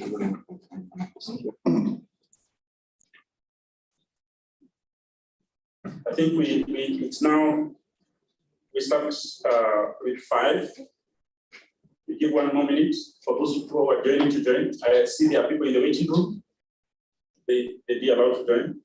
I think it's now, we start with 5. We give 1 more minute for those who are joining to join. I see there are people in the waiting room. They be allowed to join.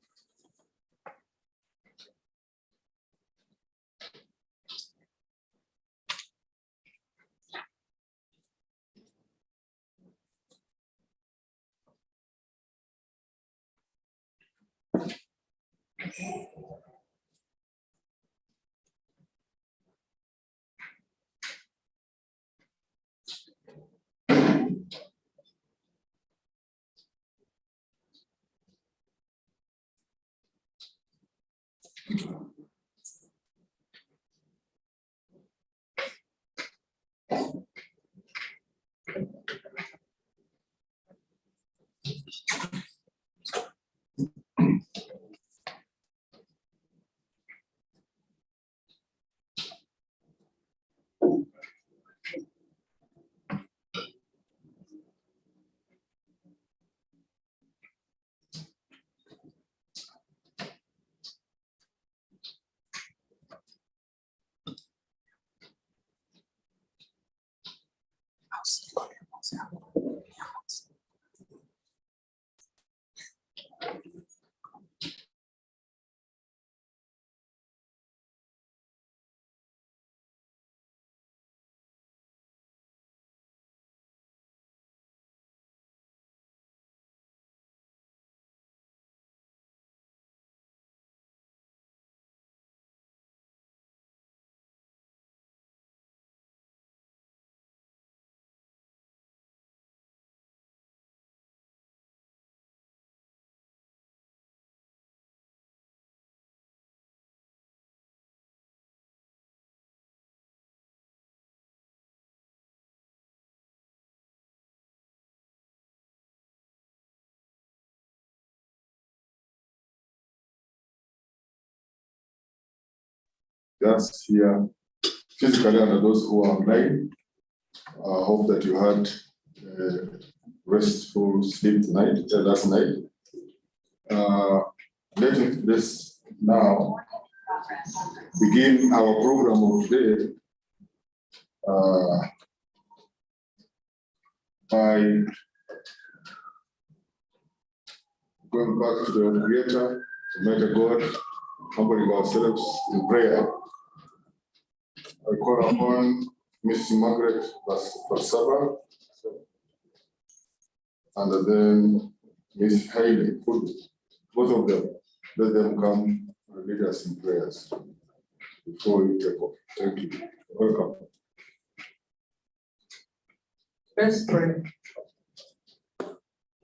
Just here physically and those who are online. I hope that you had a restful sleep tonight, last night. Let's now begin our program of today by going back to the Creator, to meet God, humbling ourselves in prayer. I call upon Miss Margaret Basaba and then Miss Hailey, both of them. Let them come and lead us in prayers before we take off. Thank you. Welcome. Let's pray.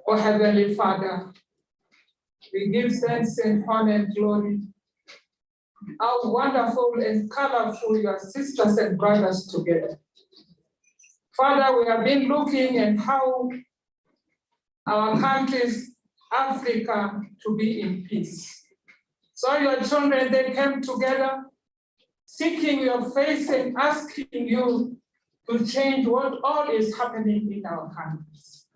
Oh, Heavenly Father, we give thanks and honor and glory. How wonderful and colorful your sisters and brothers together. Father, we have been looking at how our countries, Africa, to be in peace. So your children, they came together, seeking your face and asking you to change what all is happening in our countries.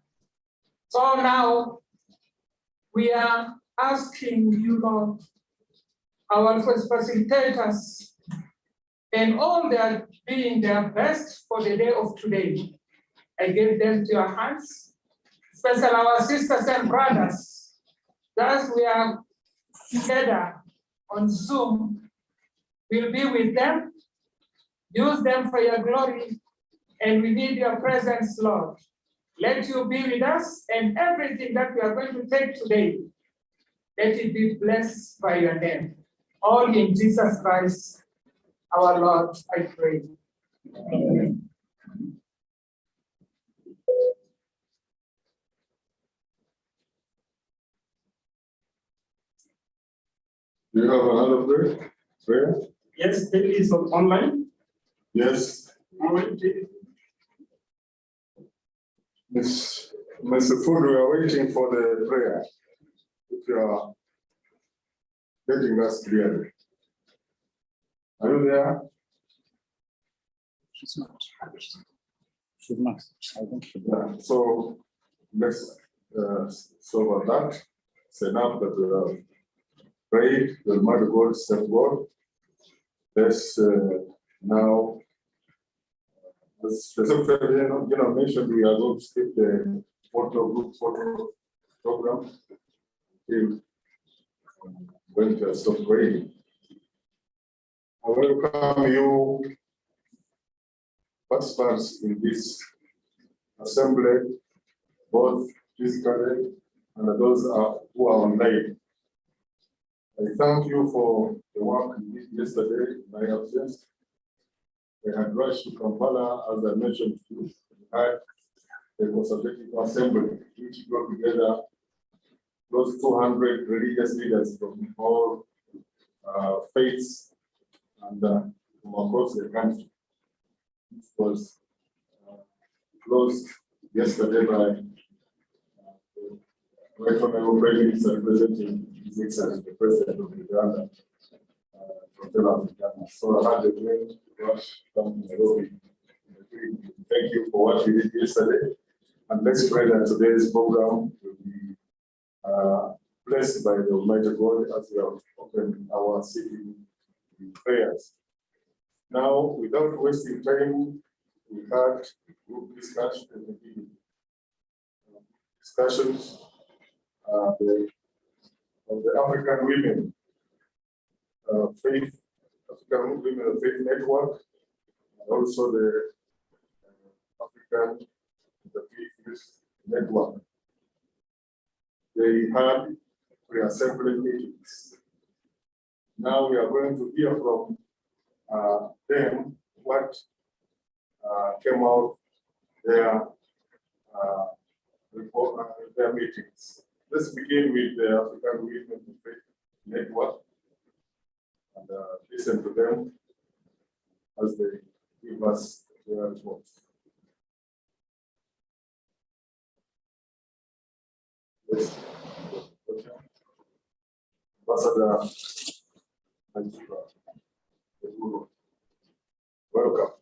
So now we are asking you, Lord, our first facilitators, and all they are doing their best for the day of today. I give them to your hands, especially our sisters and brothers. Thus we are together on Zoom. We'll be with them, use them for your glory, and we need your presence, Lord. Let you be with us, and everything that we are going to take today, let it be blessed by your name. All in Jesus Christ, our Lord, I pray. Amen. Do you have another prayer? Yes, it is online. Yes. Mr. Food, we are waiting for the prayer. If you are getting us clearly. Are you there? She's not. She's not. I think she's yeah. So let's solve that. It's enough that we have prayed, the Almighty God, step God. Let's now, as the Secretary mentioned, we are going to skip the group photo program. We're going to stop praying. I welcome you, participants in this assembly, both physically and those who are online. I thank you for the work you did yesterday in my absence. We had rushed to Kampala, as I mentioned to you. We had a consultative assembly which brought together close to 200 religious leaders from all faiths and from across the country. It was closed yesterday by Right Honorable Prime Minister representing His Excellency the President of Uganda, so I had a great rush from Nairobi. Thank you for what you did yesterday, and let's pray that today's program will be blessed by the Almighty God as we have opened our city in prayers. Now, without wasting time, we had group discussions of the African Women African Women of Faith Network, and also the African Faith Network. They had pre-assembly meetings. Now we are going to hear from them what came out their report, their meetings. Let's begin with the African Women of Faith Network and listen to them as they give us their reports. Yes. Ambassador Anjiba, welcome.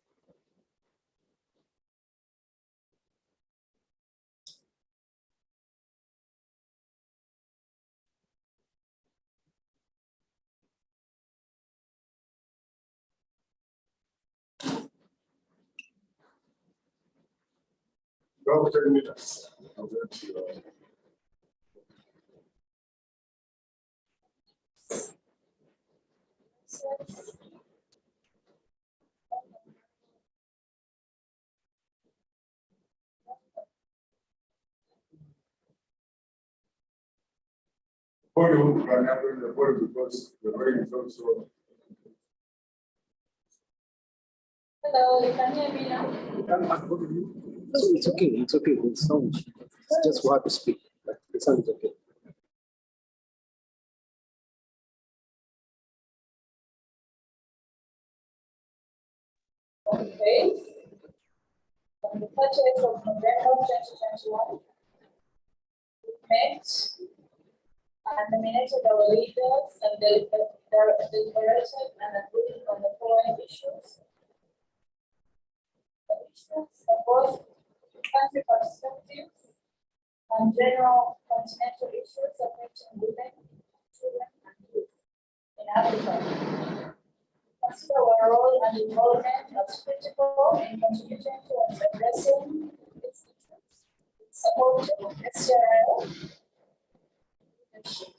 About 10 minutes. I'm going to, podium can happen the podium because the rain is also. Hello, you can hear me now? It's okay, it's okay. The sound, it's just hard to speak, but the sound is okay. Okay. On the 30th of November 2021, we met and nominated our leaders and deliberated and agreed on the following issues. The issues are both country perspectives and general continental issues affecting women, children, and youth in Africa. Consider our role and involvement as critical in contributing towards addressing its issues in support of ACRL leadership.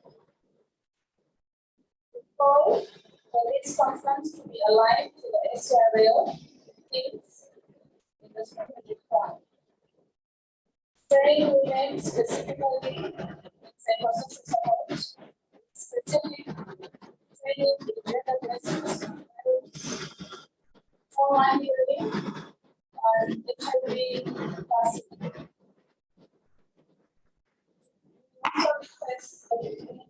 We call for this conference to be aligned to the ACRL themes in the strategic plan. Training women specifically in psychosocial support, specific training in gender-based online hearing, and HIV vaccine. Also request that the women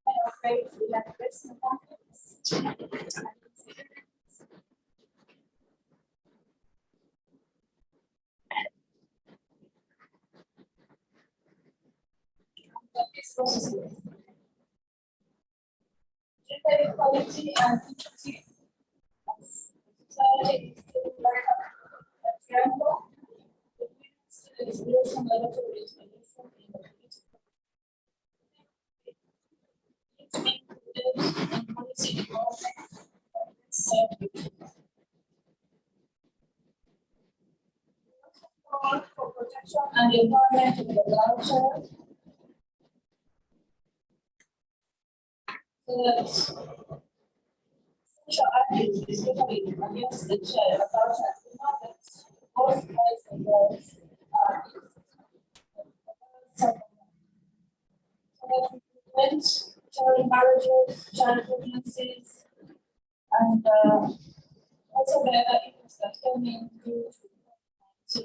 of faith will address the conflicts. Gender equality and equity. Society is still like a triangle. The women's still experience some level of and policy development of this sector. For protection and environment of the culture. So that social activities, especially against the child, about that both boys and girls are so that we prevent child marriages, child pregnancies, and also the other issues that came in due to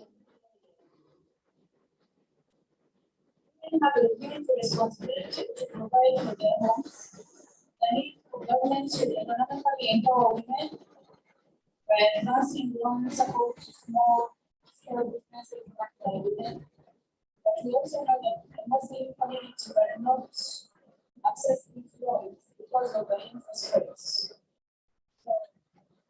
women have a meaningful responsibility to provide for their homes. The need for government to economically empower women by advancing loan support to small scale businesses backed by women. But we also know that Muslim communities were not accessing loans because of the interest rates. So,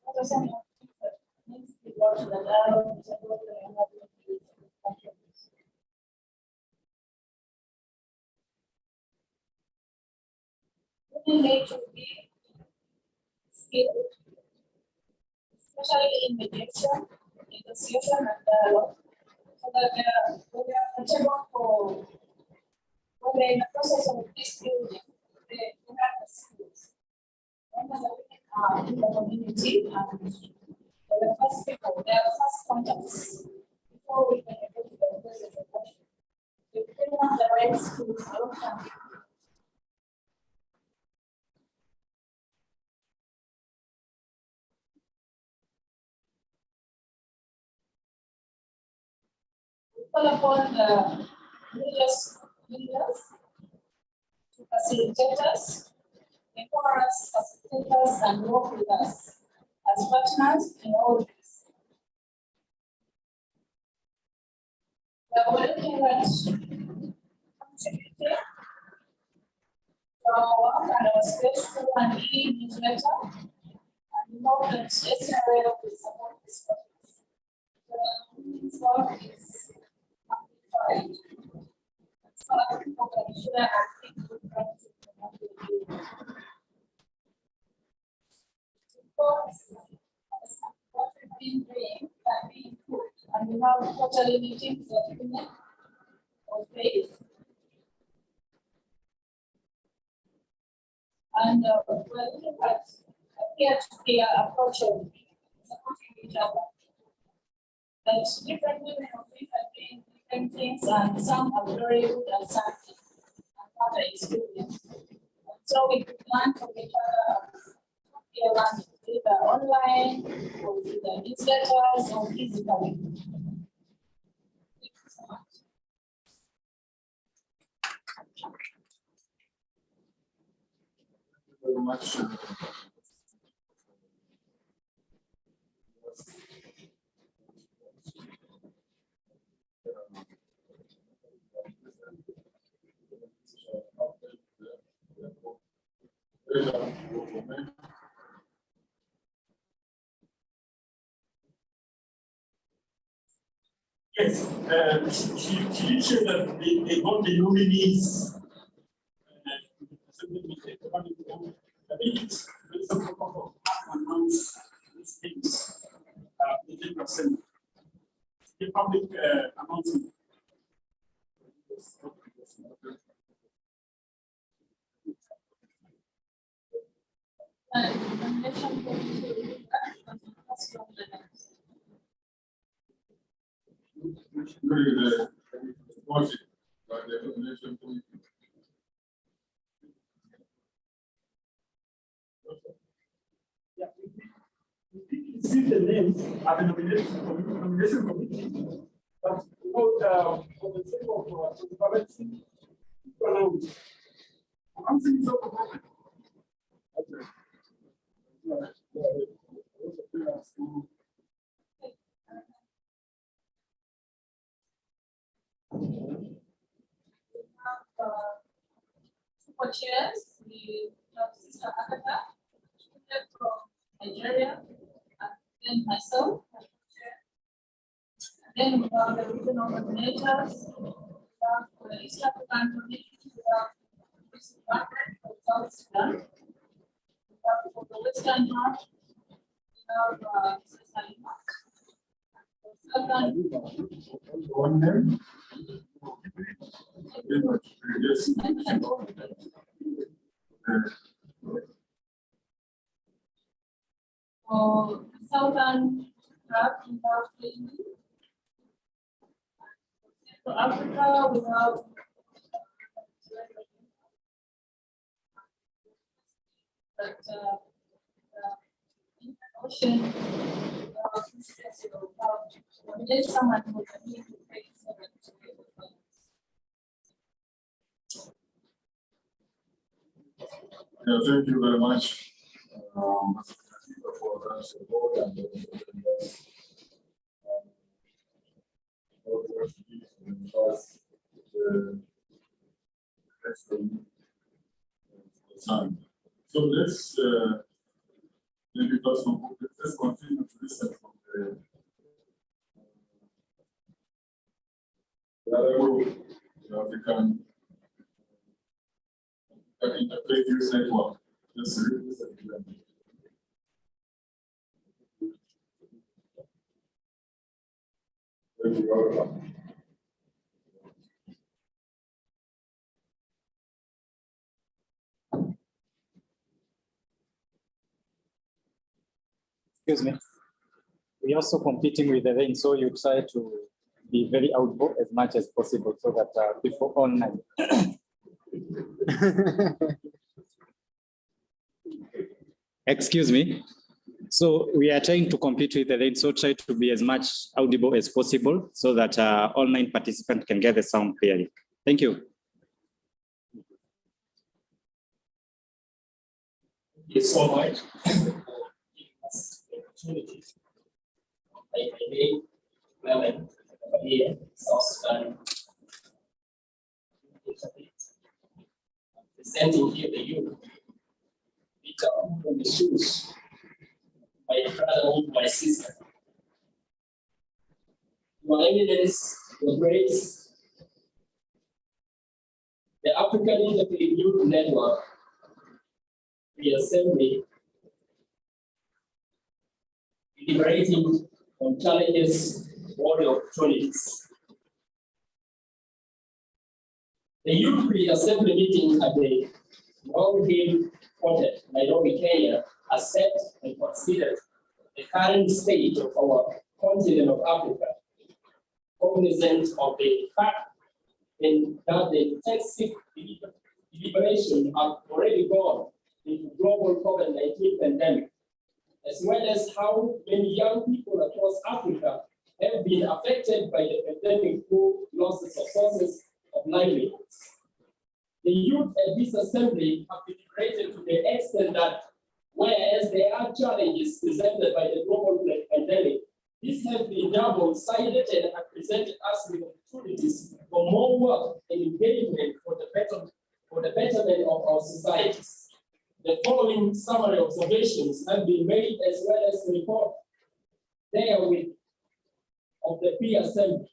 what are some of the things that needs to be brought to the dialogue to avoid the inability of women need to be skilled, especially in mediation, negotiation, and dialogue, so that when they are accountable for when they're in the process of peace building, they have the skills. When the women are in the community and the first people, they are first contacts before we can go to the process of action. If they have the right skills, they don't have. Call upon the religious leaders to facilitate us, empower us, facilitate us, and work with us as partners in all this. We are looking at contributing to our work and our space through an e-newsletter, and we hope that ACRL will support this process. This work is amplified. So other people can share and think good practice from what we do. What we've been doing can be improved, and we have quarterly meetings that we make or face. And we're looking at a peer-to-peer approach of supporting each other. That different women of different things, and some are very good at something and have the experience. So we could learn from each other, either online or either newsletters or physically. Thank you so much. Thank you very much. Yes, she did say that they got the nominees. I think it's a protocol to announce these things. The 10%. The public announcement. Yeah, we see the names at the nomination committee, but for the sake of transparency, to announce. Announcing is not a problem. Okay. Super chairs, we have Sister Agatha from Nigeria, and then myself, and then we have the regional coordinators, we have the East African community, we have Margaret from South Sudan, the western part, we have Cecily Park. One name? Yes. For southern part, we have Kenya. For Africa, we have ocean there's someone who can need to pay Thank you very much for that support and so let's maybe let's continue to listen from the other group, the African Interfaith Youth Network. Let's listen to them. Thank you, welcome. Excuse me. We're also competing with the rain, so you try to be very outdoor as much as possible so that before online. Excuse me. So we are trying to compete with the rain, so try to be as much audible as possible so that online participants can get the sound clearly. Thank you. Thank you so much. Opportunity. My name, Clement, here, South Sudan. I'm presenting here the youth. Peter from the shoes. My brother, my sister. Your Eminence, Your Grace, the African Interfaith Youth Network, the Assembly, deliberating on challenges or the opportunities. The Youth Pre-Assembly meeting at the Mount Hill Quartet, Nairobi, Kenya, has set and considered the current state of our continent of Africa, cognizant of the fact that the intensive deliberation have already gone into global COVID-19 pandemic, as well as how many young people across Africa have been affected by the pandemic through losses of sources of livelihoods. The youth at this assembly have been deliberated to the extent that whereas there are challenges presented by the global pandemic, this has been double-sided and have presented us with opportunities for more work and engagement for the betterment of our societies. The following summary observations have been made as well as the report therewith of the pre-assembly,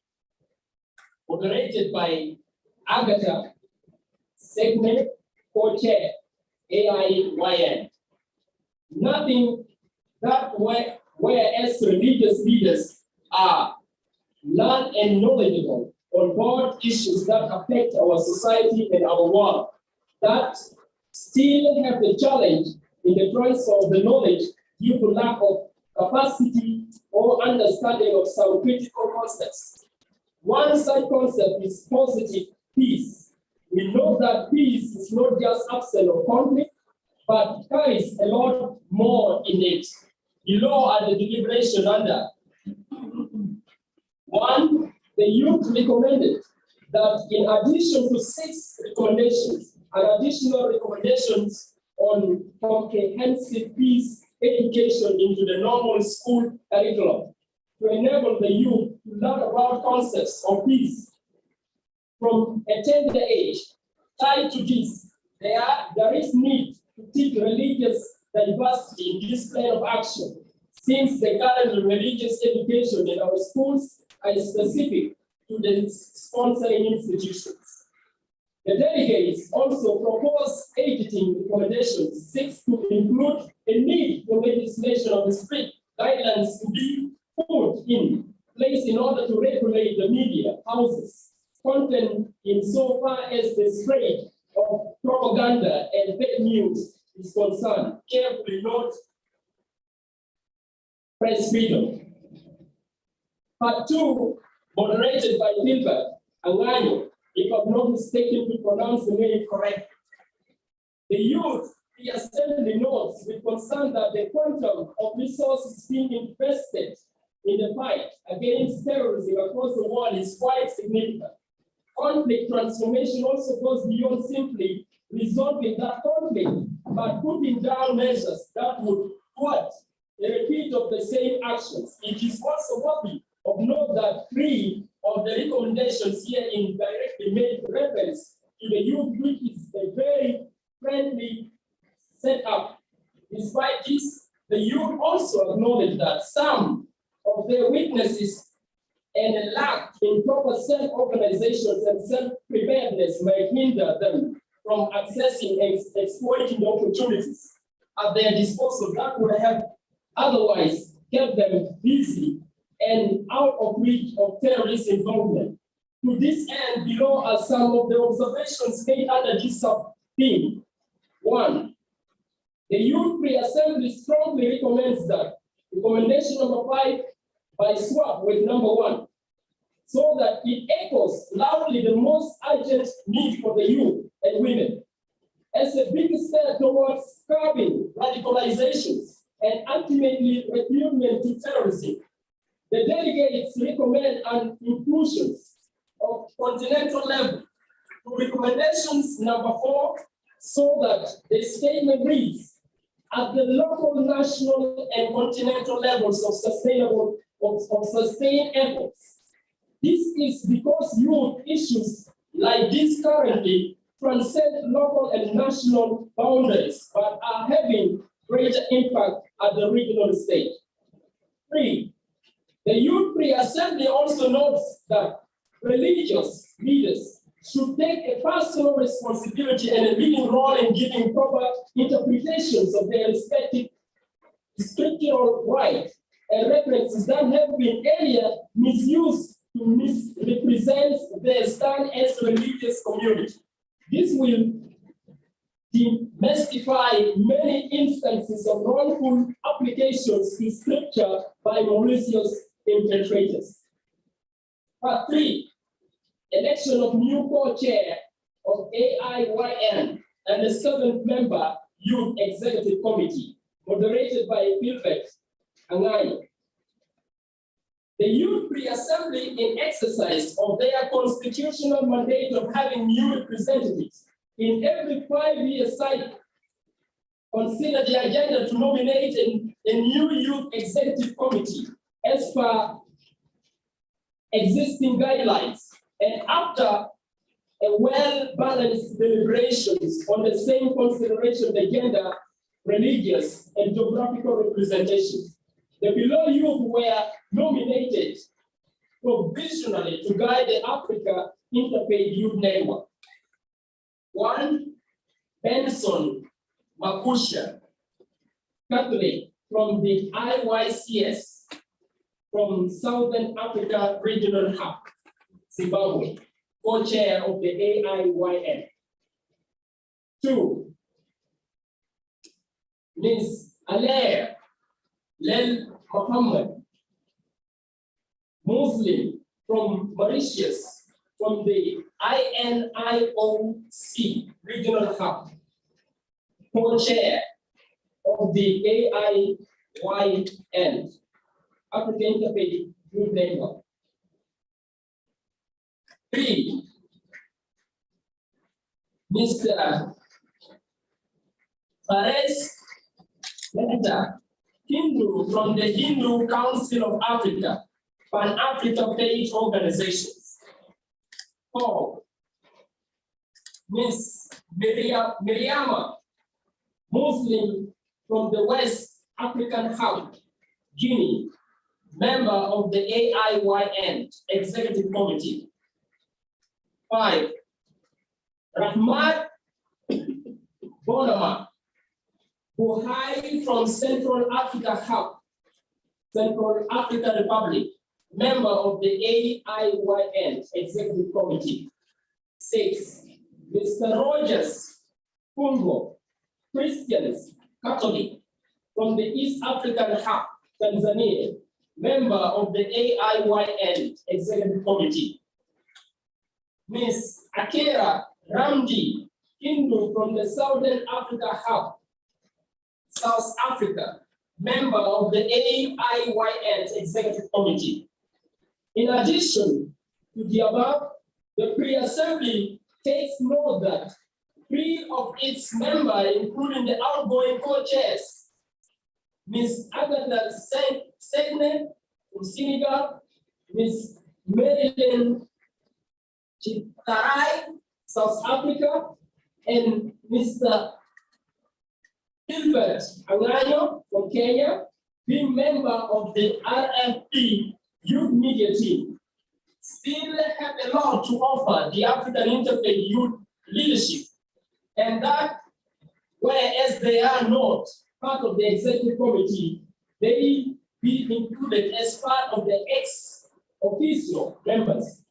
moderated by Agatha Segment, co-chair, AIYN. Nothing that whereas religious leaders are learned and knowledgeable on broad issues that affect our society and our world, that still have the challenge in the transfer of the knowledge due to lack of capacity or understanding of some critical concepts. One such concept is positive peace. We know that peace is not just absence of conflict, but carries a lot more in it. Below are the deliberation under. One, the youth recommended that in addition to 6 recommendations, and additional recommendations on comprehensive peace education into the normal school curriculum to enable the youth to learn about concepts of peace from a tender age. Tied to this, there is need to teach religious diversity in this plan of action, since the current religious education in our schools are specific to the sponsoring institutions. The delegates also propose editing recommendations 6 to include a need for legislation of the strict guidelines to be put in place in order to regulate the media houses content insofar as the spread of propaganda and fake news is concerned. Carefully note press freedom. Part 2, moderated by Gilbert Anganyo, if I'm not mistaken to pronounce the name correctly. The youth, the assembly notes with concern that the quantum of resources being invested in the fight against terrorism across the world is quite significant. Conflict transformation also goes beyond simply resolving that conflict, but putting down measures that would thwart a repeat of the same actions. It is also worthy of note that 3 of the recommendations here indirectly made reference to the youth, which is a very friendly setup. Despite this, the youth also acknowledge that some of their weaknesses and a lack in proper self-organizations and self-preparedness may hinder them from accessing and exploiting the opportunities at their disposal that would have otherwise kept them busy and out of reach of terrorist involvement. To this end, below are some of the observations made under this sub-theme. 1, the Youth Pre-Assembly strongly recommends that recommendation number 5 by swap with number 1, so that it echoes loudly the most urgent need for the youth and women as a big step towards curbing radicalizations and ultimately recruitment to terrorism. The delegates recommend an inclusion of continental level to recommendations number 4, so that the statement reads, at the local, national, and continental levels of sustained efforts. This is because youth issues like this currently transcend local and national boundaries, but are having greater impact at the regional stage. 3, the Youth Pre-Assembly also notes that religious leaders should take a personal responsibility and a leading role in giving proper interpretations of their respective scriptural rights and references that have been earlier misused to misrepresent their stand as a religious community. This will demystify many instances of wrongful applications to scripture by malicious infiltrators. Part 3, election of new co-chair of AIYN and the 7th member Youth Executive Committee, moderated by Gilbert Anganyo. The Youth Pre-Assembly, in exercise of their constitutional mandate of having new representatives in every 5-year cycle, consider the agenda to nominate a new Youth Executive Committee as per existing guidelines, and after a well-balanced deliberations on the same consideration, the gender, religious, and geographical representation. The below youth were nominated provisionally to guide the Africa Interfaith Youth Network. 1, Benson Makusha, Catholic from the IYCS, from Southern Africa Regional Hub, Zimbabwe, co-chair of the AIYN. 2, Ms. Alair Lel Mohammed, Muslim from Mauritius, from the INIOC Regional Hub, co-chair of the AIYN, African Interfaith Youth Network. 3, Mr. Fares Mehta, Hindu from the Hindu Council of Africa, Pan-Africa Faith Organizations. 4, Ms. Miriama, Muslim from the West African Hub, Guinea, member of the AIYN Executive Committee. 5, Rahmat Bonama, who hailed from Central African Republic, member of the AIYN Executive Committee. 6, Mr. Rogers Fungo, Christians, Catholic, from the East African Hub, Tanzania, member of the AIYN Executive Committee. Ms. Akira Ramdi Hindu from the Southern Africa Hub, South Africa, member of the AIYN Executive Committee. In addition to the above, the pre-assembly takes note that 3 of its members, including the outgoing co-chairs, Ms. Agatha Segne from Senegal, Ms. Marilyn Chitarai, South Africa, and Mr. Gilbert Anganyo from Kenya, being member of the RFP Youth Media Team, still have a lot to offer the African Interfaith Youth leadership, and that whereas they are not part of the executive committee, they be included as part of the ex-officio members,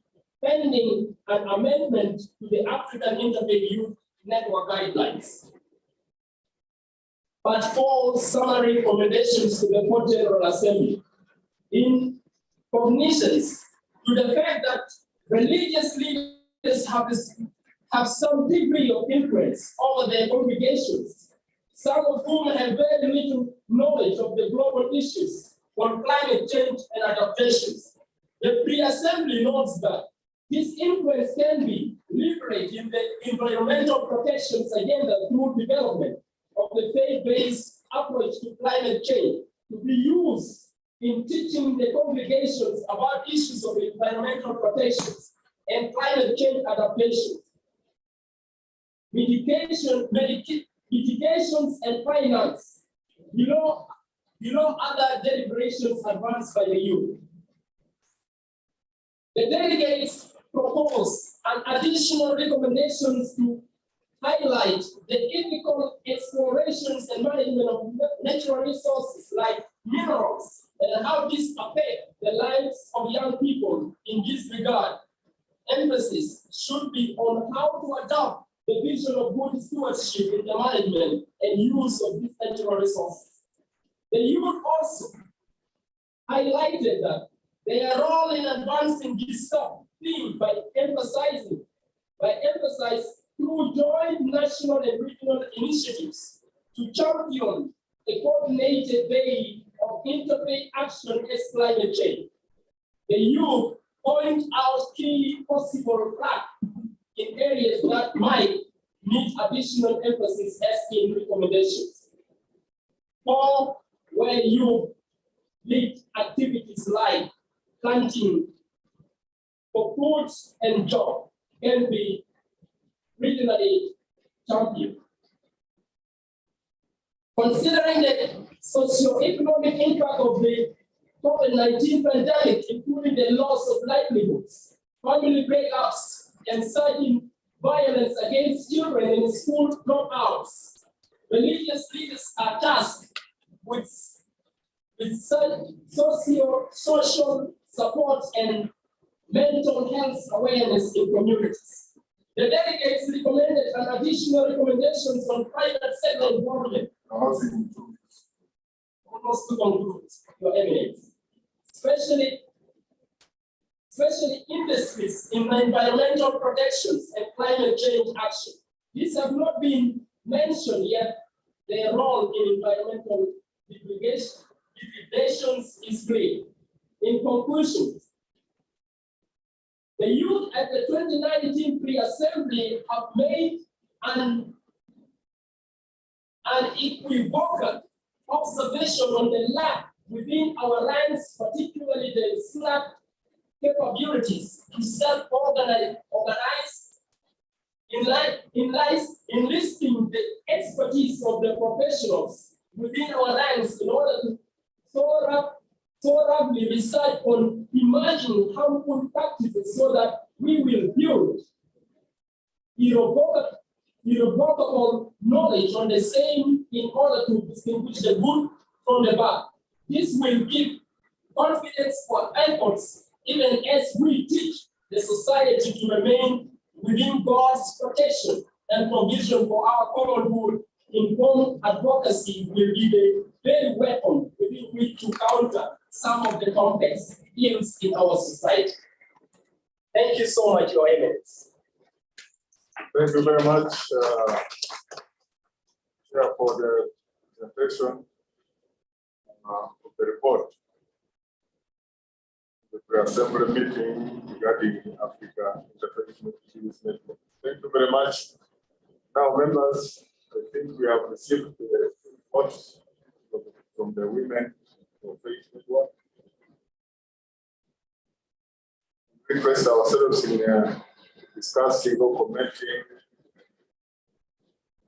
pending an amendment to the African Interfaith Youth Network guidelines. But 4 summary recommendations to the 4th General Assembly. In cognitions to the fact that religious leaders have some degree of influence over their congregations, some of whom have very little knowledge of the global issues on climate change and adaptations. The pre-assembly notes that this influence can be leveraged in the environmental protections agenda through development of the faith-based approach to climate change to be used in teaching the congregations about issues of environmental protections and climate change adaptation. Mitigations and finance, below other deliberations advanced by the youth. The delegates propose an additional recommendations to highlight the ethical explorations and management of natural resources like minerals and how this affects the lives of young people. In this regard, emphasis should be on how to adopt the vision of good stewardship in the management and use of these natural resources. The youth also highlighted that their role in advancing this theme by emphasizing through joint national and regional initiatives to champion a coordinated way of interfaith action against climate change. The youth point out key possible gaps in areas that might need additional emphasis as in recommendations. 4, where youth lead activities like planting for food and job can be regionally championed. Considering the socio-economic impact of the COVID-19 pandemic, including the loss of livelihoods, family breakups, and surging violence against children and school dropouts, religious leaders are tasked with social support and mental health awareness in communities. The delegates recommended an additional recommendations on private sector involvement. Almost to conclude, Your Eminence. Especially industries in environmental protections and climate change action. These have not been mentioned yet. Their role in environmental degradations is clear. In conclusion, the youth at the 2019 pre-assembly have made an unequivocal observation on the lack within our ranks, particularly the slack capabilities to self-organize, enlisting the expertise of the professionals within our ranks in order to thoroughly research on emerging harmful practices so that we will build irrevocable knowledge on the same in order to distinguish the good from the bad. This will give confidence for efforts, even as we teach the society to remain within God's protection and provision for our common good. Informed advocacy will be the very weapon within which to counter some of the complex ills in our society. Thank you so much, Your Eminence. Thank you very much, Chair, for the presentation of the report. The pre-assembly meeting regarding Africa Interfaith Issues Network. Thank you very much. Now, members, I think we have received the report from the Women of Faith Network. We request ourselves in discussing or commenting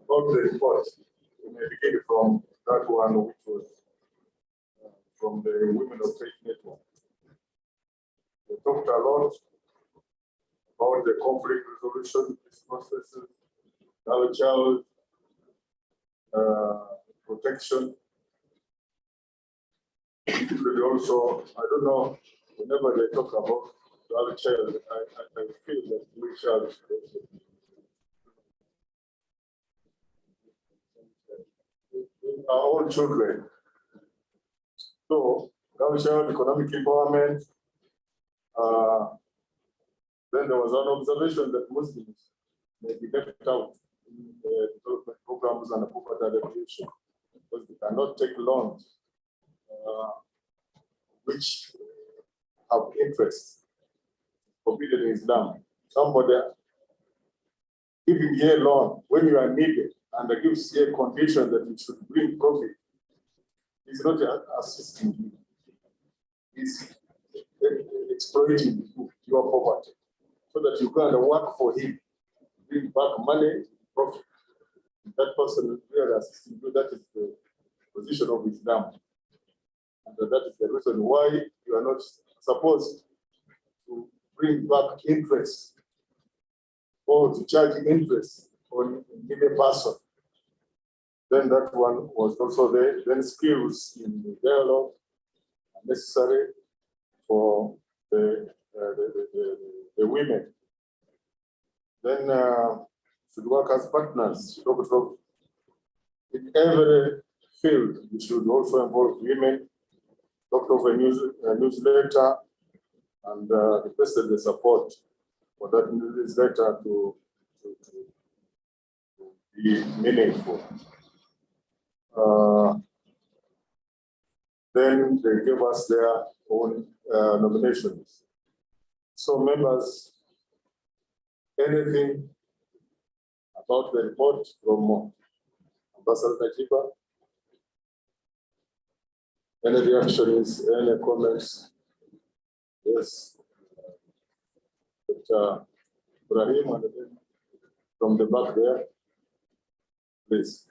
about the report. We may begin from that one, which was from the Women of Faith Network. We talked a lot about the conflict resolution processes, our child protection. Including also, I don't know, whenever they talk about our child, I feel that we shall our own children. So, our child economic empowerment. Then there was an observation that Muslims may be left out in the development programs and poverty alleviation because they cannot take loans which have interest forbidden in Islam. Somebody giving you a loan when you are needed and they gives you a condition that it should bring profit is not assisting you. It's exploiting your poverty so that you go and work for him, bring back money, profit. That person is really assisting you. That is the position of Islam. And that is the reason why you are not supposed to bring back interest or to charge interest on a person. Then that one was also there. Then skills in the dialogue are necessary for the women. Then should work as partners. In every field, we should also involve women. Talked of a newsletter and requested the support for that newsletter to be meaningful. Then they gave us their own nominations. So members, anything about the report from Ambassador Najiba? Any reactions, any comments? Yes. Ibrahim, and then from the back there, please.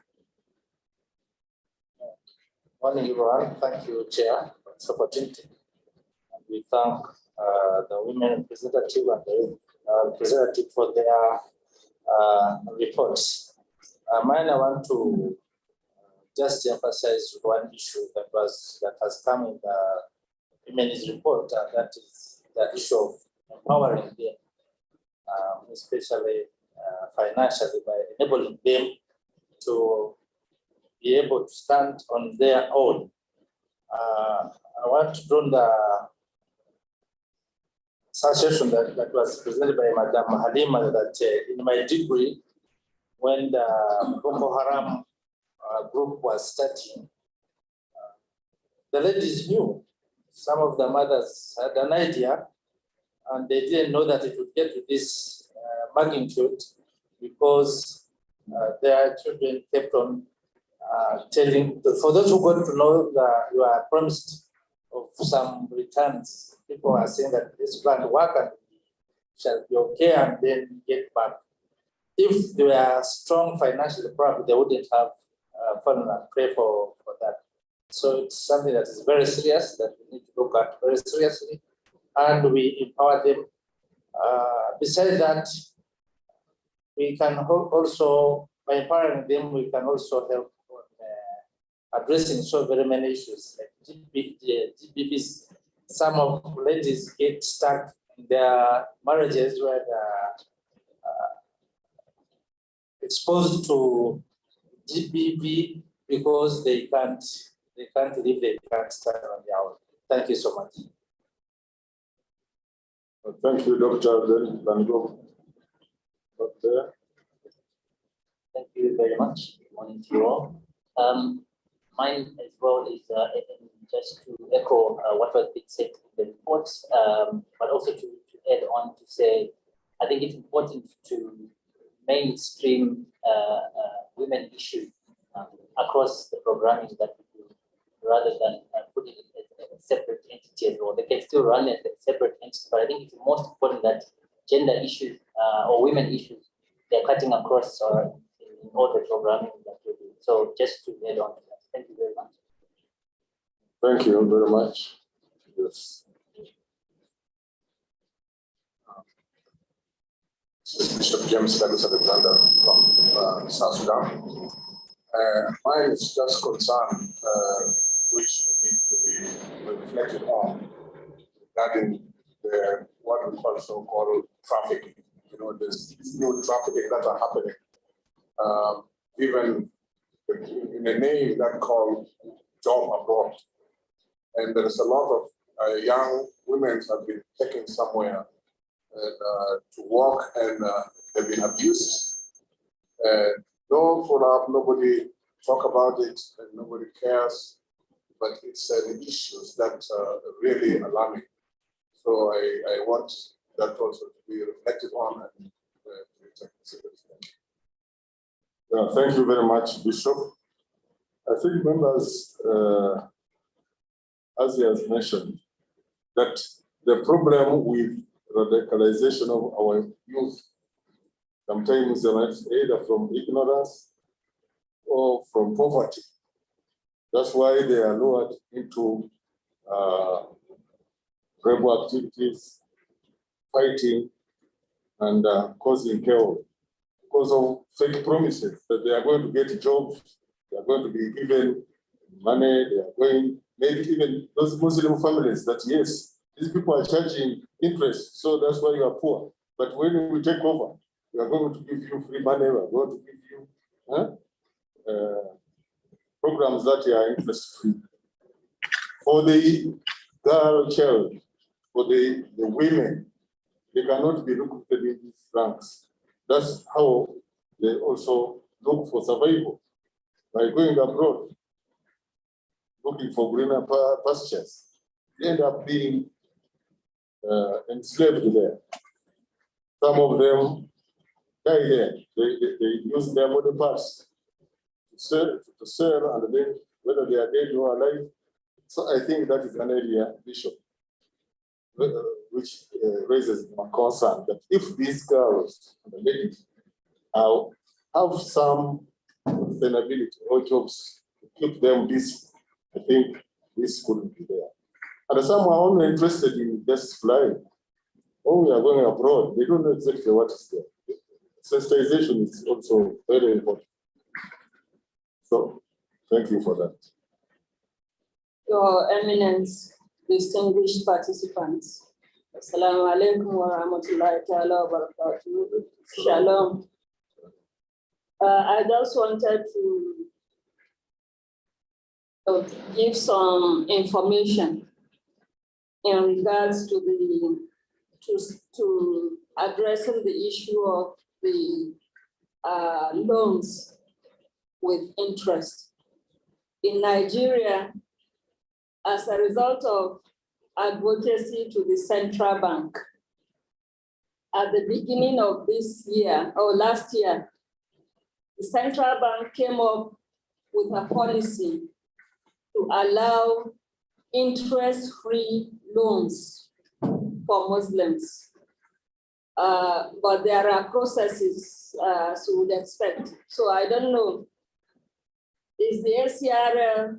Morning, everyone. Thank you, Chair, for this opportunity. And we thank the women representative and the representative for their reports. Mine, I want to just emphasize one issue that has come in the women's report, and that is the issue of empowering them, especially financially, by enabling them to be able to stand on their own. I want to draw the suggestion that was presented by Madam Halima that in my degree, when the Boko Haram group was starting, the ladies knew. Some of the mothers had an idea, and they didn't know that it would get to this magnitude because their children kept on telling, for those who got to know that you are promised of some returns, people are saying that this plan work and shall be okay and then get back. If they were strong financially, probably they wouldn't have fun and pray for that. So it's something that is very serious that we need to look at very seriously, and we empower them. Besides that, we can also, by empowering them, we can also help addressing so very many issues like GBVs. Some of ladies get stuck in their marriages where they're exposed to GBV because they can't live, they can't stand on their own. Thank you so much. Thank you, Dr. Then can go up there. Thank you very much. Good morning to you all. Mine as well is just to echo what was being said in the report, but also to add on to say, I think it's important to mainstream women issues across the programming that we do, rather than putting it as a separate entity as well. They can still run as a separate entity, but I think it's most important that gender issues or women issues, they're cutting across in all the programming that we do. So just to add on to that. Thank you very much. Thank you very much. Yes. This is Bishop James Douglas Alexander from South Sudan. Mine is just concern which need to be reflected on regarding what we call so-called trafficking. You know, there's new trafficking that are happening, even in a name that called job abroad. And there is a lot of young women have been taken somewhere to work, and they've been abused. No follow-up, nobody talk about it, and nobody cares. But it's an issue that really alarming. So I want that also to be reflected on and to be taken seriously. Yeah, thank you very much, Bishop. I think members, as he has mentioned, that the problem with radicalization of our youth sometimes is either from ignorance or from poverty. That's why they are lured into rebel activities, fighting, and causing chaos because of fake promises that they are going to get jobs, they are going to be given money, they are going, maybe even those Muslim families that yes, these people are charging interest, so that's why you are poor. But when we take over, we are going to give you free money, we are going to give you programs that are interest-free. For the girl child, for the women, they cannot be recruited in these ranks. That's how they also look for survival, by going abroad, looking for greener pastures. They end up being enslaved there. Some of them die there. They use their body parts to sell, and then whether they are dead or alive. So I think that is an area, Bishop, which raises my concern that if these girls and the ladies have some sustainability or jobs to keep them busy, I think this couldn't be there. And some are only interested in just flying. Oh, we are going abroad. They don't know exactly what is there. Sensitization is also very important. So, thank you for that. Your Eminence, distinguished participants. Assalamu alaikum wa rahmatullahi ta'ala wa barakatuh. Shalom. I just wanted to give some information in regards to to addressing the issue of the loans with interest. In Nigeria, as a result of advocacy to the central bank, at the beginning of this year, or last year, the central bank came up with a policy to allow interest-free loans for Muslims. But there are processes as you would expect. So I don't know, is the ACRL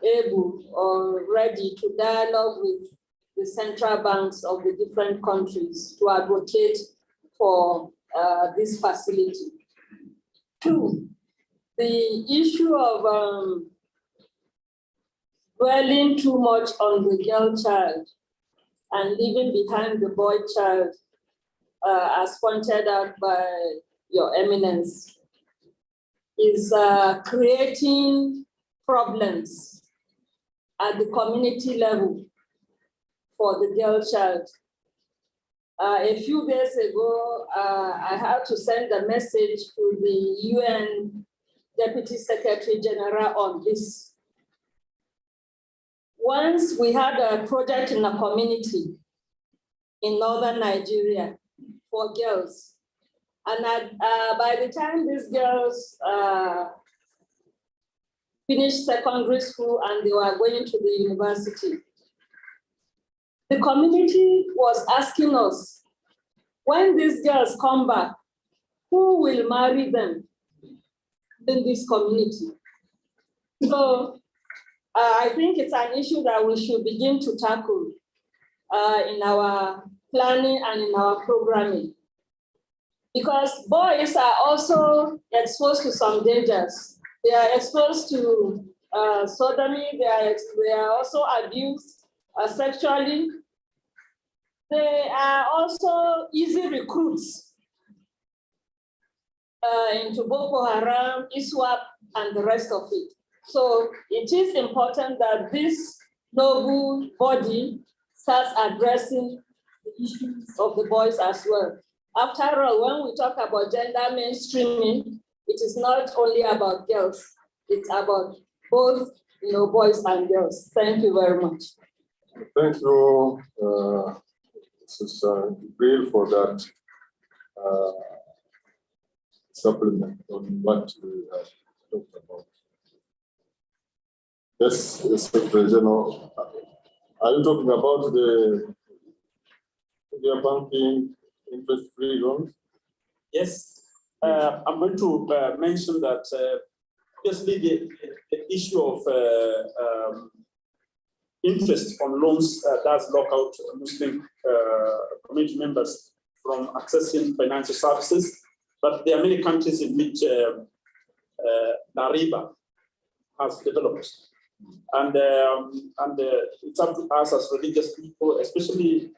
able or ready to dialogue with the central banks of the different countries to advocate for this facility. Two, the issue of dwelling too much on the girl child and leaving behind the boy child, as pointed out by Your Eminence, is creating problems at the community level for the girl child. A few days ago, I had to send a message to the UN Deputy Secretary General on this. Once we had a project in a community in northern Nigeria for girls. And by the time these girls finished secondary school and they were going to the university, the community was asking us, when these girls come back, who will marry them in this community? So I think it's an issue that we should begin to tackle in our planning and in our programming. Because boys are also exposed to some dangers. They are exposed to sodomy, they are also abused sexually. They are also easy recruits into Boko Haram, ISWAP, and the rest of it. So it is important that this noble body starts addressing the issues of the boys as well. After all, when we talk about gender mainstreaming, it is not only about girls, it's about both, boys and girls. Thank you very much. Thank you, Mrs. Bill, for that supplement on what we have talked about. Yes, Secretary General, are you talking about the banking interest-free loans? Yes, I'm going to mention that obviously the issue of interest on loans does lock out Muslim community members from accessing financial services, but there are many countries in which Nariba has developed. And it's up to us as religious people, especially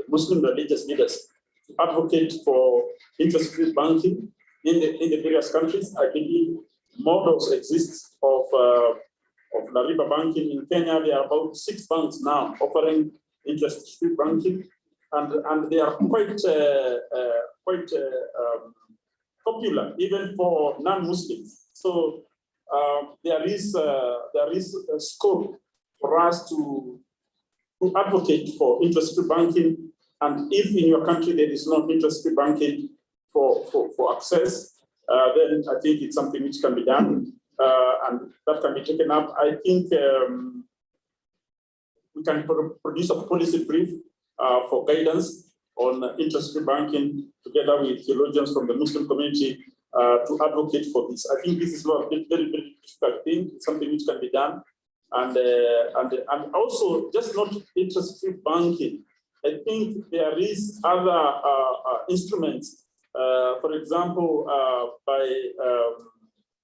Muslim religious leaders, to advocate for interest-free banking in the various countries. I believe models exist of Nariba banking in Kenya. There are about 6 banks now offering interest-free banking, and they are quite popular even for non-Muslims. So there is a scope for us to advocate for interest-free banking, and if in your country there is no interest-free banking for access, then I think it's something which can be done, and that can be taken up. I think we can produce a policy brief for guidance on interest-free banking together with theologians from the Muslim community to advocate for this. I think this is not a very, very difficult thing. It's something which can be done. And also just not interest-free banking. I think there is other instruments, for example, by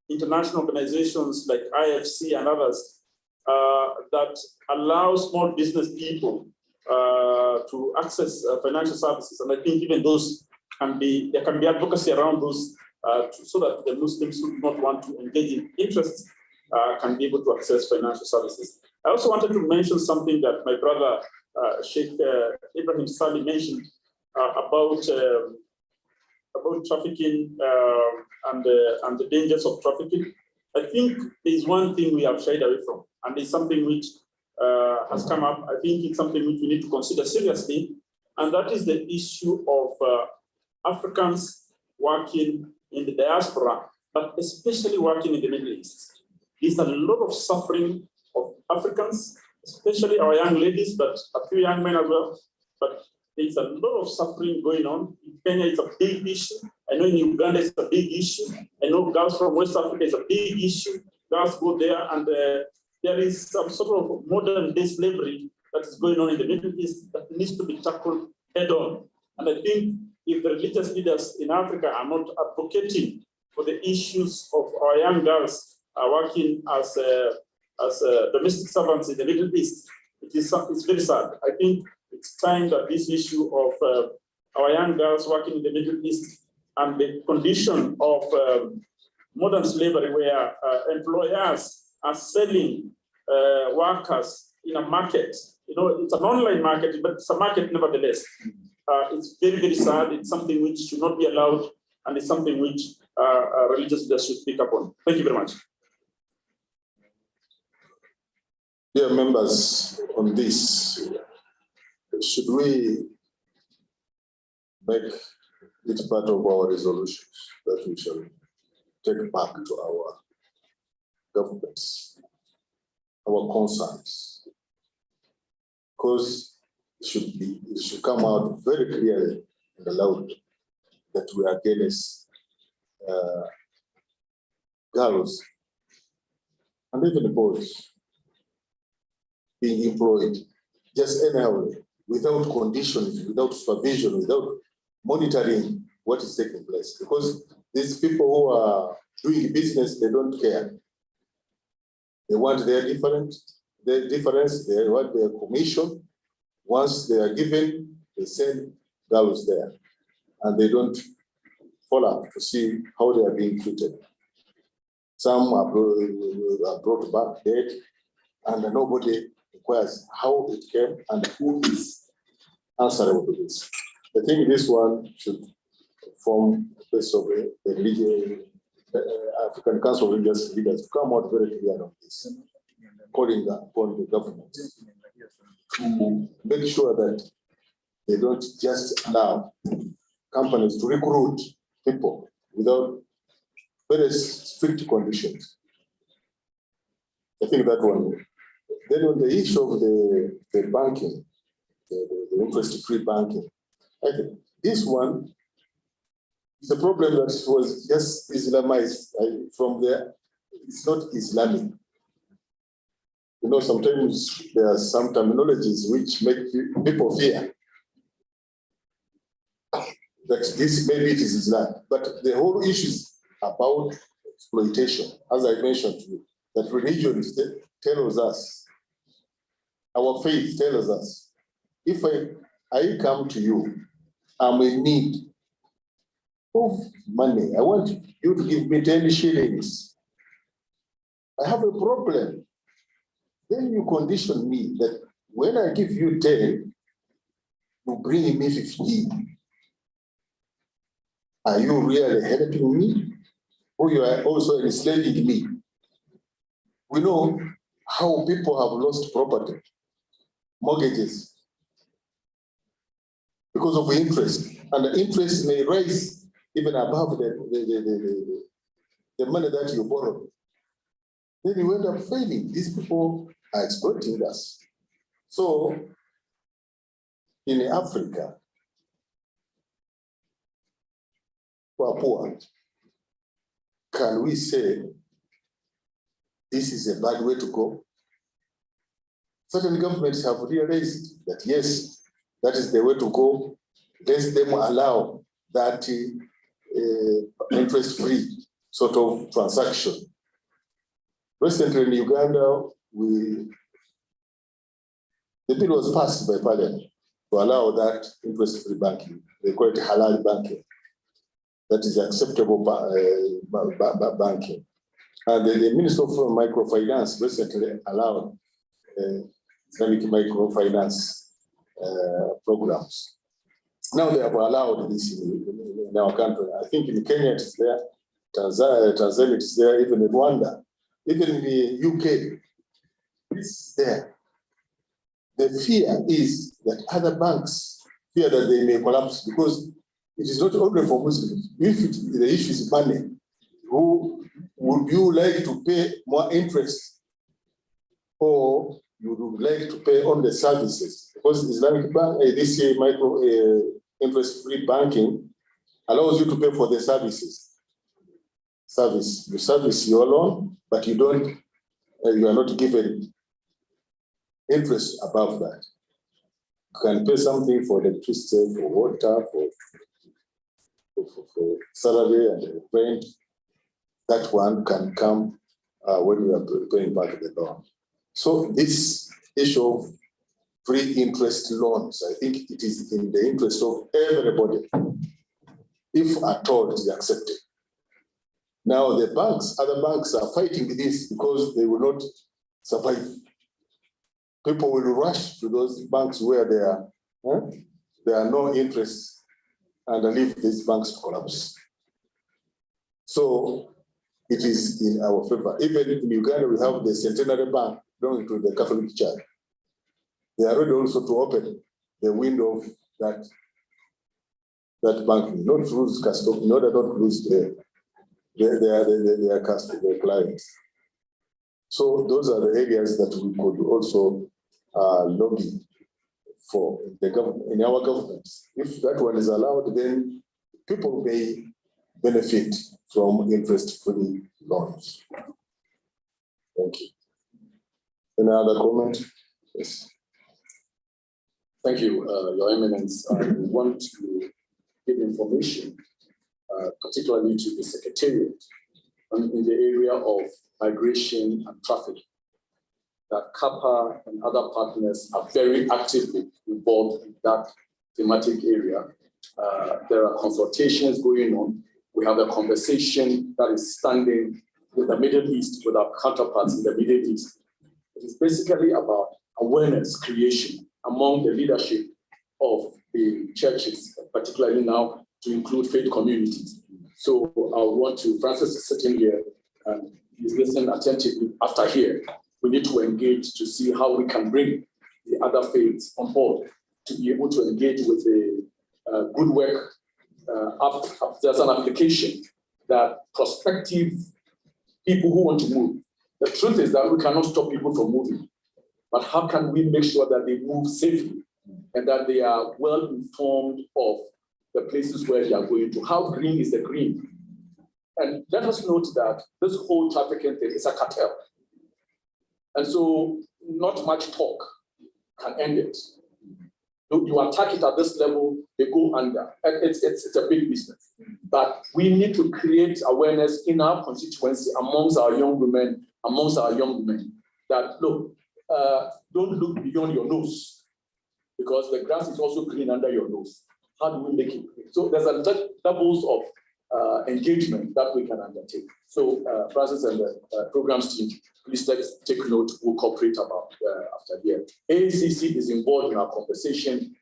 international organizations like IFC and others that allow small business people to access financial services. And I think even those there can be advocacy around those so that the Muslims who do not want to engage in interest can be able to access financial services. I also wanted to mention something that my brother Sheikh Ibrahim Sali mentioned about trafficking and the dangers of trafficking. I think there's one thing we have shied away from, and it's something which has come up. I think it's something which we need to consider seriously, and that is the issue of Africans working in the diaspora, but especially working in the Middle East. There's a lot of suffering of Africans, especially our young ladies, but a few young men as well. But there's a lot of suffering going on. In Kenya, it's a big issue. I know in Uganda, it's a big issue. I know girls from West Africa, it's a big issue. Girls go there, and there is some sort of modern day slavery that is going on in the Middle East that needs to be tackled head on. And I think if the religious leaders in Africa are not advocating for the issues of our young girls working as domestic servants in the Middle East, it's very sad. I think it's time that this issue of our young girls working in the Middle East and the condition of modern slavery, where employers are selling workers in a market. You know, it's an online market, but it's a market nevertheless. It's very, very sad. It's something which should not be allowed, and it's something which religious leaders should speak up on. Thank you very much. Dear members, on this, should we make it part of our resolutions that we shall take back to our governments, our concerns? Because it should come out very clearly and loud that we are against girls and even boys being employed just anyhow, without conditions, without supervision, without monitoring what is taking place. Because these people who are doing business, they don't care. They want their difference, they want their commission. Once they are given, they send girls there, and they don't follow up to see how they are being treated. Some are brought back dead, and nobody inquires how it came and who is answerable to this. I think this one should form the place of the African Council of Religious Leaders to come out very clear on this, calling upon the government to make sure that they don't just allow companies to recruit people without very strict conditions. I think that one. Then on the issue of the banking, the interest-free banking, I think this one is a problem that was just Islamized from there. It's not Islamic. You know, sometimes there are some terminologies which make people fear that this maybe it is Islam, but the whole issue is about exploitation. As I mentioned to you, that religion tells us, our faith tells us, if I come to you, I'm in need of money. I want you to give me 10 shillings. I have a problem. Then you condition me that when I give you 10, you bring me 15. Are you really helping me? Or you are also enslaving me? We know how people have lost property, mortgages, because of interest. And the interest may rise even above the money that you borrowed. Then you end up failing. These people are exploiting us. So in Africa, we are poor. Can we say this is a bad way to go? Certain governments have realized that yes, that is the way to go. Let them allow that interest-free sort of transaction. Recently in Uganda, the bill was passed by Parliament to allow that interest-free banking. They call it halal banking. That is acceptable banking. And the Minister of Microfinance recently allowed Islamic microfinance programs. Now they have allowed this in our country. I think in Kenya it is there, Tanzania it is there, even in Rwanda, even in the UK, it's there. The fear is that other banks fear that they may collapse because it is not only for Muslims. If the issue is money, who would you like to pay more interest, or you would like to pay on the services? Because Islamic bank, this micro interest-free banking allows you to pay for the services. You service your loan, but you don't. You are not given interest above that. You can pay something for electricity, for water, for salary and rent, that one can come when we are paying back the loan. So this issue of free interest loans, I think it is in the interest of everybody, if at all it is accepted. Now the banks, other banks are fighting this because they will not survive. People will rush to those banks where there are no interest and leave these banks to collapse. So it is in our favor. Even in Uganda, we have the Centenary Bank belonging to the Catholic Church. They are ready also to open the window of that bank, not lose custody, in order not to lose their custody, their clients. So those are the areas that we could also lobby for the government, in our governments. If that one is allowed, then people may benefit from interest-free loans. Thank you. Any other comment? Yes. Thank you, Your Eminence. I want to give information, particularly to the Secretariat, in the area of migration and traffic, that CAPA and other partners are very actively involved in that thematic area. There are consultations going on. We have a conversation that is standing with the Middle East, with our counterparts in the Middle East. It is basically about awareness creation among the leadership of the churches, particularly now to include faith communities. So I want to, Francis is sitting here and he's listening attentively after here. We need to engage to see how we can bring the other faiths on board to be able to engage with the good work. There's an application that prospective people who want to move. The truth is that we cannot stop people from moving, but how can we make sure that they move safely and that they are well informed of the places where they are going to? How green is the green? And let us note that this whole trafficking thing is a cartel. And so not much talk can end it. You attack it at this level, they go under. And it's a big business. But we need to create awareness in our constituency amongst our young women, that look, don't look beyond your nose, because the grass is also green under your nose. How do we make it green? So there's a levels of engagement that we can undertake. So Francis and the programs team, please take note, we'll cooperate about after here. AACC is involved in our conversation.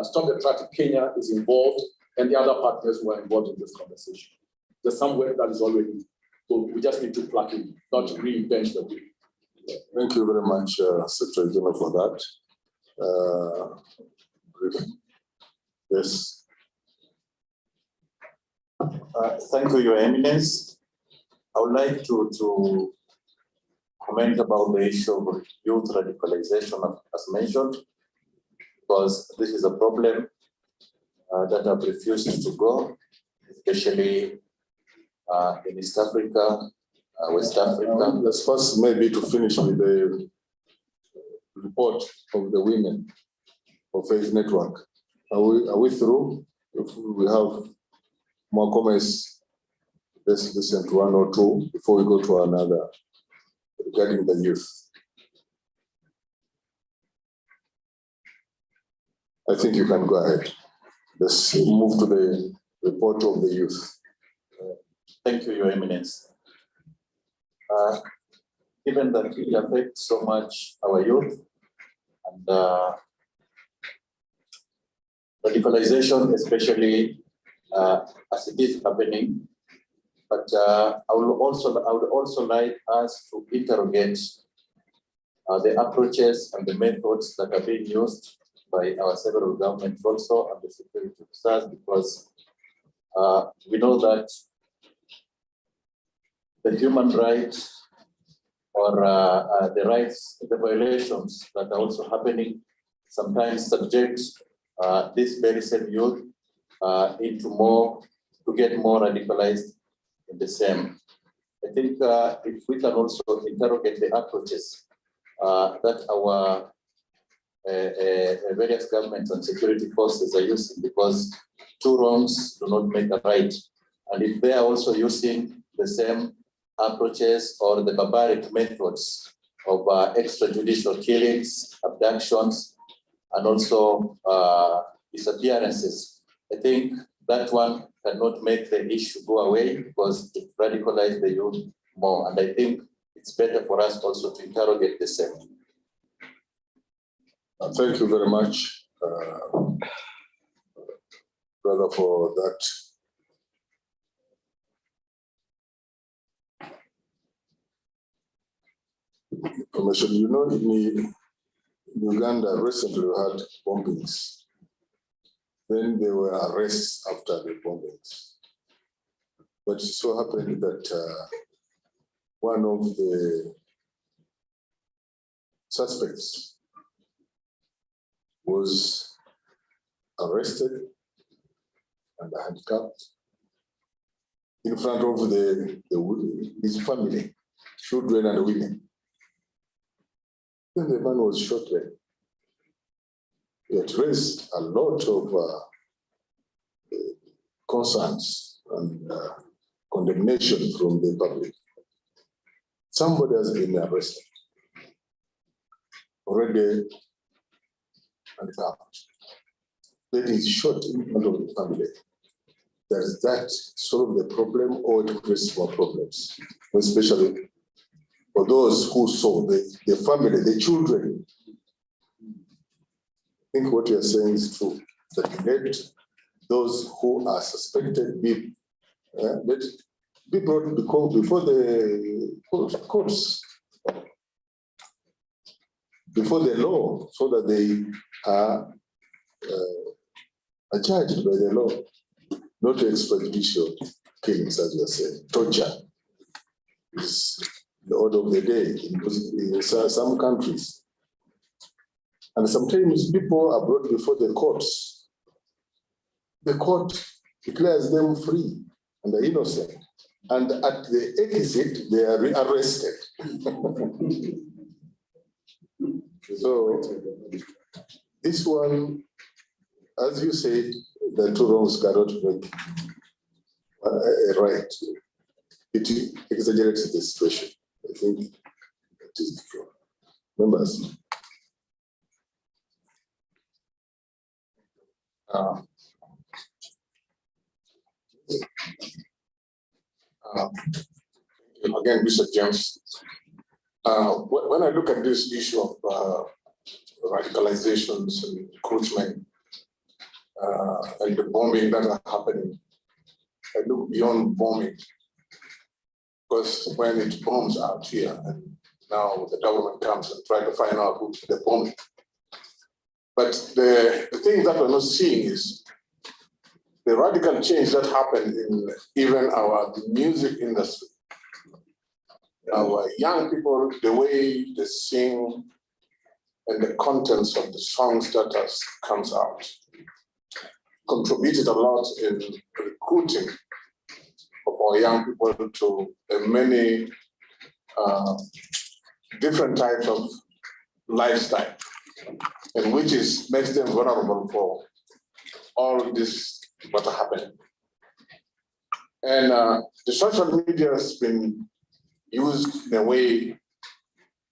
Stop the Traffic Kenya is involved, and the other partners who are involved in this conversation. There's somewhere that is already, so we just need to plug in, not reinvent the wheel. Thank you very much, Secretary General, for that. Yes. Thank you, Your Eminence. I would like to comment about the issue of youth radicalization, as mentioned, because this is a problem that have refused to go, especially in East Africa, West Africa. Let's first maybe to finish with the report of the women of Faith Network. Are we through? If we have more comments, let's listen to one or two before we go to another regarding the youth. I think you can go ahead. Let's move to the report of the youth. Thank you, Your Eminence. Given that it affects so much our youth and radicalization, especially as it is happening, but I would also like us to interrogate the approaches and the methods that are being used by our several governments also and the security officers, because we know that the human rights or the rights, the violations that are also happening sometimes subject this very same youth to get more radicalized in the same. I think if we can also interrogate the approaches that our various governments and security forces are using, because two wrongs do not make a right. And if they are also using the same approaches or the barbaric methods of extrajudicial killings, abductions, and also disappearances, I think that one cannot make the issue go away, because it radicalizes the youth more. And I think it's better for us also to interrogate the same. Thank you very much, brother, for that. Information. You know, in Uganda recently we had bombings. Then there were arrests after the bombings. But it so happened that one of the suspects was arrested and handcuffed in front of his family, children and women. Then the man was shot there. It raised a lot of concerns and condemnation from the public. Somebody has been arrested already and cuffed. Then he's shot in front of the family. Does that solve the problem, or it creates more problems? Especially for those who saw the family, the children. I think what you are saying is true. That let those who are suspected be brought before the courts, before the law, so that they are charged by the law, not extrajudicial killings, as you are saying. Torture is the order of the day in some countries. And sometimes people are brought before the courts. The court declares them free and they're innocent. And at the exit, they are arrested. So this one, as you said, the two wrongs cannot make a right. It exaggerates the situation. I think that is true. Members. Again, Mr. James, when I look at this issue of radicalizations and recruitment and the bombing that are happening, I look beyond bombing, because when it bombs out here, and now the government comes and try to find out who did the bombing. But the thing that we're not seeing is the radical change that happened in even our music industry. Our young people, the way they sing and the contents of the songs that comes out contributed a lot in recruiting of our young people to many different types of lifestyle, and which makes them vulnerable for all this what are happening. And the social media has been used in a way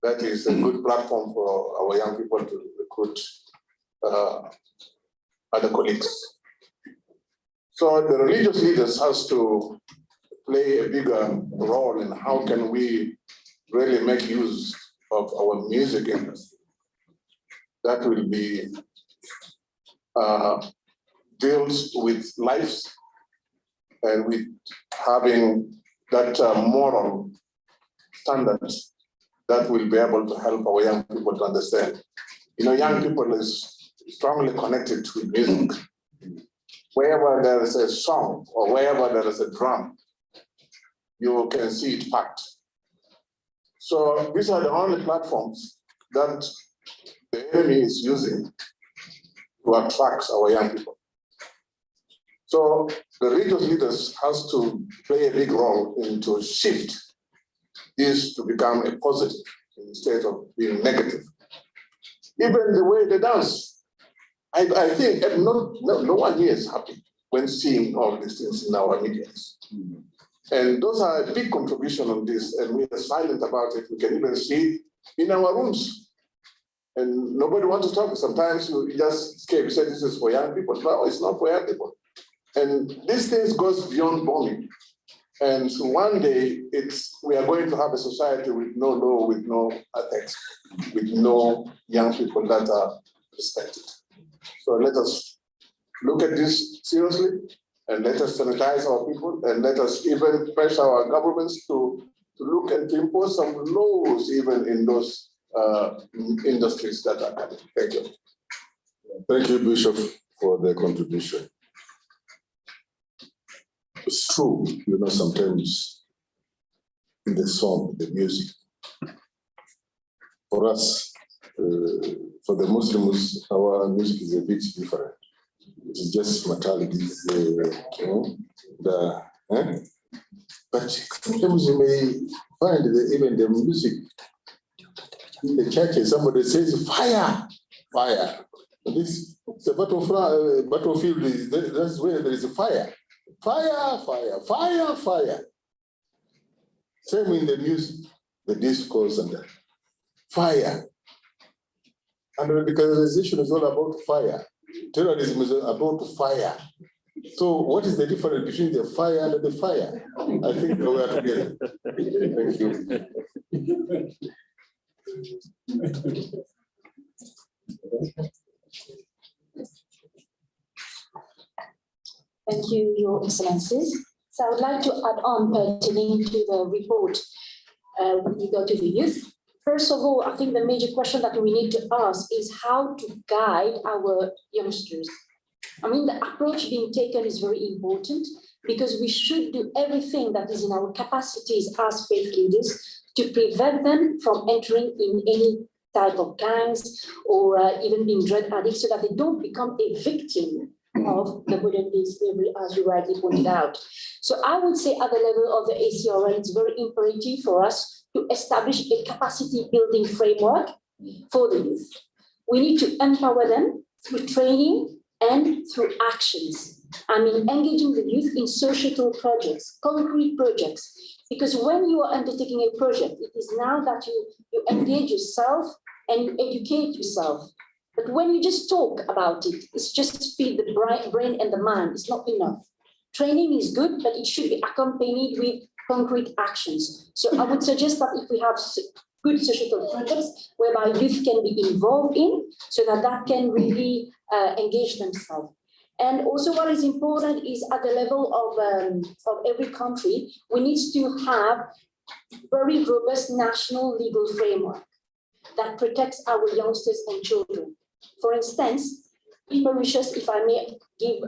that is a good platform for our young people to recruit other colleagues. So the religious leaders has to play a bigger role in how can we really make use of our music industry. That will be deals with lives and with having that moral standards that will be able to help our young people to understand. You know, young people is strongly connected to music. Wherever there is a song or wherever there is a drum, you can see it packed. So these are the only platforms that the enemy is using to attract our young people. So the religious leaders has to play a big role in to shift this to become a positive instead of being negative. Even the way they dance. I think no one here is happy when seeing all these things in our media. And those are a big contribution on this, and we are silent about it. We can even see it in our rooms. And nobody wants to talk. Sometimes you just escape. You say this is for young people. No, it's not for young people. And these things goes beyond bombing. And so one day we are going to have a society with no law, with no ethics, with no young people that are respected. So let us look at this seriously, and let us sanitize our people, and let us even pressure our governments to look and to impose some laws even in those industries that are coming. Thank you. Thank you, Bishop, for the contribution. It's true, sometimes in the song, the music, for us, for the Muslims, our music is a bit different. It's just mortalities, but sometimes you may find that even the music in the churches, somebody says fire, fire. This the battlefield is that's where there is a fire. Fire, fire, fire, fire. Same in the music, the discourse and the fire. And radicalization is all about fire. Terrorism is about fire. So what is the difference between the fire and the fire? I think we are together. Thank you. Thank you, Your Excellencies. So I would like to add on pertaining to the report with regard to the youth. First of all, I think the major question that we need to ask is how to guide our youngsters. I mean, the approach being taken is very important because we should do everything that is in our capacities as faith leaders to prevent them from entering in any type of gangs or even being drug addicts so that they don't become a victim of the modern-day slavery, as you rightly pointed out. So I would say at the level of the ACRL, it's very imperative for us to establish a capacity building framework for the youth. We need to empower them through training and through actions. I mean, engaging the youth in societal projects, concrete projects, because when you are undertaking a project, it is now that you engage yourself and you educate yourself. But when you just talk about it, it's just feed the brain and the mind. It's not enough. Training is good, but it should be accompanied with concrete actions. So I would suggest that if we have good societal projects whereby youth can be involved in, so that can really engage themselves. And also what is important is at the level of every country, we need to have very robust national legal framework that protects our youngsters and children. For instance, in Mauritius, if I may give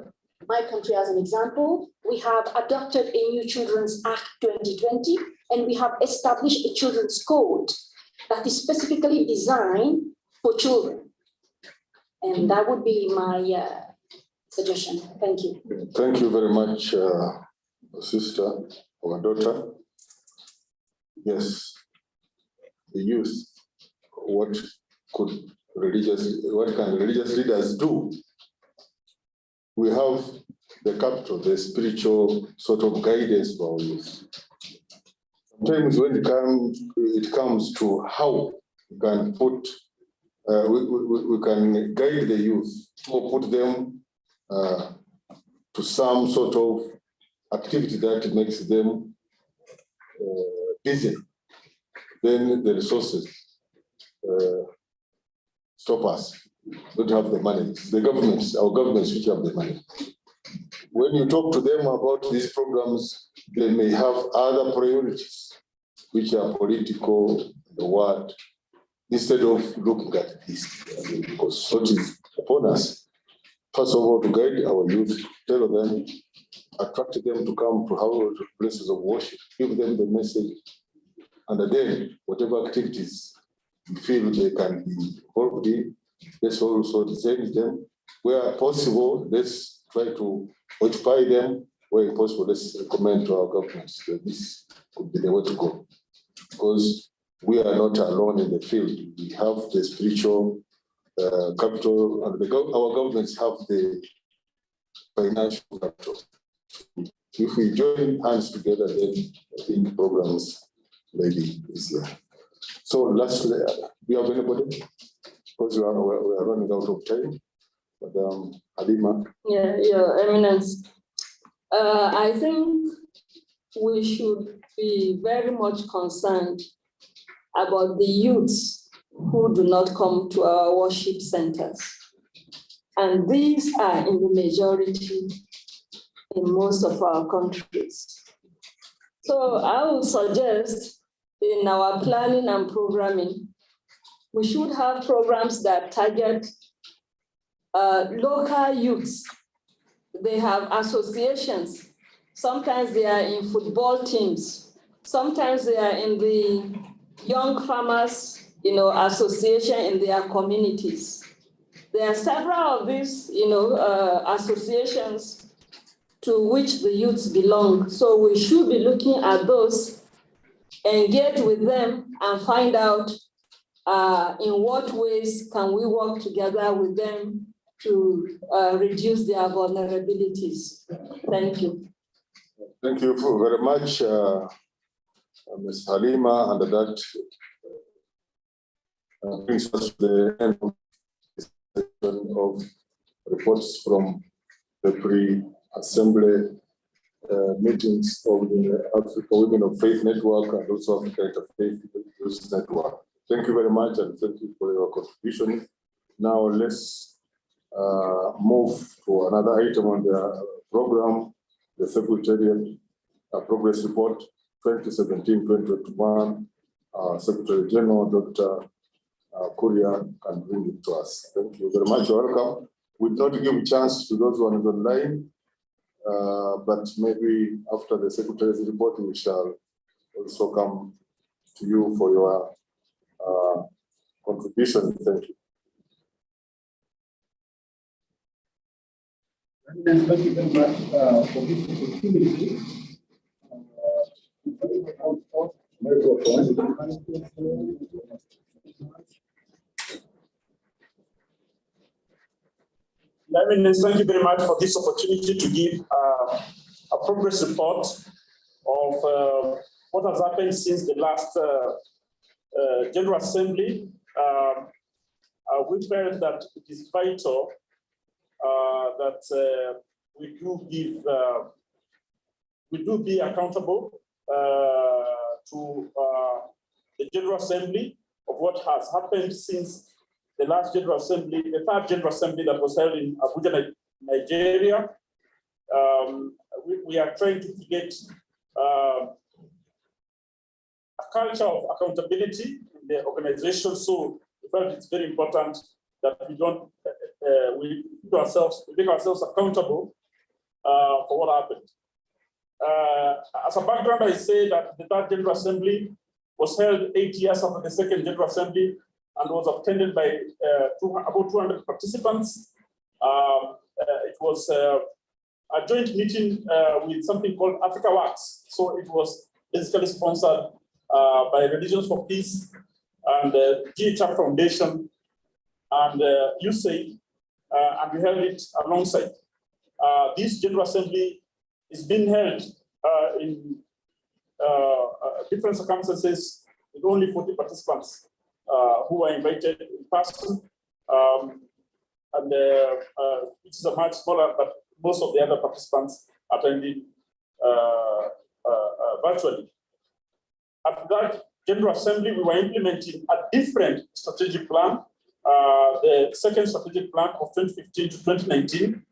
my country as an example, we have adopted a new Children's Act 2020, and we have established a children's code that is specifically designed for children. And that would be my suggestion. Thank you. Thank you very much, sister, our daughter. Yes, the youth, what can religious leaders do? We have the capital, the spiritual sort of guidance for our youth. Sometimes when it comes to how we can put, we can guide the youth or put them to some sort of activity that makes them busy, then the resources stop us. Don't have the money. It's the governments, our governments, which have the money. When you talk to them about these programs, they may have other priorities, which are political, the world, instead of looking at this. Because what is upon us, first of all, to guide our youth, tell them, attract them to come to our places of worship, give them the message, and then whatever activities you feel they can be involved in, let's also design them. Where possible, let's try to occupy them. Where possible, let's recommend to our governments that this could be the way to go. Because we are not alone in the field. We have the spiritual capital, and our governments have the financial capital. If we join hands together, then I think programs may be easier. So lastly, do you have anybody? Because we are running out of time. Madam Halima. Yeah, Your Eminence. I think we should be very much concerned about the youths who do not come to our worship centers. And these are in the majority in most of our countries. So I would suggest in our planning and programming, we should have programs that target local youths. They have associations. Sometimes they are in football teams. Sometimes they are in the young farmers, association in their communities. There are several of these, associations to which the youths belong. So we should be looking at those, engage with them, and find out in what ways can we work together with them to reduce their vulnerabilities. Thank you. Thank you very much, Ms. Halima, and that brings us to the end of this session of reports from the pre-assembly meetings of the Africa Women of Faith Network and also Africa Interfaith Youth Network. Thank you very much, and thank you for your contribution. Now let's move to another item on the program, the Secretariat Progress Report 2017-2021. Secretary General Dr. Korea can bring it to us. Thank you very much. Welcome. We'll not give a chance to those who are online, but maybe after the Secretary's report, we shall also come to you for your contribution. Thank you. Thank you very much for this opportunity. Eminence, thank you very much for this opportunity to give a progress report of what has happened since the last General Assembly. We felt that it is vital that we do be accountable to the General Assembly of what has happened since the last General Assembly, the third General Assembly that was held in Abuja, Nigeria. We are trying to create a culture of accountability in the organization. So we felt it's very important that we don't we make ourselves accountable for what happened. As a background, I say that the third General Assembly was held 8 years after the second General Assembly and was attended by about 200 participants. It was a joint meeting with something called Africa Works. So it was basically sponsored by Religions for Peace and the GHR Foundation and USAID, and we held it alongside. This General Assembly is being held in different circumstances with only 40 participants who were invited in person, and which is a much smaller, but most of the other participants attended virtually. At that General Assembly, we were implementing a different strategic plan, the second strategic plan of 2015 to 2019.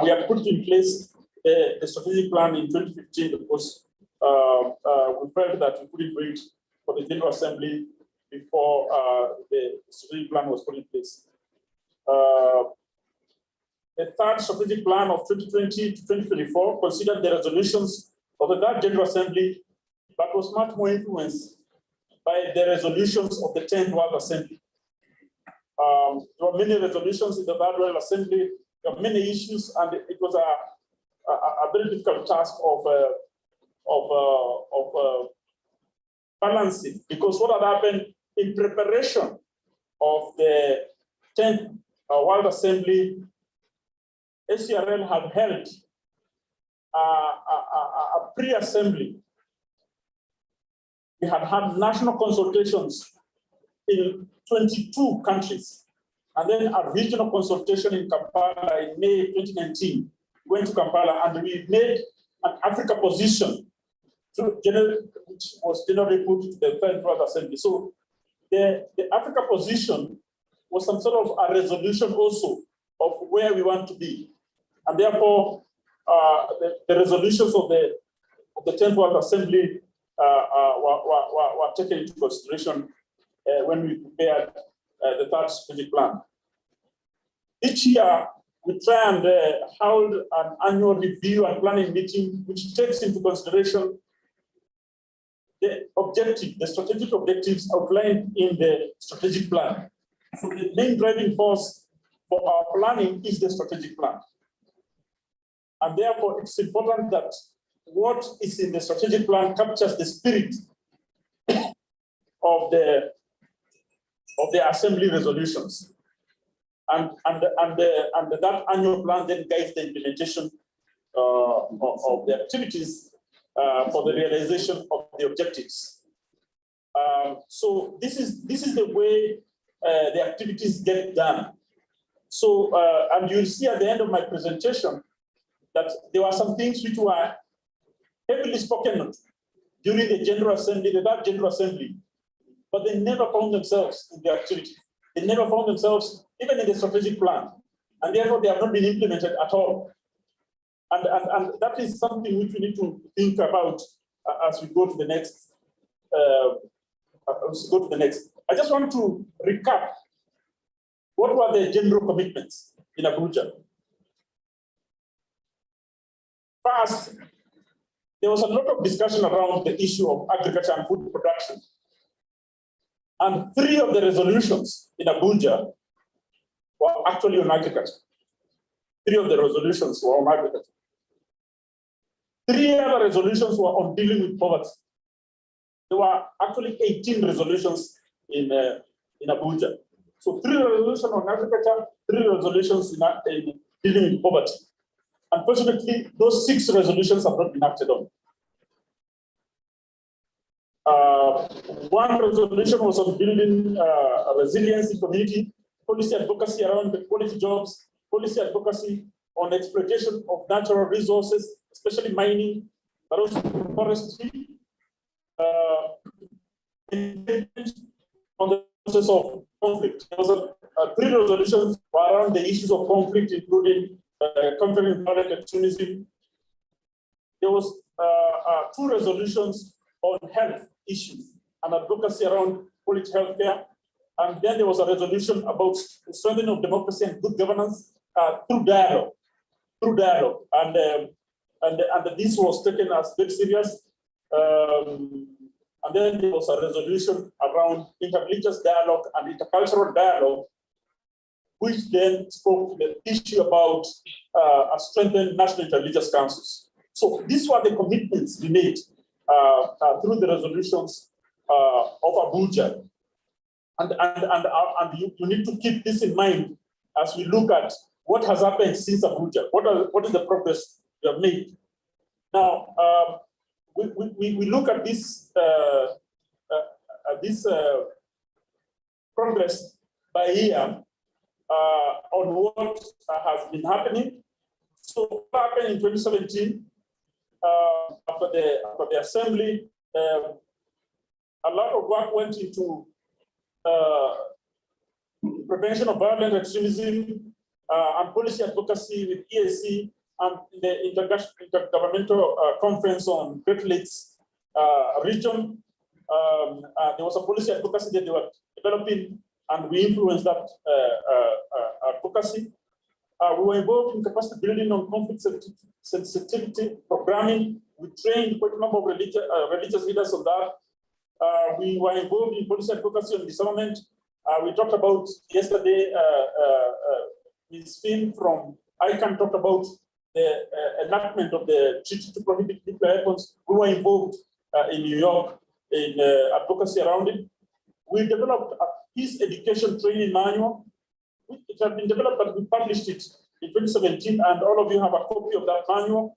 We had put in place the strategic plan in 2015 because we felt that we couldn't wait for the General Assembly before the strategic plan was put in place. The third strategic plan of 2020 to 2024 considered the resolutions of the third General Assembly, but was much more influenced by the resolutions of the 10th World Assembly. There were many resolutions in the third World Assembly. There were many issues, and it was a very difficult task of balancing, because what had happened in preparation of the 10th World Assembly, ACRL had held a pre-assembly. We had had national consultations in 22 countries, and then a regional consultation in Kampala in May 2019. We went to Kampala and we made an Africa position, which was generally put to the Third World Assembly. So the Africa position was some sort of a resolution also of where we want to be. And therefore, the resolutions of the 10th World Assembly were taken into consideration when we prepared the third strategic plan. Each year, we try and hold an annual review and planning meeting, which takes into consideration the objective, the strategic objectives outlined in the strategic plan. So the main driving force for our planning is the strategic plan. And therefore, it's important that what is in the strategic plan captures the spirit of the assembly resolutions. And that annual plan then guides the implementation of the activities for the realization of the objectives. So this is the way the activities get done. So, and you'll see at the end of my presentation that there were some things which were heavily spoken of during the General Assembly, the third General Assembly, but they never found themselves in the activity. They never found themselves even in the strategic plan, and therefore they have not been implemented at all. And that is something which we need to think about as we go to the next. I just want to recap what were the general commitments in Abuja. First, there was a lot of discussion around the issue of agriculture and food production. And 3 of the resolutions in Abuja were actually on agriculture. 3 of the resolutions were on agriculture. 3 other resolutions were on dealing with poverty. There were actually 18 resolutions in Abuja. So 3 resolutions on agriculture, 3 resolutions in dealing with poverty. Unfortunately, those 6 resolutions have not been acted on. 1 resolution was on building a resilience in community, policy advocacy around the quality jobs, policy advocacy on exploitation of natural resources, especially mining, but also forestry, on the process of conflict. There was 3 resolutions around the issues of conflict, including countering violent extremism. There was 2 resolutions on health issues and advocacy around quality healthcare. And then there was a resolution about strengthening of democracy and good governance through dialogue. And this was taken as very serious. And then there was a resolution around interreligious dialogue and intercultural dialogue, which then spoke to the issue about a strengthened national interreligious councils. So these were the commitments we made through the resolutions of Abuja. And you need to keep this in mind as we look at what has happened since Abuja. What is the progress we have made? Now, we look at this progress by year on what has been happening. So what happened in 2017, after the assembly, a lot of work went into prevention of violent extremism and policy advocacy with EAC and the Intergovernmental Conference on Great Lakes region. There was a policy advocacy that they were developing, and we influenced that advocacy. We were involved in capacity building on conflict sensitivity programming. We trained quite a number of religious leaders on that. We were involved in policy advocacy on disarmament. We talked about yesterday, Ms. Finn from ICANN talked about the enactment of the treaty to prohibit nuclear weapons. We were involved in New York in advocacy around it. We developed a peace education training manual it had been developed, but we published it in 2017, and all of you have a copy of that manual.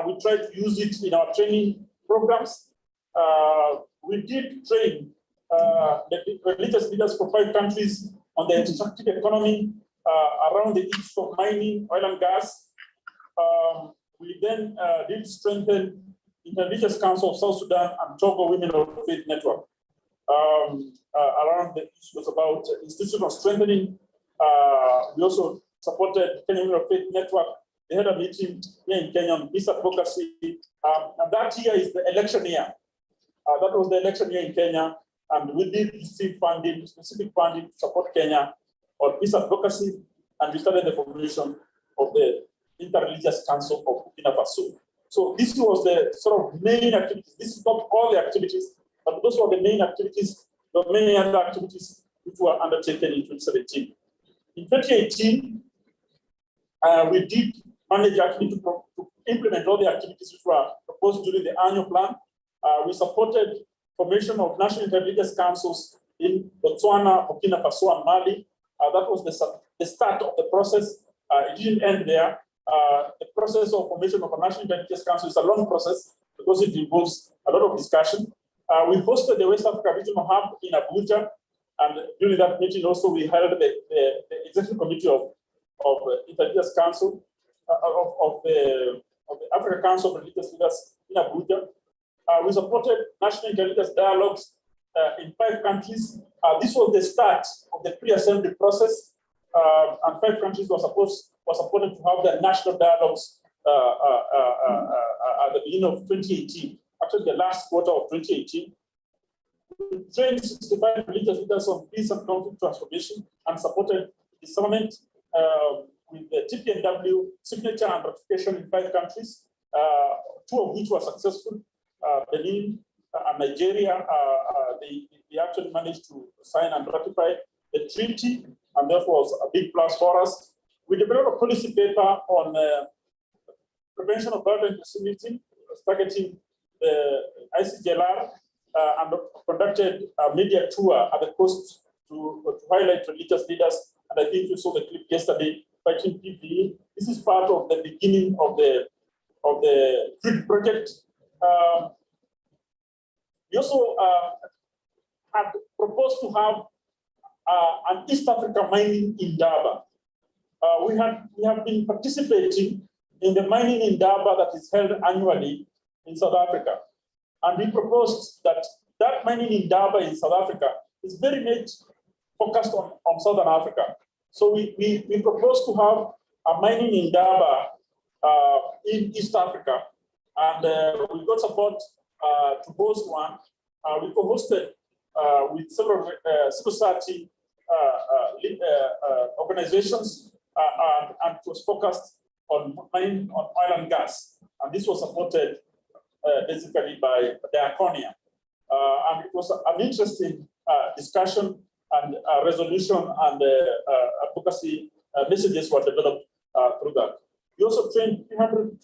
We tried to use it in our training programs. We did train the religious leaders for 5 countries on the extractive economy around the issue of mining, oil and gas. We then did strengthen the Religious Council of South Sudan and Togo Women of Faith Network around the issues about institutional strengthening. We also supported Kenya Women of Faith Network. They had a meeting here in Kenya on peace advocacy. And that year is the election year. That was the election year in Kenya. And we did receive funding, specific funding to support Kenya on peace advocacy. And we started the formation of the Interreligious Council of Burkina Faso. So this was the sort of main activities. This is not all the activities, but those were the main activities. There were many other activities which were undertaken in 2017. In 2018, we did manage actually to implement all the activities which were proposed during the annual plan. We supported formation of national interreligious councils in Botswana, Burkina Faso, and Mali. That was the start of the process. It didn't end there. The process of formation of a national interreligious council is a long process because it involves a lot of discussion. We hosted the West Africa Regional Hub in Abuja, and during that meeting also we held the executive committee of Interreligious Council of the Africa Council of Religious Leaders in Abuja. We supported national interreligious dialogues in 5 countries. This was the start of the pre-assembly process, and 5 countries were supported to have their national dialogues at the beginning of 2018, actually the last quarter of 2018. We trained 65 religious leaders on peace and conflict transformation and supported disarmament with the TPNW signature and ratification in 5 countries, 2 of which were successful. Benin and Nigeria, they actually managed to sign and ratify the treaty, and therefore was a big plus for us. We developed a policy paper on prevention of violent extremism, targeting the ICRL, and conducted a media tour at the coast to highlight religious leaders. And I think you saw the clip yesterday, fighting PPE. This is part of the beginning of the Creed project. We also had proposed to have an East Africa mining in Durban. We have been participating in the mining in Durban that is held annually in South Africa. And we proposed that mining in Durban in South Africa is very much focused on Southern Africa. So we proposed to have a mining in Durban in East Africa. And we got support to host one. We co-hosted with several civil society organizations, and it was focused on mining, on oil and gas. And this was supported basically by Diaconia. And it was an interesting discussion and resolution, and advocacy messages were developed through that. We also trained 300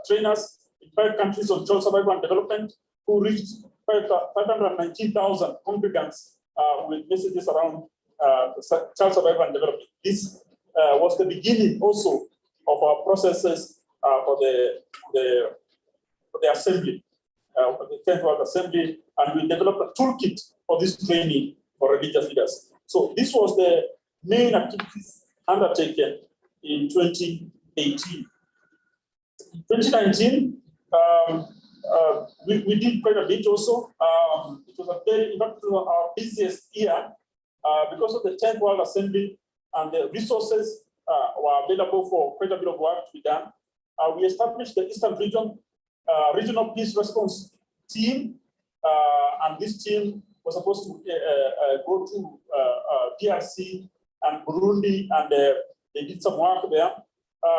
trainers in 5 countries on child survival and development, who reached 519,000 congregants with messages around child survival and development. This was the beginning also of our processes for the assembly, the 10th World Assembly, and we developed a toolkit for this training for religious leaders. So this was the main activities undertaken in 2018. In 2019, we did quite a bit also. It was in fact, our busiest year because of the 10th World Assembly, and the resources were available for quite a bit of work to be done. We established the Eastern Region Regional Peace Response Team, and this team was supposed to go to DRC and Burundi, and they did some work there.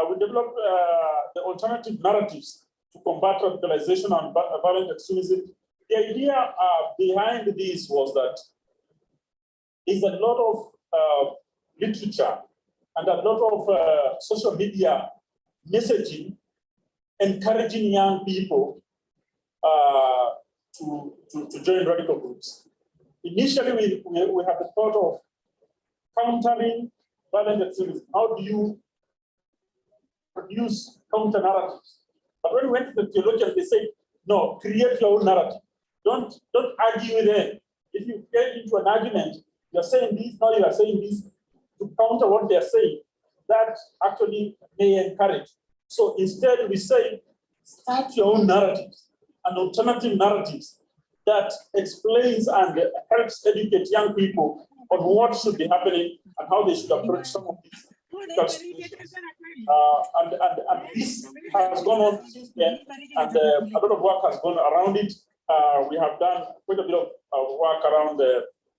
We developed the alternative narratives to combat radicalization and violent extremism. The idea behind this was that there's a lot of literature and a lot of social media messaging encouraging young people to join radical groups. Initially, we had the thought of countering violent extremism. How do you produce counter narratives? But when we went to the theologians, they said, no, create your own narrative. Don't argue with them. If you get into an argument, you're saying this, now you are saying this, to counter what they're saying, that actually may encourage. So instead we say, start your own narratives and alternative narratives that explains and helps educate young people on what should be happening and how they should approach some of these. And this has gone on since then, and a lot of work has gone around it. We have done quite a bit of work around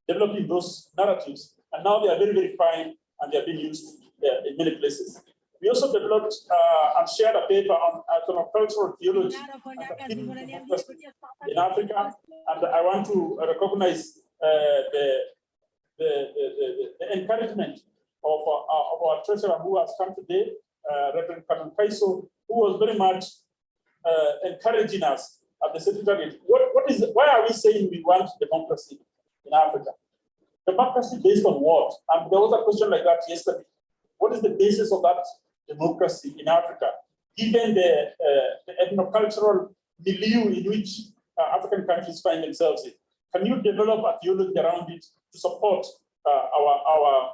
developing those narratives, and now they are very, very fine, and they are being used in many places. We also developed and shared a paper on cultural theology in Africa, and I want to recognize the encouragement of our treasurer who has come today, Reverend Canon Kaiso, who was very much encouraging us at the Secretariat. Why are we saying we want democracy in Africa? Democracy based on what? And there was a question like that yesterday. What is the basis of that democracy in Africa, given the ethnocultural milieu in which African countries find themselves in? Can you develop a theology around it to support our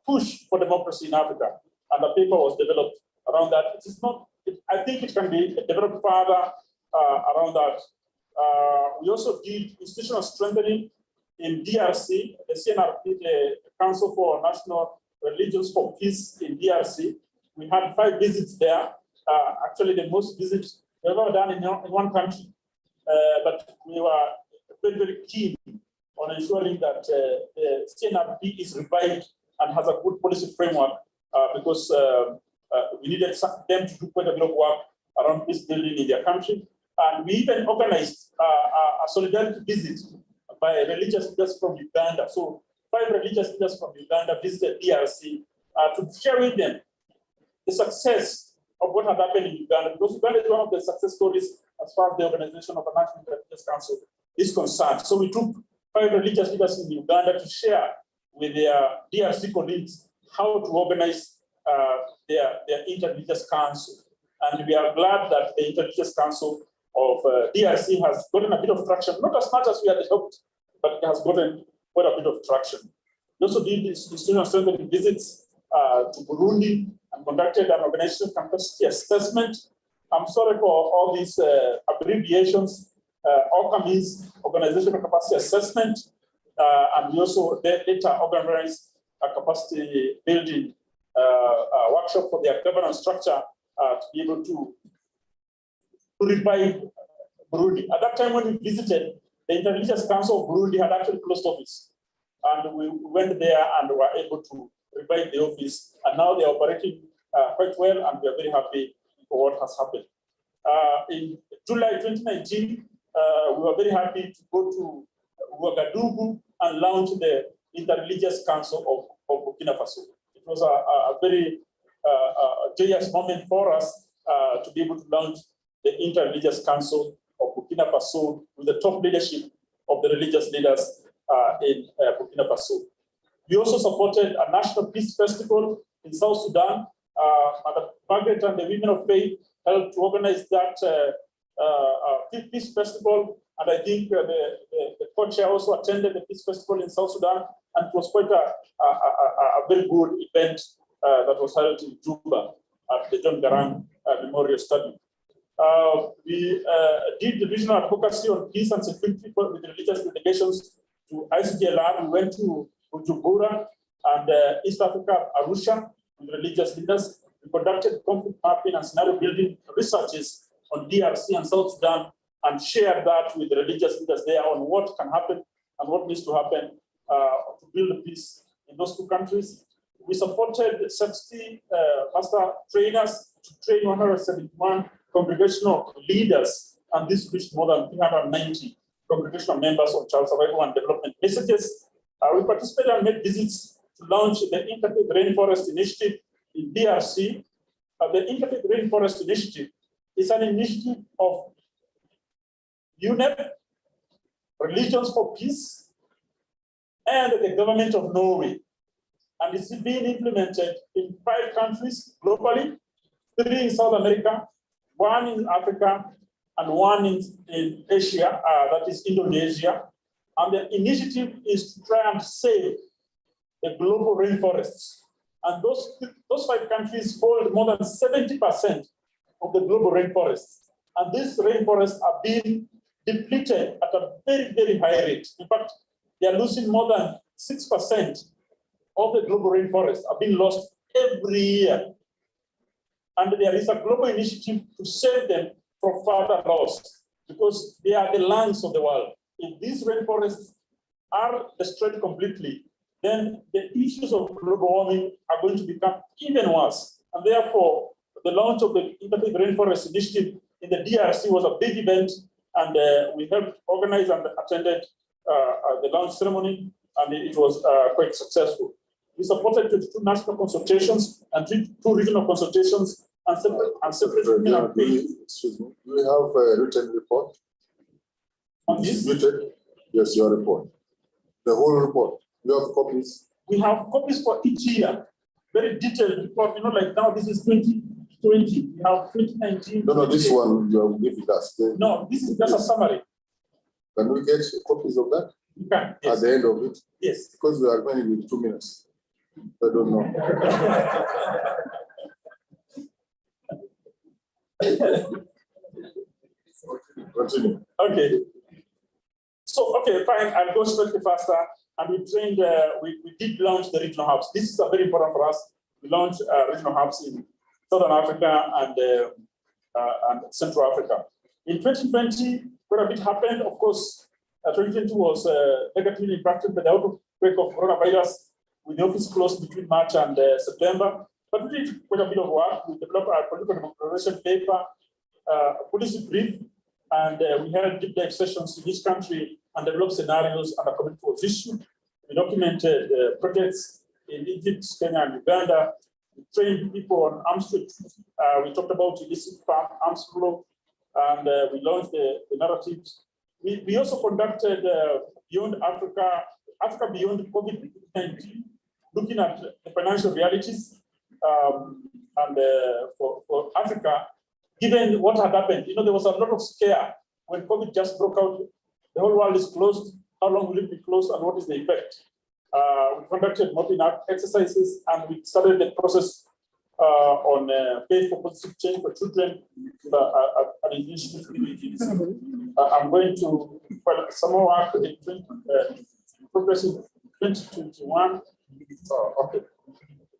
push for democracy in Africa? And the paper was developed around that. It is not. I think it can be developed further around that. We also did institutional strengthening in DRC, the CNRP, the Council for National Religions for Peace in DRC. We had 5 visits there. Actually, the most visits we've ever done in one country. But we were very, very keen on ensuring that the CNRP is revived and has a good policy framework because we needed them to do quite a bit of work around peace building in their country. And we even organized a solidarity visit by religious leaders from Uganda. So 5 religious leaders from Uganda visited DRC to share with them the success of what had happened in Uganda, because Uganda is one of the success stories as far as the organization of the National Religious Council is concerned. So we took 5 religious leaders in Uganda to share with their DRC colleagues how to organize their interreligious council. And we are glad that the interreligious council of DRC has gotten a bit of traction, not as much as we had hoped, but it has gotten quite a bit of traction. We also did institutional strengthening visits to Burundi and conducted an organizational capacity assessment. I'm sorry for all these abbreviations. OCA means organizational capacity assessment, and we also later organized a capacity building workshop for their governance structure to be able to revive Burundi. At that time when we visited, the Interreligious Council of Burundi had actually closed office. And we went there and were able to revive the office. And now they're operating quite well, and we're very happy for what has happened. In July 2019, we were very happy to go to Ouagadougou and launch the Interreligious Council of Burkina Faso. It was a very joyous moment for us to be able to launch the Interreligious Council of Burkina Faso with the top leadership of the religious leaders in Burkina Faso. We also supported a national peace festival in South Sudan. Mother Margaret and the Women of Faith helped to organize that peace festival, and I think the co-chair also attended the peace festival in South Sudan, and it was quite a very good event that was held in Juba at the John Garang Memorial Stadium. We did the regional advocacy on peace and security with religious delegations to ACRL. We went to Bujumbura and East Africa, Arusha, with religious leaders. We conducted conflict mapping and scenario building researches on DRC and South Sudan and shared that with the religious leaders there on what can happen and what needs to happen to build peace in those 2 countries. We supported 60 master trainers to train 171 congregational leaders, and this reached more than 390 congregational members of child survival and development messages. We participated and made visits to launch the Interfaith Rainforest Initiative in DRC. The Interfaith Rainforest Initiative is an initiative of UNEP, Religions for Peace, and the government of Norway. And it's being implemented in 5 countries globally, 3 in South America, 1 in Africa, and 1 in Asia, that is Indonesia. And the initiative is to try and save the global rainforests. And those 5 countries hold more than 70% of the global rainforests. And these rainforests are being depleted at a very, very high rate. In fact, they are losing more than 6% of the global rainforests are being lost every year. And there is a global initiative to save them from further loss because they are the lungs of the world. If these rainforests are destroyed completely, then the issues of global warming are going to become even worse. And therefore, the launch of the Interfaith Rainforest Initiative in the DRC was a big event, and we helped organize and attended the launch ceremony, and it was quite successful. We supported 22 national consultations and 2 regional consultations and separate excuse me, do we have a written report? On this? Yes, your report. The whole report. You have copies? We have copies for each year. Very detailed report. You know, like now this is 2020. We have 2019. No, this one you have given us. No, this is just a summary. Can we get copies of that? You can. Yes. At the end of it? Yes. Because we are going with 2 minutes. I don't know. Continue. Okay. So, okay, fine. I'll go slightly faster. And we trained, we did launch the regional hubs. This is very important for us. We launched regional hubs in Southern Africa and Central Africa. In 2020, quite a bit happened. Of course, 2020 was negatively impacted by the outbreak of coronavirus, with the office closed between March and September. But we did quite a bit of work. We developed our political declaration paper, a policy brief, and we held deep dive sessions in each country and developed scenarios and a commitment was issued. We documented projects in Egypt, Kenya, and Uganda. We trained people on arms trade. We talked about illicit arms flow, and we launched the narratives. We also conducted Beyond Africa, Africa Beyond COVID-19, looking at the financial realities and for Africa, given what had happened. You know, there was a lot of scare when COVID just broke out. The whole world is closed. How long will it be closed, and what is the effect? We conducted mopping up exercises, and we started the process on faith for positive change for children. An initiative. I'm going to some more work in progress in 2021. Okay,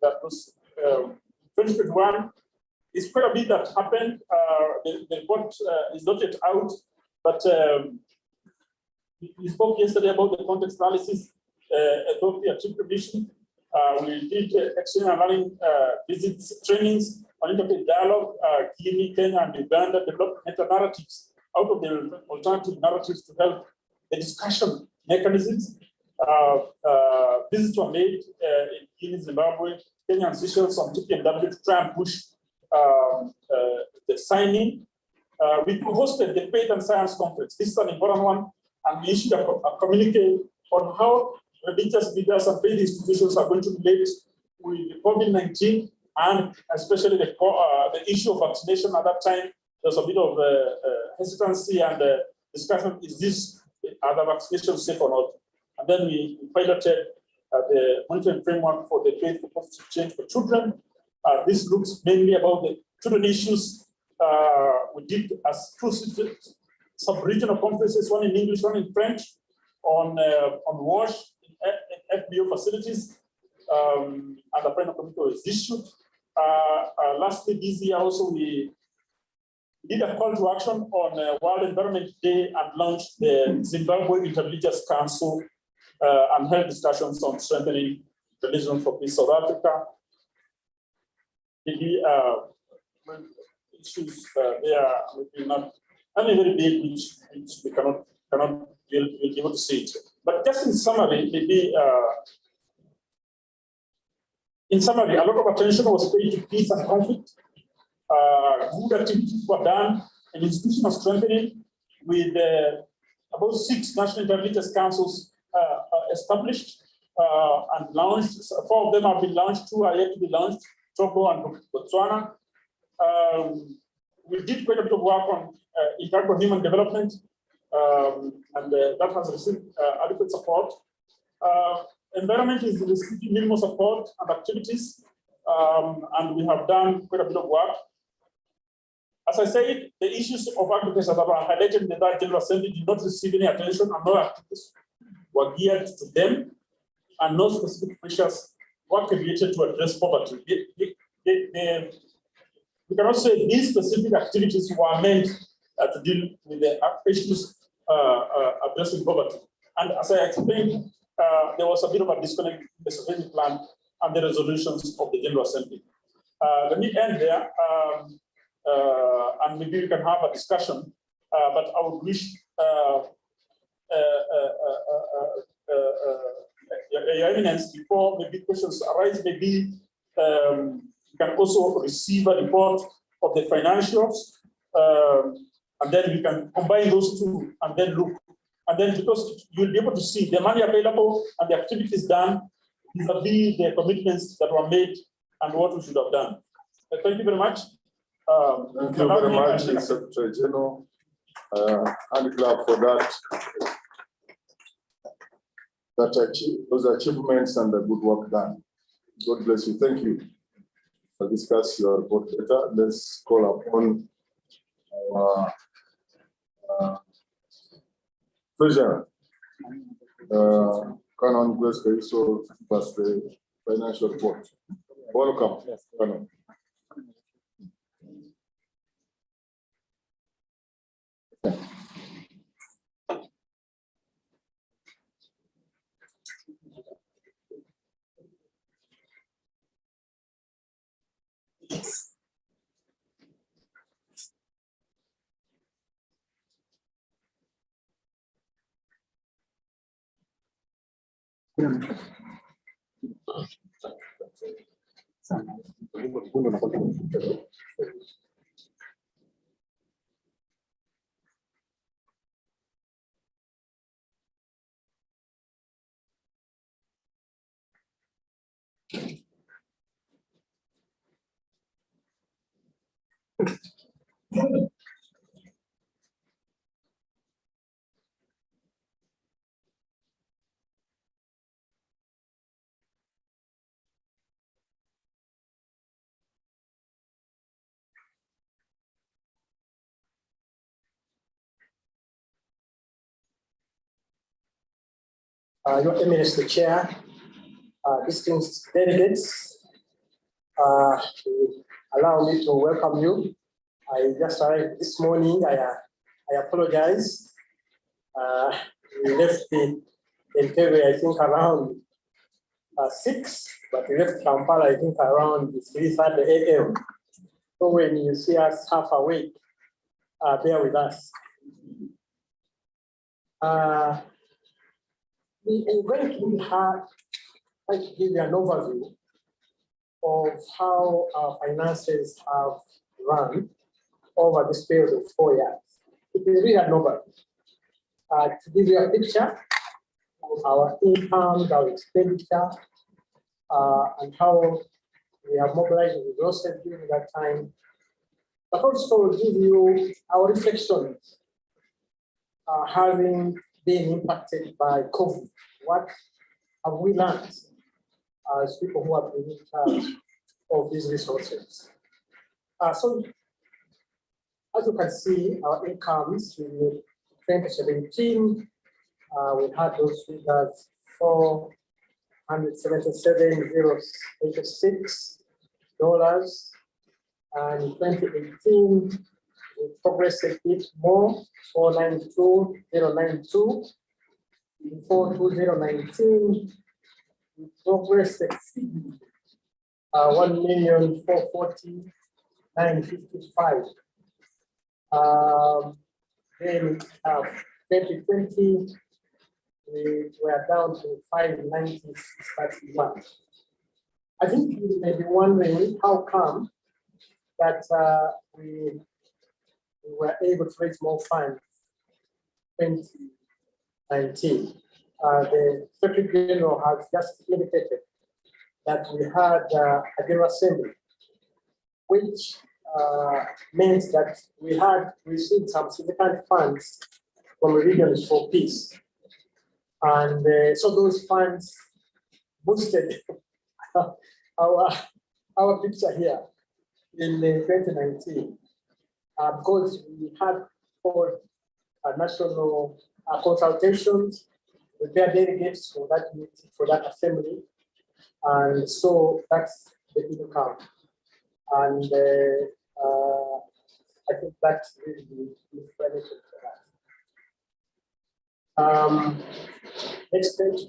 that was 2021. It's quite a bit that happened. The report is not yet out, but we spoke yesterday about the context analysis, Ethiopia trip revision. We did exchange and learning visits, trainings on interfaith dialogue. Guinea, Kenya, and Uganda developed meta-narratives out of the alternative narratives to help the discussion mechanisms. Visits were made in Guinea, Zimbabwe, Kenya, and Seychelles on TPMW to try and push the signing. We hosted the Faith and Science Conference. This is an important one, and we issued a communique on how religious leaders and faith institutions are going to relate with COVID-19, and especially the issue of vaccination. At that time, there's a bit of hesitancy and discussion: is the vaccination safe or not? And then we piloted the monitoring framework for the faith for positive change for children. This looks mainly about the children issues. We did as 2 sub-regional conferences, one in English, one in French, on WASH in FBO facilities, and a final committee was issued. Lastly, this year also we did a call to action on World Environment Day and launched the Zimbabwe Interreligious Council and held discussions on strengthening religion for peace South Africa. The issues there are not only very big, which we cannot be able to see it. But just in summary, maybe in summary, a lot of attention was paid to peace and conflict. Good activities were done in institutional strengthening with about 6 national interreligious councils established and launched. 4 of them have been launched, 2 are yet to be launched, Togo and Botswana. We did quite a bit of work on impact on human development, and that has received adequate support. Environment is receiving minimal support and activities, and we have done quite a bit of work. As I said, the issues of agriculture that were highlighted in the Third General Assembly did not receive any attention, and no activities were geared to them, and no specific measures were created to address poverty. We cannot say these specific activities were meant to deal with the issues addressing poverty. And as I explained, there was a bit of a disconnect in the strategic plan and the resolutions of the General Assembly. Let me end there, and maybe we can have a discussion, but I would wish Your Eminence, before maybe questions arise, maybe you can also receive a report of the financials, and then we can combine those two and then look. And then because you'll be able to see the money available and the activities done, vis-a-vis the commitments that were made and what we should have done. Thank you very much. Thank you very much, Secretary General, and club for that. Those achievements and the good work done. God bless you. Thank you. I'll discuss your report later. Let's call upon our treasurer, Canon Grace Kaiso, plus the financial report. Welcome, Canon. Your Eminence, the Chair, distinguished delegates, allow me to welcome you. I just arrived this morning. I apologize. We left the Entebbe, I think, around 6, but we left Kampala, I think, around 3:30 a.m. So when you see us half awake, bear with us. We're going to give you an overview of how our finances have run over this period of 4 years. It is really an overview. To give you a picture of our incomes, our expenditure, and how we have mobilized resources during that time, but also give you our reflections, having been impacted by COVID. What have we learned as people who have been in charge of these resources? So, as you can see, our incomes in 2017, we had those figures $477,086, and in 2018, we progressed a bit more, 492,092. Before 2019, we progressed 1,440,955. Then 2020, we were down to 596,31. I think you may be wondering how come that we were able to raise more funds in 2019. the Secretary General has just indicated that we had a General Assembly, which means that we had received some significant funds from regions for peace. And so those funds boosted our picture here in 2019 because we had called national consultations, prepared delegates for that meeting, for that assembly. And so that's the income. And I think that's really the explanation for that. Next page.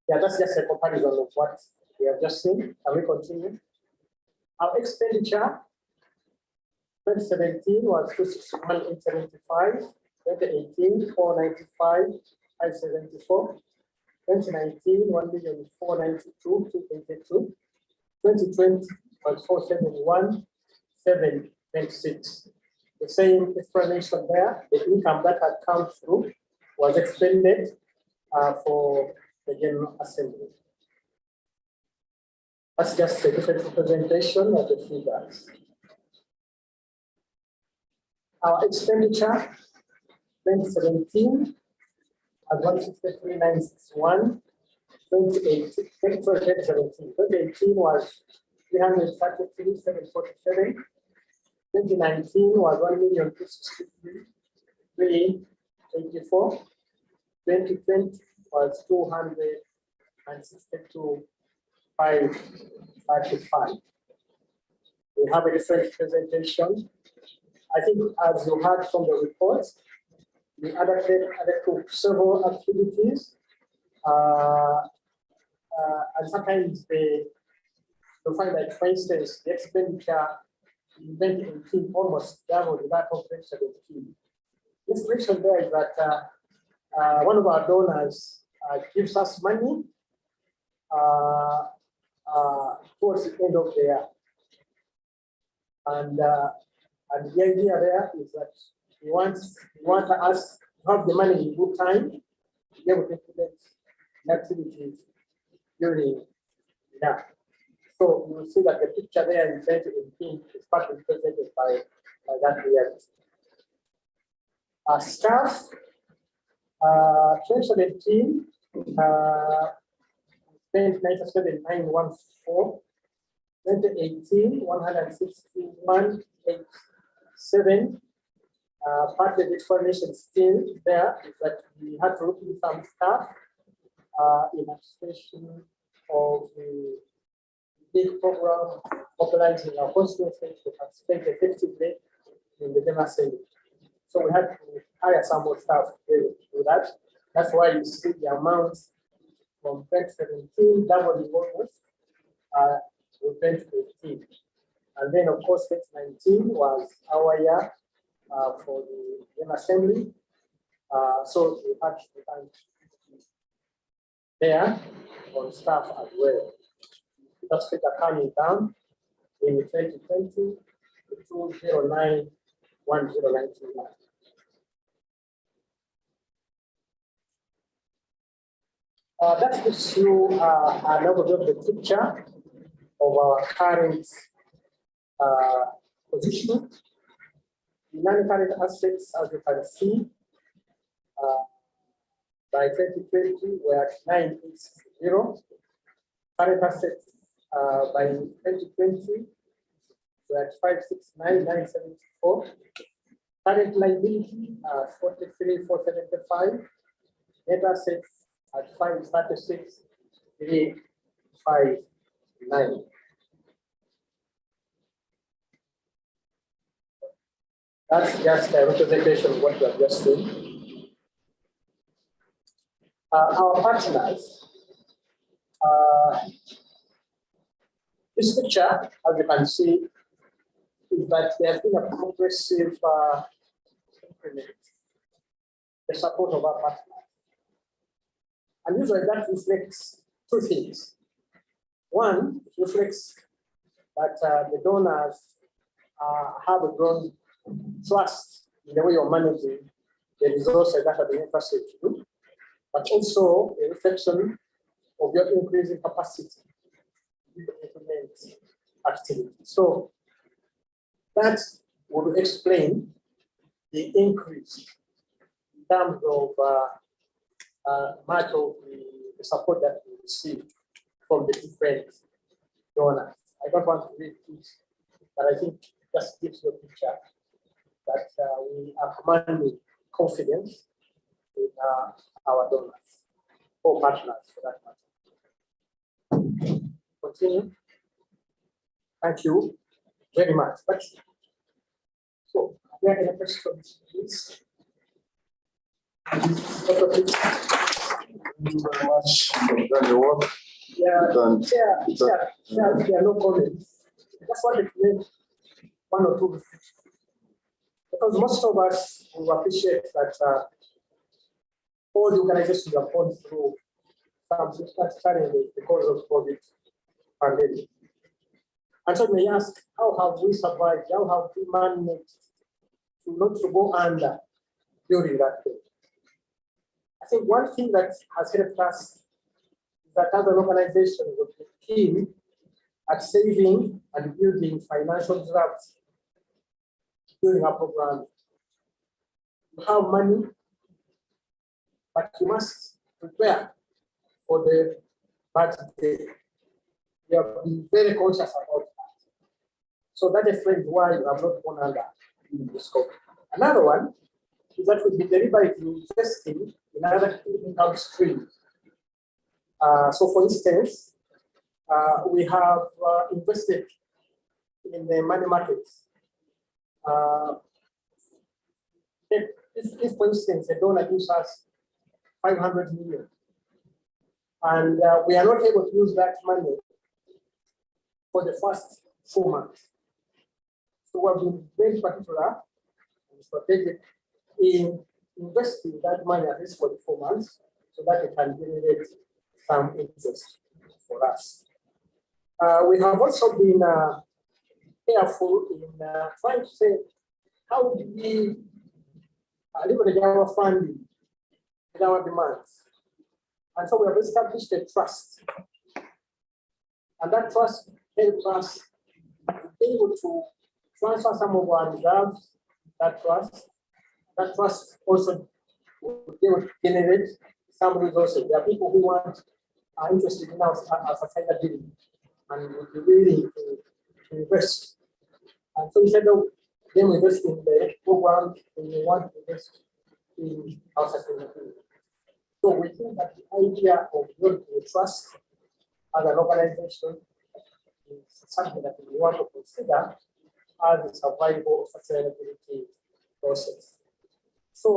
Yeah, that's just a comparison of what we have just seen. Can we continue? Our expenditure 2017 was 261,875, 2018 495, 574, 2019 1,492,282, 2020 was 471, 726. The same explanation there. The income that had come through was expended for the General Assembly. That's just a different representation of the figures. Our expenditure 2017 at 163,961, 2018 was 333,747, 2019 was 1,263,384, 2020 was 262,535. We have a different presentation. I think as you heard from the report, we undertook several activities, and sometimes you find that, for instance, the expenditure in 2018 almost doubled that of 2017. The situation there is that one of our donors gives us money towards the end of the year. And the idea there is that he wants us to have the money in good time to be able to implement the activities during that. So you will see that the picture there in 2018 is partly presented by that reality. Staff 2017 spent 97,914. 2018 161,887. Part of the explanation still there is that we had to look into some staff in anticipation of the big program mobilizing our constituency to participate effectively in the General Assembly. So we had to hire some more staff to do that. That's why you see the amounts from 2017 doubling almost to 2018. And then, of course, 2019 was our year for the General Assembly. So we had to spend there on staff as well. That's figure coming down in 2020 to 209,1099. That gives you an overview of the picture of our current position. The non-current assets, as you can see, by 2020, we're at 980. Current assets by 2020, we're at 569,974. Current liability, 43,475. Net assets at 536,359. That's just a representation of what we have just seen. Our partners. This picture, as you can see, is that there has been a progressive increment, the support of our partners. And usually that reflects two things. One, it reflects that the donors have a growing trust in the way you're managing the resources that have been interested to do, but also a reflection of your increasing capacity to implement activity. So that would explain the increase in terms of much of the support that we receive from the different donors. I don't want to read it, but I think it just gives you a picture that we are commanding confidence in our donors or partners for that matter. Continue. Thank you very much. But so, are there any questions, please? Thank you very much. You've done your work. Yeah, if there are no comments, I just wanted to make one or two reflections. Because most of us will appreciate that all the organizations have gone through some significant challenges because of COVID pandemic. And so may ask, how have we survived? How have we managed to not to go under during that period? I think one thing that has helped us is that as an organization would be keen at saving and building financial reserves during our program. You have money, but you must prepare for the budget day. You have been very conscious about that. So that explains why you have not gone under the scope. Another one is that we be deliberately investing in other income streams. So for instance, we have invested in the money markets. If for instance, a donor gives us 500 million, and we are not able to use that money for the first 4 months. So we have been very particular and strategic in investing that money at least for the 4 months so that it can generate some interest for us. We have also been careful in trying to say, how do we leverage our funding in our demands? And so we have established a trust. And that trust helps us be able to transfer some of our reserves, that trust also will be able to generate some resources. There are people who are interested in us as a sustainability and would be willing to invest. And so instead of them investing in the program, we want to invest in our sustainability. So we think that the idea of building trust as an organization is something that we want to consider as a survival sustainability process. So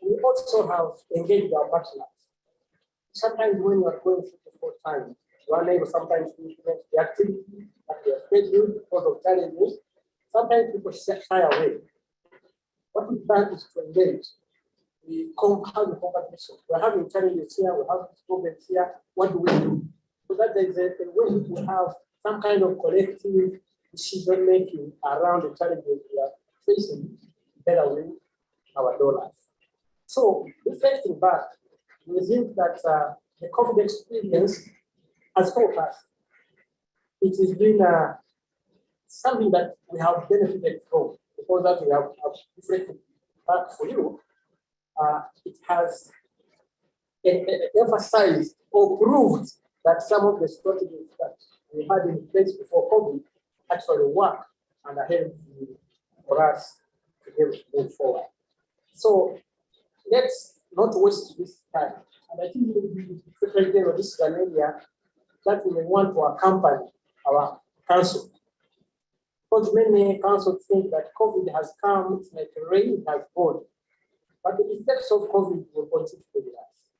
we also have engaged our partners. Sometimes when you are going through difficult times, you are unable sometimes to implement the activity that we are scheduled because of challenges. Sometimes people shy away. What we plan is to engage. We have the conversation. We're having challenges here, we have problems here. What do we do? So that there is a way to have some kind of collective decision making around the challenges we are facing better with our donors. So reflecting back, we think that the COVID experience has taught us. It has been something that we have benefited from, because that we have reflected back for you. It has emphasized or proved that some of the strategies that we had in place before COVID actually work and are helping for us to be able to move forward. So let's not waste this time. And I think this is an area that we may want to accompany our council. Because many councils think that COVID has come, it's like rain has gone. But the effects of COVID will continue to be us.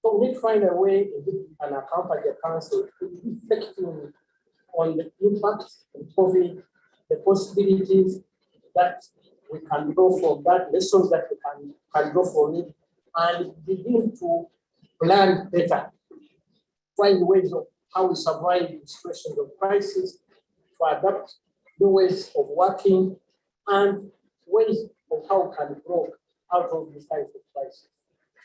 So we need to find a way in which we can accompany the council to reflecting on the impact of COVID, the possibilities that we can draw from that, lessons that we can draw from it, and begin to plan better, find ways of how we survive in situations of crisis, to adapt new ways of working, and ways of how we can grow out of this type of crisis.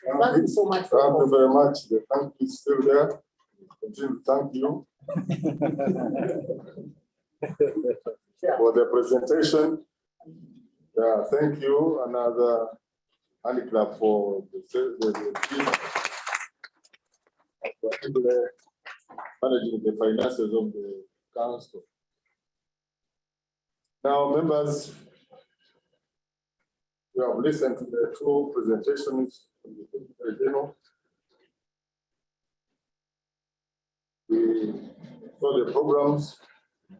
Thank you so much. Thank you very much. The thank you is still there. Continue to thank you for the presentation. Yeah, thank you. Another hand clap for the team for managing the finances of the council. Now, members, we have listened to the two presentations from the general. We saw the programs, a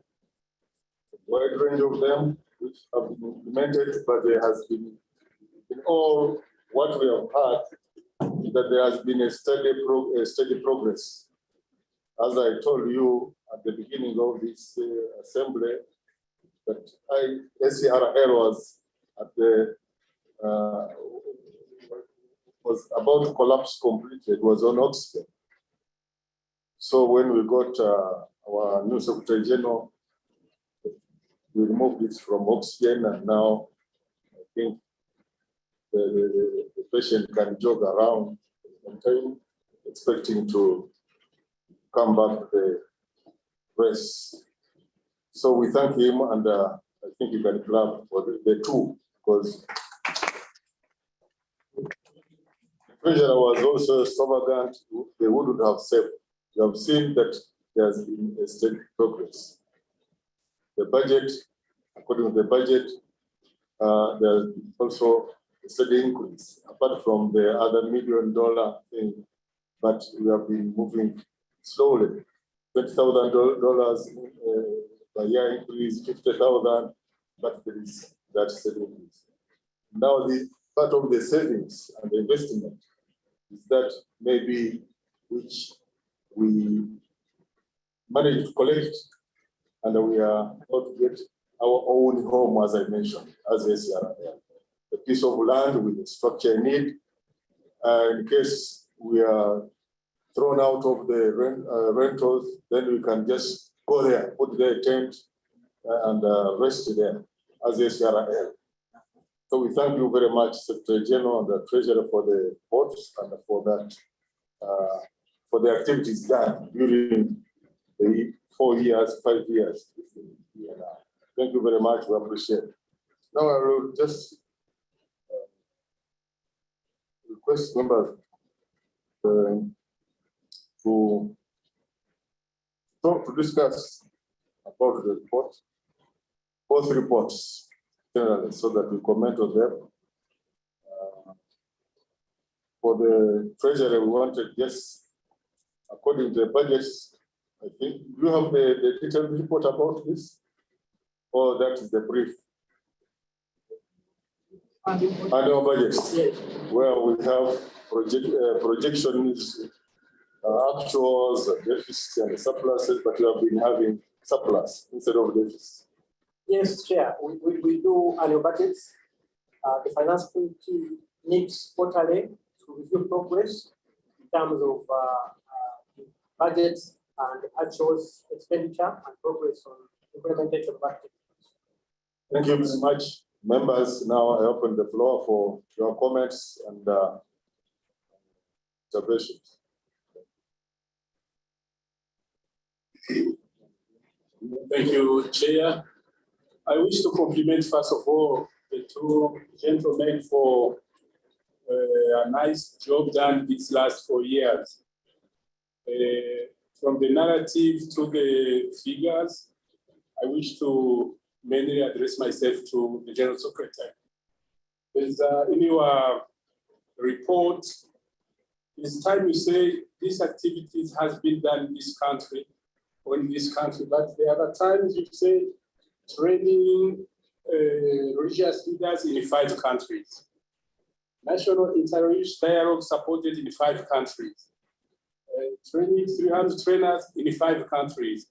wide range of them, which have been implemented, but there has been, in all what we have heard, that there has been a steady progress. As I told you at the beginning of this assembly, that ACRL was at the was about to collapse completely. It was on oxygen. So when we got our new Secretary General, we removed it from oxygen, and now I think the patient can jog around time, expecting to come back to the rest. So we thank him, and I think you can clap for the two, because the treasurer was also extravagant. They wouldn't have saved. You have seen that there has been a steady progress. The budget, according to the budget, there's also a steady increase, apart from the other $1 million thing, but we have been moving slowly. $20,000 per year increase, 50,000, but there is that steady increase. Now, the part of the savings and the investment is that maybe which we managed to collect, and we are about to get our own home, as I mentioned, as ACRL. A piece of land with the structure need. In case we are thrown out of the rentals, then we can just go there, put their tent, and rest there as ACRL. So we thank you very much, Secretary General and the Treasurer, for the reports and for that, for the activities done during the 4 years, 5 years. Thank you very much. We appreciate it. Now I will just request members to discuss about the report, both reports, generally, so that we comment on them. For the treasury, we wanted just, according to the budgets, I think, do you have the detailed report about this? Or that is the brief? Annual budgets, where we have projections, actuals, deficits, and surpluses, but we have been having surplus instead of deficit. Yes, Chair. We do annual budgets. The finance committee meets quarterly to review progress in terms of budgets and actuals, expenditure, and progress on implementation of activities. Thank you very much, members. Now I open the floor for your comments and observations. Thank you, Chair. I wish to compliment, first of all, the two gentlemen for a nice job done these last 4 years. From the narrative to the figures, I wish to mainly address myself to the General Secretary. There's in your report, it's time you say these activities has been done in this country or in this country, but there are times you say training religious leaders in 5 countries. National interreligious dialogue supported in 5 countries. Training 300 trainers in 5 countries.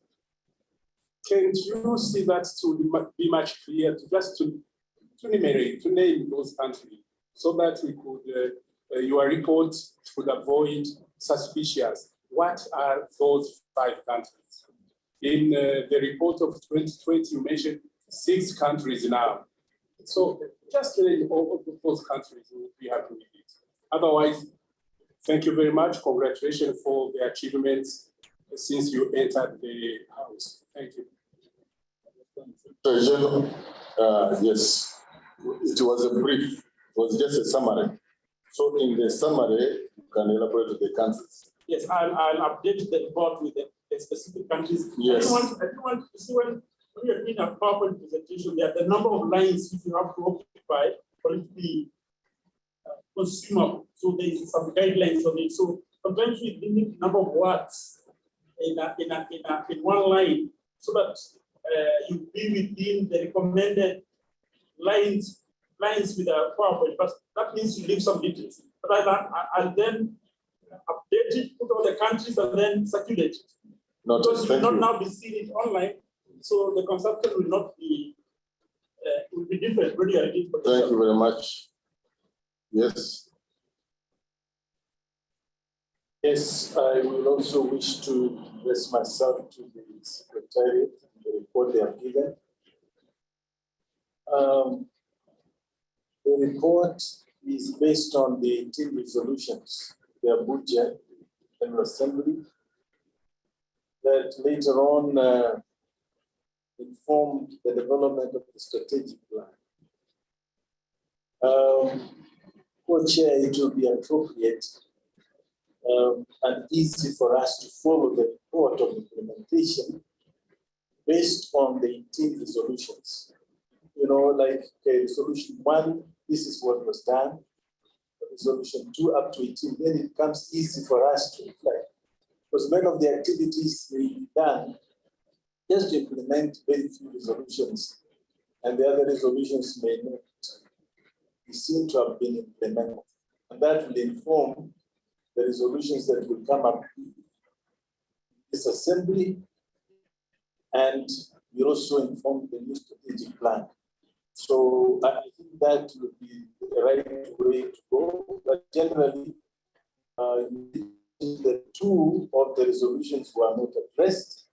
Can't you see that to be much clearer, just to enumerate, to name those countries, so that we could, your report could avoid suspicious. What are those 5 countries? In the report of 2020, you mentioned 6 countries now. So just letting all of those countries will be happy with it. Otherwise, thank you very much. Congratulations for the achievements since you entered the House. Thank you. Yes, it was a brief, it was just a summary. So in the summary, you can elaborate with the countries. Yes, I'll update the report with the specific countries. Yes. I don't want to see when we are doing a PowerPoint presentation, there are the number of lines which you have to occupy for it to be consumable. So there is some guidelines on it. So sometimes we limit the number of words in one line so that you be within the recommended lines with a PowerPoint. But that means you leave some details. But I'll then update it, put all the countries, and then circulate it. Because you will not now be seeing it online, so the consumption will not be will be different. Thank you very much. Yes. Yes, I will also wish to address myself to the Secretariat, the report they have given. The report is based on the 18 resolutions, the Abuja General Assembly, that later on informed the development of the strategic plan. Co-chair, it will be appropriate and easy for us to follow the report of implementation based on the 18 resolutions. You know, like resolution 1, this is what was done. Resolution 2 up to 18, then it becomes easy for us to reflect. Because many of the activities may be done just to implement very few resolutions, and the other resolutions may not be seen to have been implemented. And that will inform the resolutions that will come up in this assembly, and will also inform the new strategic plan. So I think that would be the right way to go. But generally, the 2 of the resolutions were not addressed,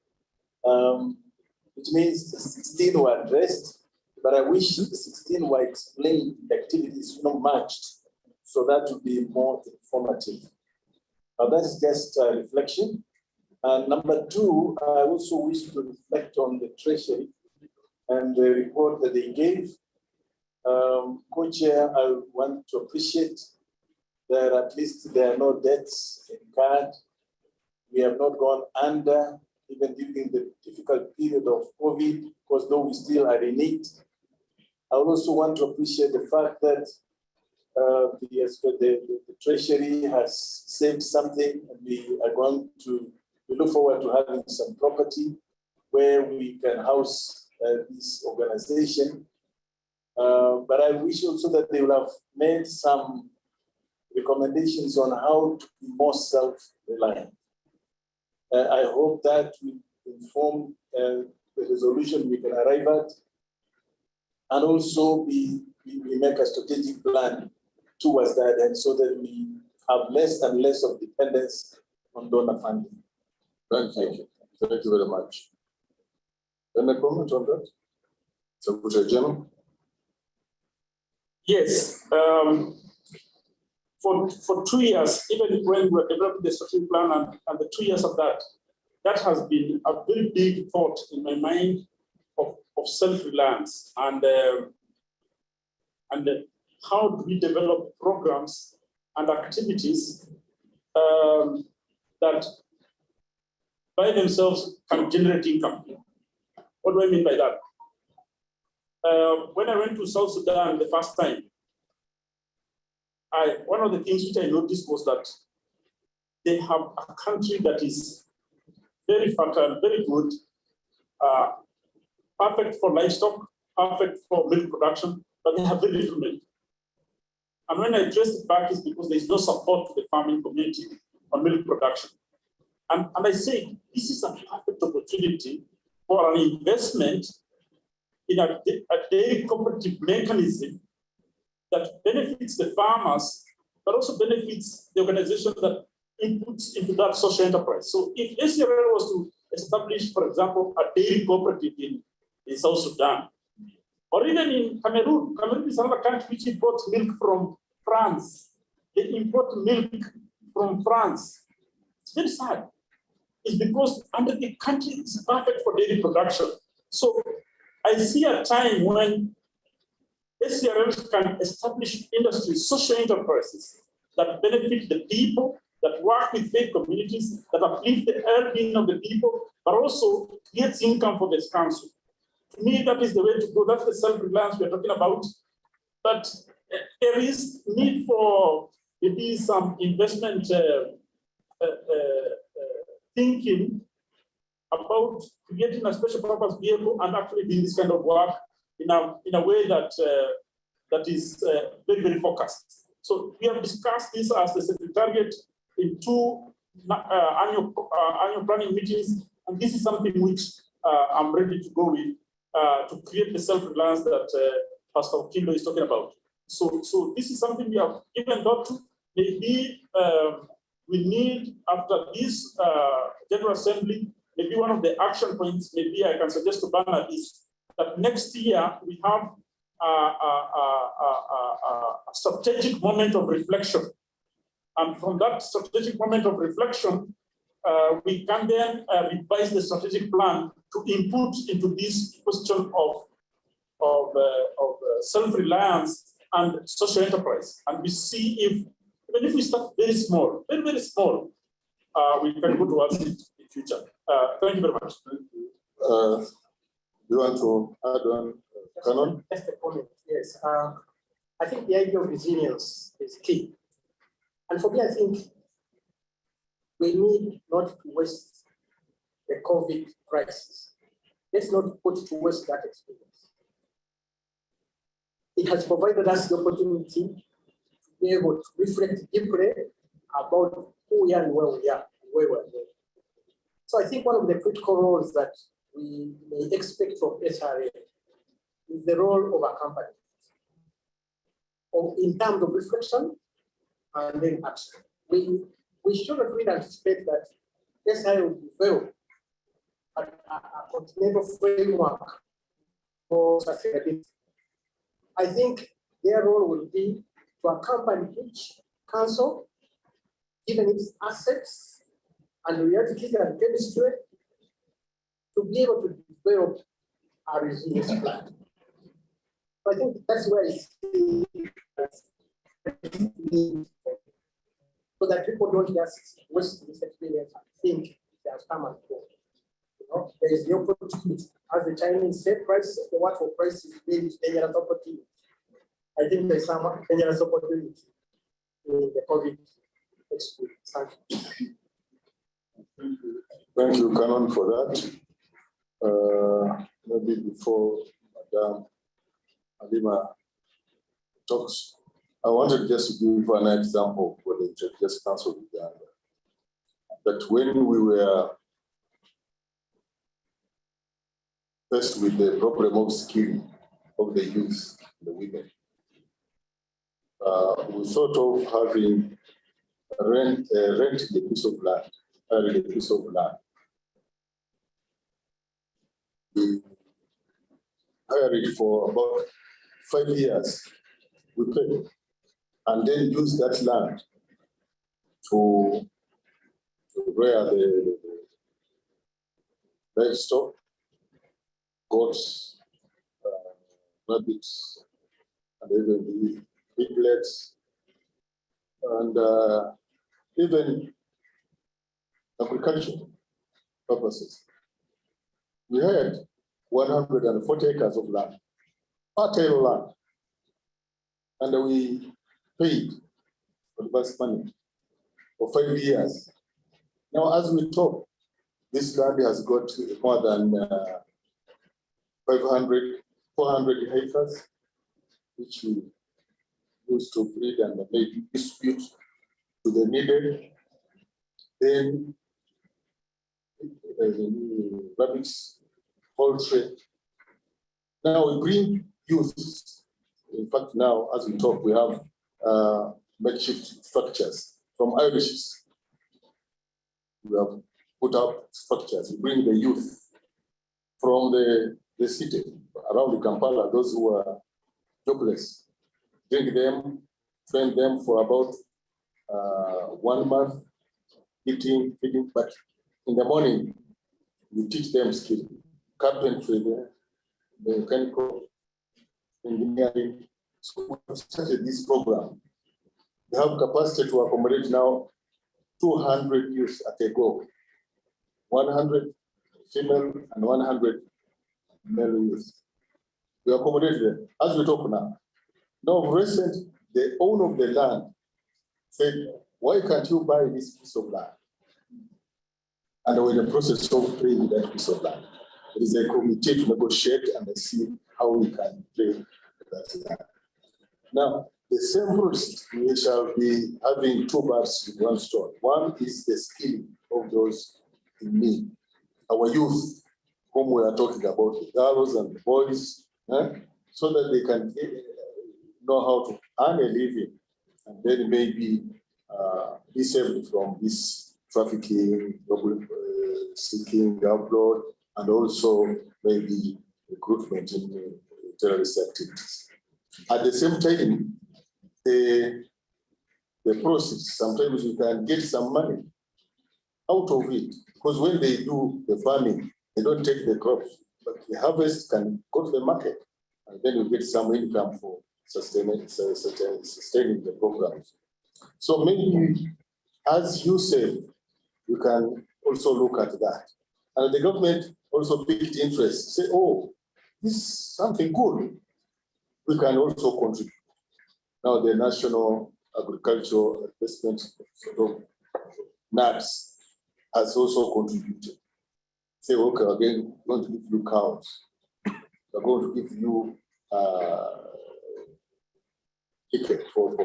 which means the 16 were addressed, but I wish the 16 were explained, the activities not matched, so that would be more informative. That's just a reflection. And number 2, I also wish to reflect on the Treasury and the report that they gave. Co-chair, I want to appreciate that at least there are no debts incurred. We have not gone under, even during the difficult period of COVID, because though we still are in it. I also want to appreciate the fact that the Treasury has saved something, and we are going to look forward to having some property where we can house this organization. But I wish also that they will have made some recommendations on how to be more self-reliant. I hope that will inform the resolution we can arrive at, and also we make a strategic plan towards that, and so that we have less and less of dependence on donor funding. Thank you. Thank you very much. Any comment on that? Secretary General? Yes. For 2 years, even when we were developing the strategic plan and the 2 years of that, that has been a very big thought in my mind of self-reliance and how do we develop programs and activities that by themselves can generate income. What do I mean by that? When I went to South Sudan the first time, one of the things which I noticed was that they have a country that is very fertile, very good, perfect for livestock, perfect for milk production, but they have very little milk. And when I traced it back, it's because there is no support to the farming community on milk production. And I say, this is a perfect opportunity for an investment in a dairy cooperative mechanism that benefits the farmers, but also benefits the organization that inputs into that social enterprise. So if ACRL was to establish, for example, a dairy cooperative in South Sudan, Or even in Cameroon, Cameroon is another country which imports milk from France. They import milk from France. It's very sad. It's because under the country is perfect for dairy production. So I see a time when ACRL can establish industries, social enterprises that benefit the people, that work with faith communities, that uplift the well-being of the people, but also creates income for this council. To me, that is the way to go. That's the self-reliance we're talking about. But there is need for maybe some investment thinking about creating a special purpose vehicle and actually doing this kind of work in a way that that is very, very focused. So we have discussed this as the secretariat in 2 annual planning meetings, and this is something which I'm ready to go with to create the self-reliance that Pastor Okindo is talking about. So this is something we have given thought to. Maybe we need, after this General Assembly, maybe one of the action points, maybe I can suggest to Bernard, is that next year we have a strategic moment of reflection. And from that strategic moment of reflection, we can then revise the strategic plan to input into this question of self-reliance and social enterprise. And we see if, even if we start very small, very, very small, we can go towards it in future. Thank you very much. You want to add on, Canon? Just a comment, yes. I think the idea of resilience is key. And for me, I think we need not to waste the COVID crisis. Let's not put to waste that experience. It has provided us the opportunity to be able to reflect deeply about who we are and where we are, and where we're going. So I think one of the critical roles that we may expect from SRA is the role of a company, in terms of reflection and then action. We should really anticipate that SRA will develop a continental framework for sustainability. I think their role will be to accompany each council, given its assets and realities and chemistry, to be able to develop a resilience plan. So I think that's where I see so that people don't just waste this experience and think they have come and go. You know, there is the opportunity. As the Chinese say, price, the word for price is dangerous opportunity. I think there's some dangerous opportunity in the COVID experience. Thank you, Canon, for that. Maybe before Madam Halima talks, I wanted just to give an example for the Interfaith Council of Uganda. That when we were faced with the problem of skilling of the youth, the women, we thought of having renting a piece of land, hiring a piece of land. We hired it for about 5 years. We paid, and then use that land to rear the livestock, goats, rabbits, and even the piglets, and even agriculture purposes. We had 140 acres of land, fertile land, and we paid advance money for 5 years. Now, as we talk, this land has got more than 400 acres, which we use to breed and maybe distribute to the needed. Then rabbits, poultry. Now we bring youth. In fact, now as we talk, we have makeshift structures from Irishes. We have put up structures. We bring the youth from the city around Kampala, those who are jobless, bring them, train them for about 1 month, eating, feeding, but in the morning, we teach them skill, carpentry, the mechanical engineering. So we started this program. We have capacity to accommodate now 200 youth at a go, 100 female and 100 male youth. We accommodate them as we talk now. Now, recent, the owner of the land said, why can't you buy this piece of land? And we're in the process of paying that piece of land. There is a committee to negotiate and see how we can pay that land. Now, the same process, we shall be having 2 birds with 1 stone. One is the skill of those in need. Our youth, whom we are talking about, the girls and the boys, so that they can know how to earn a living and then maybe be saved from this trafficking, seeking abroad, and also maybe recruitment in terrorist activities. At the same time, the process, sometimes you can get some money out of it, because when they do the farming, they don't take the crops, but the harvest can go to the market, and then you get some income for sustaining the programs. So maybe, as you said, you can also look at that. And the government also picked interest, say, oh, this is something good. We can also contribute. Now the National Agricultural Investment NAPS has also contributed. Say, okay, again, we're going to give you cows. We're going to give you ticket for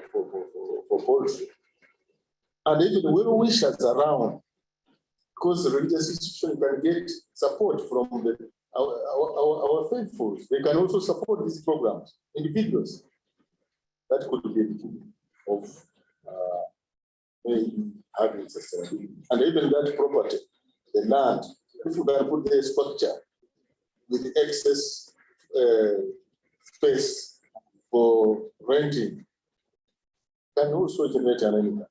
poultry. And even the well-wishers around, because the religious institution can get support from our faithfuls. They can also support these programs, individuals. That could be a beginning of having sustainability. And even that property, the land, if you can put the structure with excess space for renting, can also generate an income.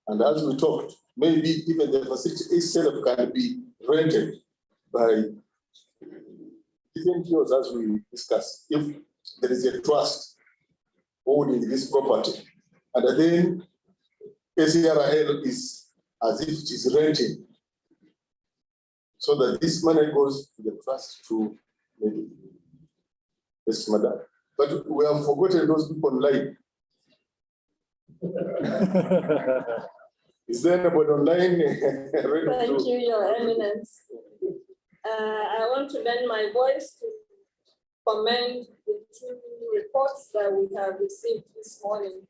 And as we talked, maybe even the facility itself can be rented by different years, as we discussed. If there is a trust owning this property, and then ACRL is as if it is renting, so that this money goes to the trust to maybe this madam. But we have forgotten those people online. Is there anybody online? Thank you, Your Eminence. I want to lend my voice to commend the 2 reports that we have received this morning.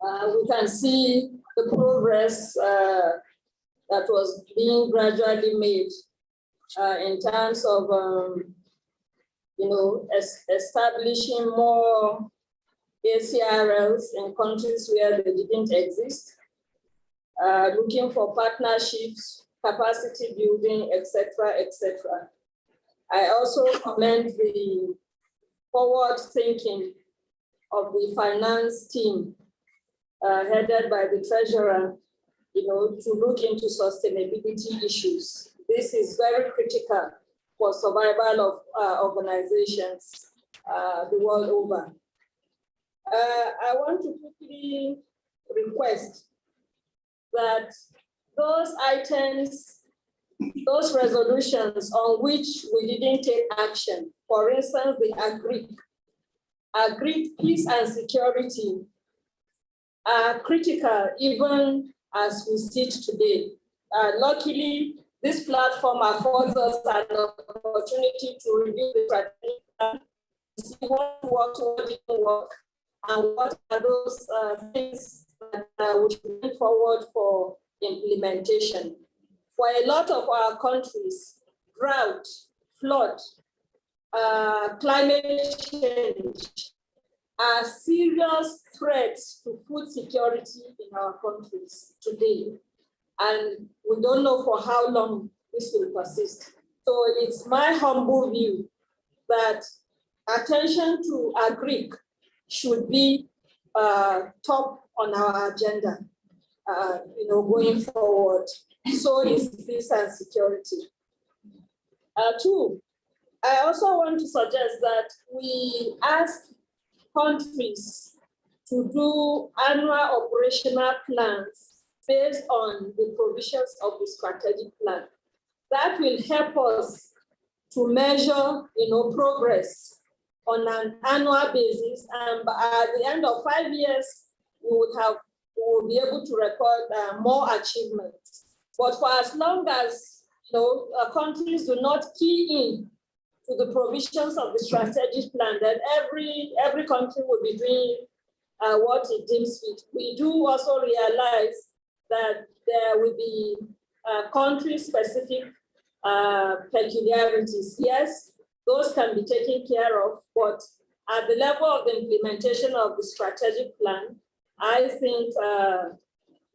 We can see the progress that was being gradually made in terms of, establishing more ACRLs in countries where they didn't exist, looking for partnerships, capacity building, etc., etc. I also commend the forward thinking of the finance team headed by the treasurer, to look into sustainability issues. This is very critical for survival of organizations the world over. I want to quickly request that those items, those resolutions on which we didn't take action, for instance, the agreed peace and security, are critical even as we sit today. Luckily, this platform affords us an opportunity to review the strategy, see what worked, what didn't work, and what are those things that we should bring forward for implementation. For a lot of our countries, drought, flood, climate change are serious threats to food security in our countries today. And we don't know for how long this will persist. So it's my humble view that attention to agric should be top on our agenda, going forward. So is peace and security. Two, I also want to suggest that we ask countries to do annual operational plans based on the provisions of the strategic plan. That will help us to measure, progress on an annual basis, and at the end of 5 years, we will be able to record more achievements. But for as long as countries do not key in to the provisions of the strategic plan, then every country will be doing what it deems fit. We do also realize that there will be country-specific peculiarities. Yes, those can be taken care of, but at the level of the implementation of the strategic plan, I think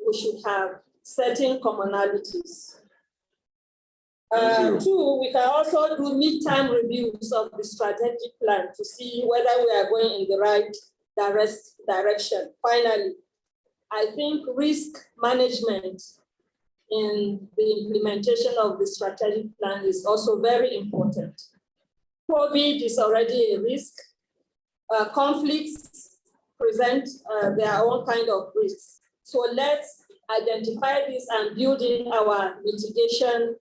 we should have certain commonalities. Two, we can also do midterm reviews of the strategic plan to see whether we are going in the right direction. Finally, I think risk management in the implementation of the strategic plan is also very important. COVID is already a risk. Conflicts present their own kind of risks. So let's identify this and build in our mitigation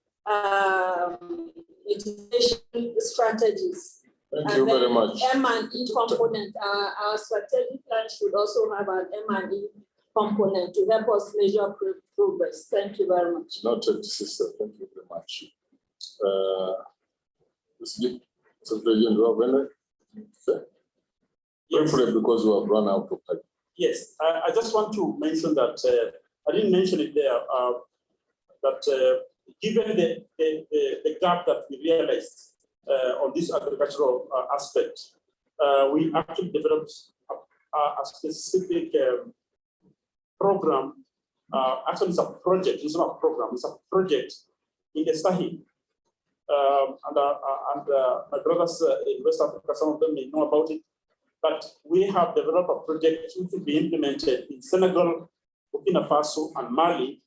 strategies. Thank you very much. M&E component. Our strategic plan should also have an M&E component to help us measure progress. Thank you very much. Noted, sister. Thank you very much. Because we have run out of time. Yes, I just want to mention that I didn't mention it there. That given the gap that we realized on this agricultural aspect, we actually developed a specific program. Actually, it's a project. It's not a program. It's a project in the Sahel. And my brothers in West Africa, some of them may know about it. But we have developed a project which will be implemented in Senegal, Burkina Faso, and Mali.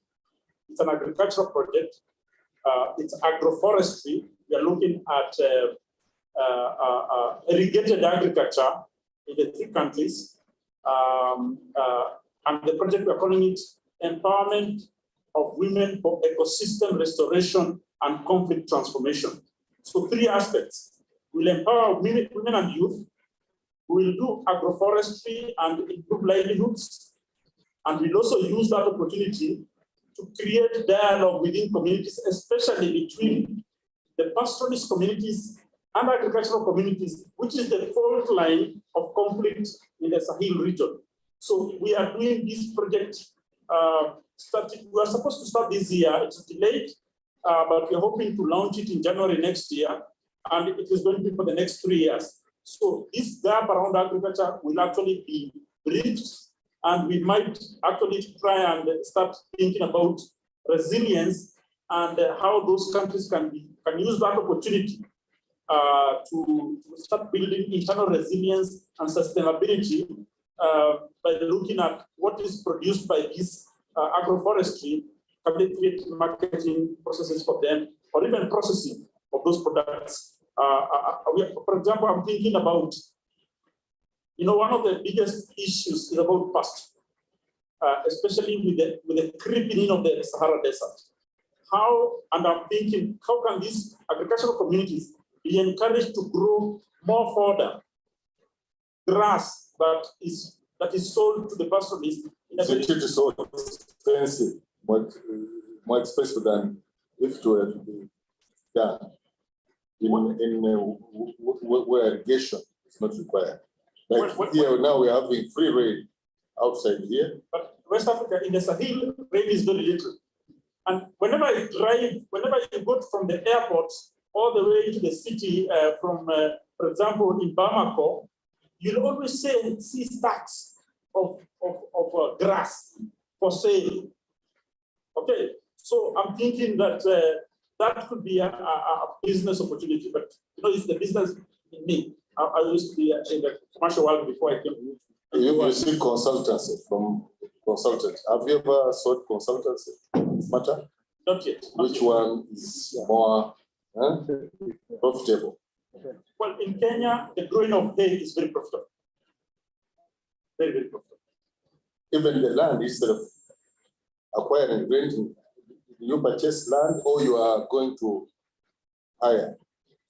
It's an agricultural project. It's agroforestry. We are looking at irrigated agriculture in the 3 countries. And the project, we are calling it Empowerment of Women for Ecosystem Restoration and Conflict Transformation. So 3 aspects. We'll empower women and youth. We'll do agroforestry and improve livelihoods. And we'll also use that opportunity to create dialogue within communities, especially between the pastoralist communities and agricultural communities, which is the fault line of conflict in the Sahel region. So we are doing this project. We are supposed to start this year. It's delayed, but we're hoping to launch it in January next year. And it is going to be for the next 3 years. So this gap around agriculture will actually be bridged, and we might actually try and start thinking about resilience and how those countries can use that opportunity to start building internal resilience and sustainability by looking at what is produced by this agroforestry. Can they create marketing processes for them, or even processing of those products? For example, I'm thinking about, one of the biggest issues is about past, especially with the creeping in of the Sahara Desert. And I'm thinking, how can these agricultural communities be encouraged to grow more fodder, grass that is sold to the pastoralists? It is so expensive, more expensive than if it were to be done where irrigation is not required. Like here now we're having free rain outside here. But West Africa, in the Sahel, rain is very little. And whenever you go from the airport all the way to the city, for example, in Bamako, you'll always see stacks of grass for sale. Okay, so I'm thinking that that could be a business opportunity, but it's the business in me. I used to be in the commercial world before I came to you. You see consultancy from consultant. Have you ever sought consultancy matter? Not yet. Which one is more profitable? Well, in Kenya, the growing of hay is very profitable. Very, very profitable. Even the land, instead of acquiring, renting, you purchase land or you are going to hire?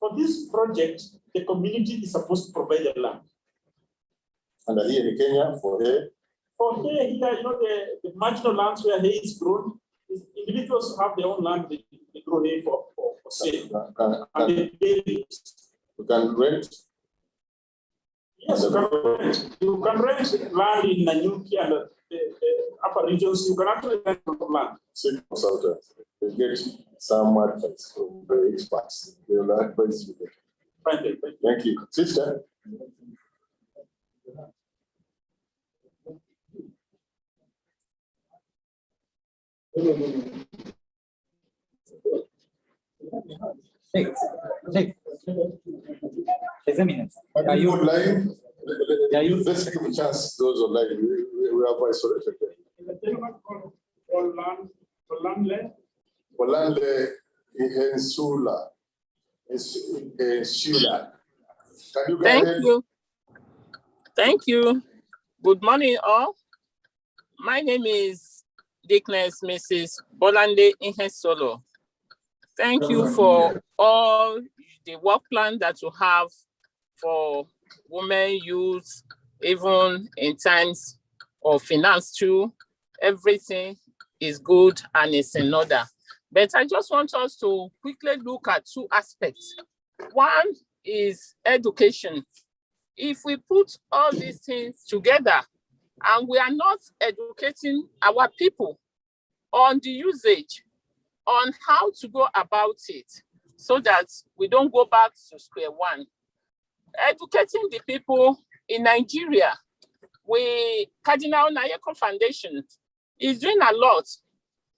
For this project, the community is supposed to provide the land. And here in Kenya, for hay? For hay, here, you know, the marginal lands where hay is grown, individuals have their own land, they grow hay for sale. You can rent? Yes, you can rent. You can rent land in Nanyuki and the upper regions. You can actually rent land. Seek consultants. You get some advice from the experts. They will advise you. Thank you. Sister? Are you online? Let's give a chance those online. We have isolated them. Polanle Insula. Can you go ahead? You. Thank you. Good morning, all. My name is Dickness Mrs. Bolande Ihesolo. Thank you for all the work plan that you have for women, youth, even in times of finance too. Everything is good and it's in order. But I just want us to quickly look at two aspects. One is education. If we put all these things together and we are not educating our people on the usage, on how to go about it, so that we don't go back to square one. Educating the people in Nigeria, Cardinal Nayeko Foundation is doing a lot,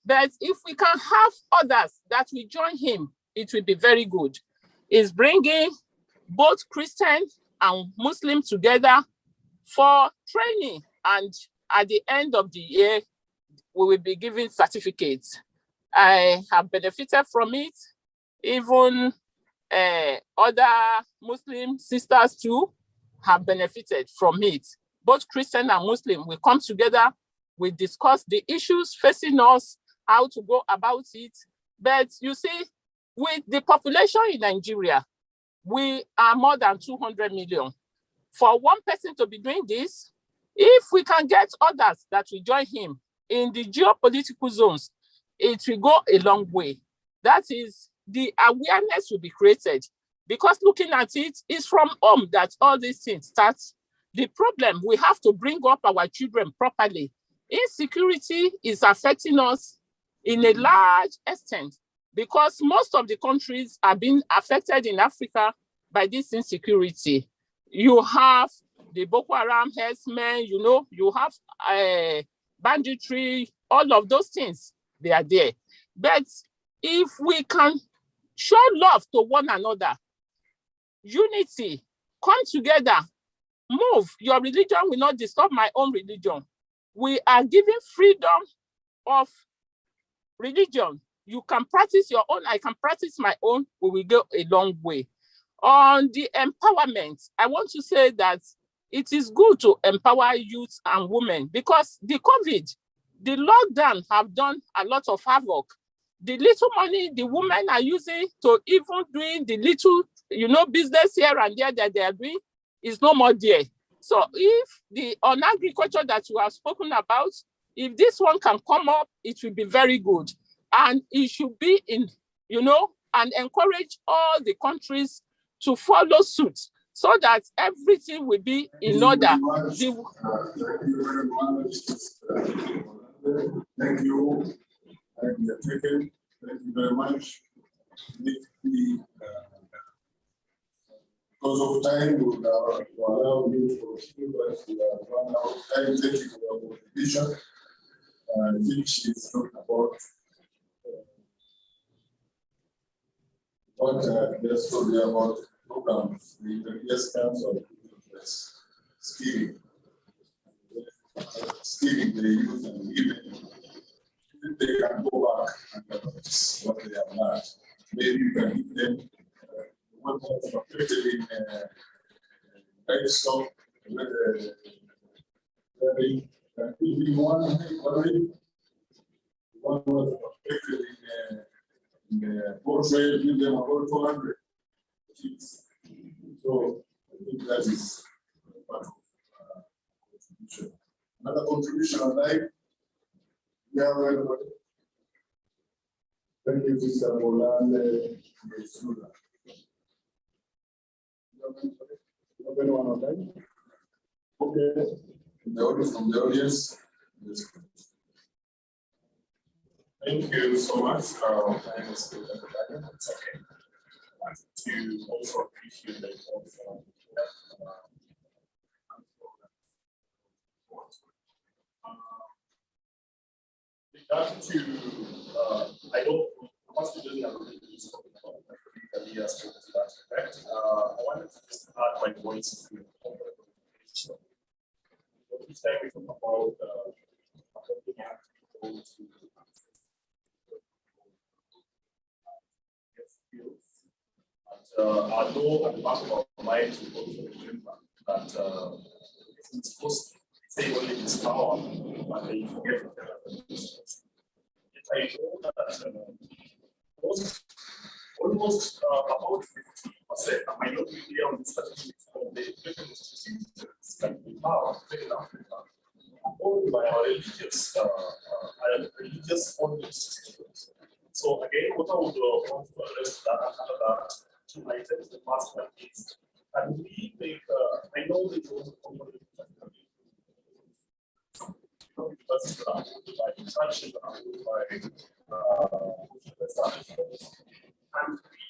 but if we can have others that will join him, it will be very good. It's bringing both Christian and Muslim together for training, and at the end of the year, we will be giving certificates. I have benefited from it. Even other Muslim sisters too have benefited from it. Both Christian and Muslim, we come together, we discuss the issues facing us, how to go about it. But you see, with the population in Nigeria, we are more than 200 million. For one person to be doing this, if we can get others that will join him in the geopolitical zones, it will go a long way. That is, the awareness will be created, because looking at it is from home that all these things start. The problem, we have to bring up our children properly. Insecurity is affecting us in a large extent, because most of the countries are being affected in Africa by this insecurity. You have the Boko Haram herdsmen, you know, you have banditry, all of those things, they are there. But if we can show love to one another, unity, come together, move, your religion will not disturb my own religion. We are giving freedom of religion. You can practice your own, I can practice my own, we will go a long way. On the empowerment, I want to say that it is good to empower youth and women, because the COVID, the lockdown have done a lot of havoc. The little money the women are using to even doing the little, you know, business here and there that they are doing is no more there. So if on agriculture that you have spoken about, if this one can come up, it will be very good. And it should be in, you know, and encourage all the countries to follow suit, so that everything will be in order. Thank you very much. Thank you. Thank you very much. Because of time, we will allow you to speak, but we are run out of time. Thank you for your contribution. I think she's talking about what just told you about programs, the yes council, stealing the youth and giving. They can go back and notice what they have learned. Maybe you can give them one more affected in livestock, where they can give one was affected in the portrait, give them about 200 kids. So I think that is part of contribution. Another contribution I'd like. Yeah, everybody. Thank you, Sister Bolande. Anyone online? Okay. The audience from the audience. Yes. Thank you so much. My name is It's okay. I wanted to also appreciate the report from regard to, I don't, once we don't have a really spoken about the years to that effect, I wanted to just add my voice to the conversation. Each time we talk about looking at people to get skills, and I know at the back of our minds we also remember that it's supposed to say only this power, but they forget to tell us this. I know that almost about 50%, I might not be clear on the statistics of the education institutions that we have in Africa, owned by our religious owned institutions. So again, what I would want to address that two items. The first one is, and we make, I know that also component universities are owned by churches, are owned by and we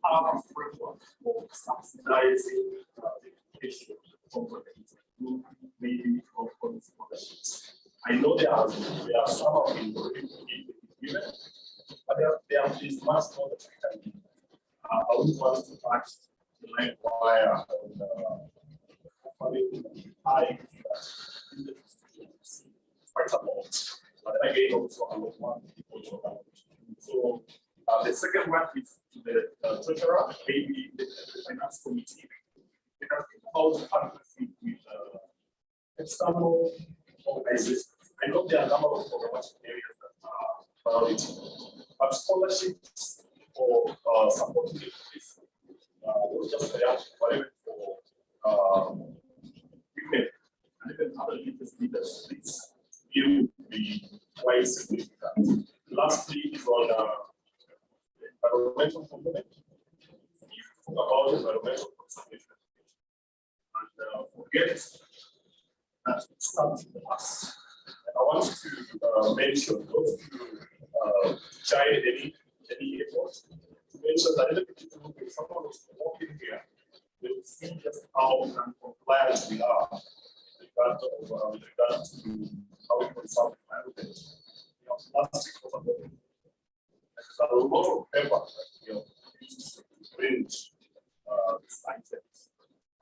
have a framework for subsidizing the education component, maybe for scholarships. I know there are some of the given, but there is much more that we can do. I would want to touch the line wire on offering high quite a lot. But then again, also a lot more people. So the second one is the treasurer, maybe the finance committee. We can think about partnership with external organizations. I know there are a number of programmatic areas that are priority, but scholarships or supporting education, not just for women and even other leaders, this will be quite significant. Lastly, is on the environmental component. If you talk about environmental conservation and forget that it starts with us. And I want to mention those who child any effort to mention that if someone is walking here, they will see just how compliant we are with regard to how we conserve the environment. Plastic was a problem. There's a lot of paper that we have used to print these items.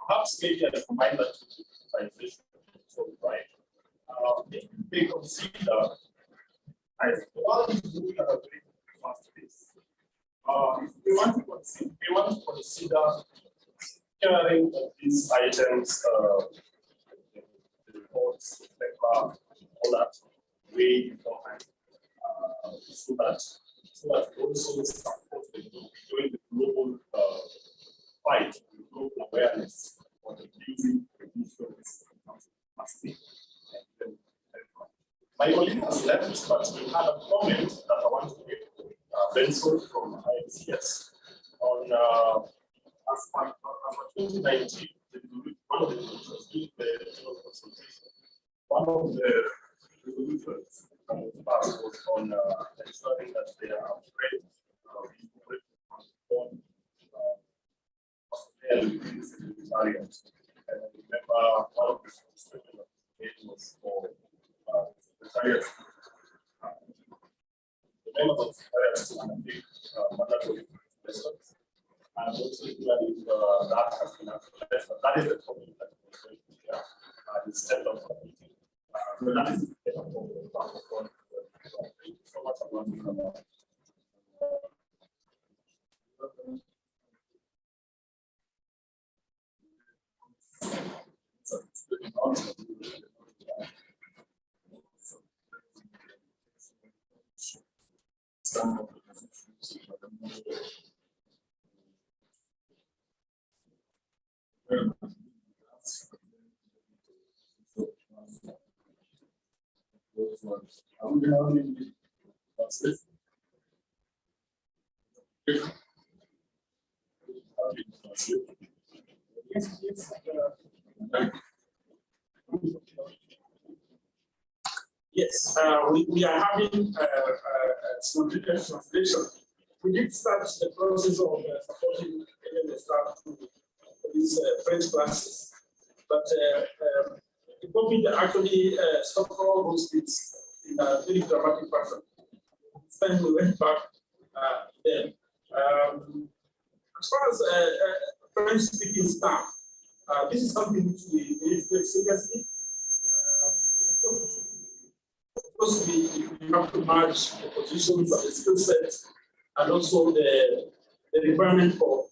Perhaps maybe I combine that with digitization, so right. They consider as the world is moving at a very fast pace. If we want to consider sharing of these items, the reports, the paper, all that way beforehand. So that also support the global fight, the global awareness on the using emissions plastic. My colleague has left, but we had a comment that I want to make to Benson from ICS on as per 2019, one of the resolutions, the consultation, one of the resolutions passed was on ensuring that they are afraid on within the secretariat. And I remember one of the resolutions was for secretariat. The members of the secretariat to undertake mandatory lessons and also regularly that is the topic that we're going to hear. Instead of that is the topic. Thank you so much for Yes, we are having simultaneous translation. We did start the process of supporting the staff to these French classes, but the COVID actually stopped all those things in a very dramatic fashion. This time we went back then. As far as French-speaking staff, this is something which we take seriously. Of course, we have to match the positions and the skill sets, and also the requirement for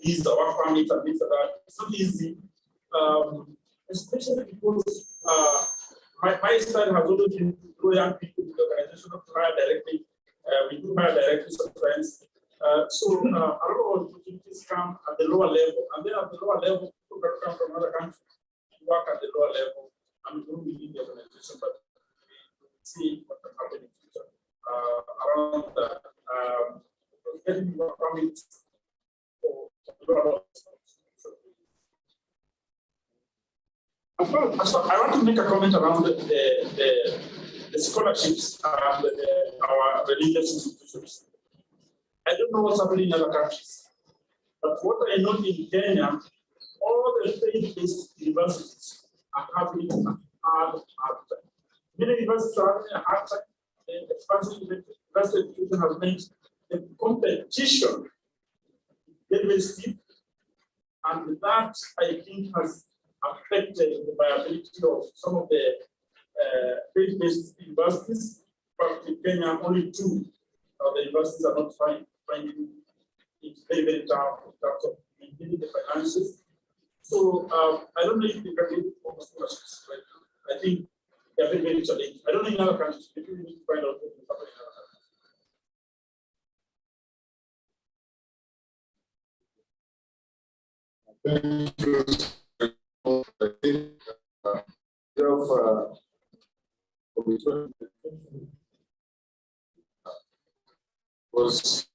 these work permits and things like that. It's not easy, especially because my style has always been to grow young people in the organization, not to hire directly. We do hire directly sometimes. So a lot of opportunities come at the lower level, and then at the lower level, people that come from other countries work at the lower level, and we don't really the organization, but we see what can happen in the future around getting work permits for lower. I want to make a comment around the scholarships and our religious institutions. I don't know what's happening in other countries, but what I know in Kenya, all the faith-based universities are having a hard time. Many universities are having a hard time. The expansion university education has made the competition very steep, and that I think has affected the viability of some of the faith-based universities. But in Kenya, only 2 of the universities are not finding it very tough in terms of maintaining the finances. So I don't know if they can get more scholarships, but I think they are very challenging. I don't know in other countries, but we need to find out what is happening in other Thank you. I think was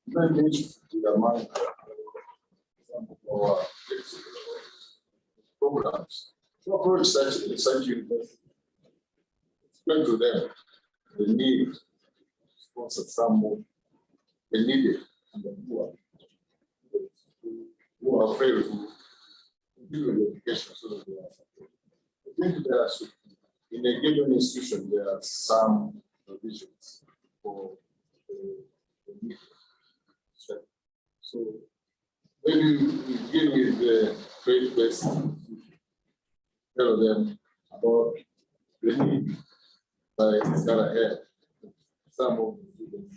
managed the amount of programs. To approach such universities, explain to them the need to sponsor some more, the needed, and the poor who are afraid to do the education so that they are supported. I think there should, in a given institution, there are some provisions for the need. So maybe we begin with the faith-based, tell them about the need by ACRL. Some of the students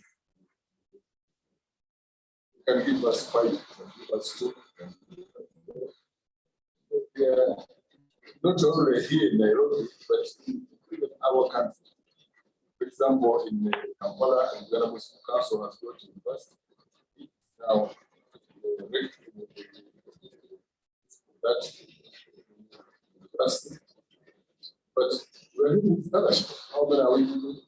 can give us 5, can give us 2. Not only here in Nairobi, but even our country. For example, in Kampala, and the Muslim Council has got university. Now, that university. But we're doing scholarship. How many are we doing?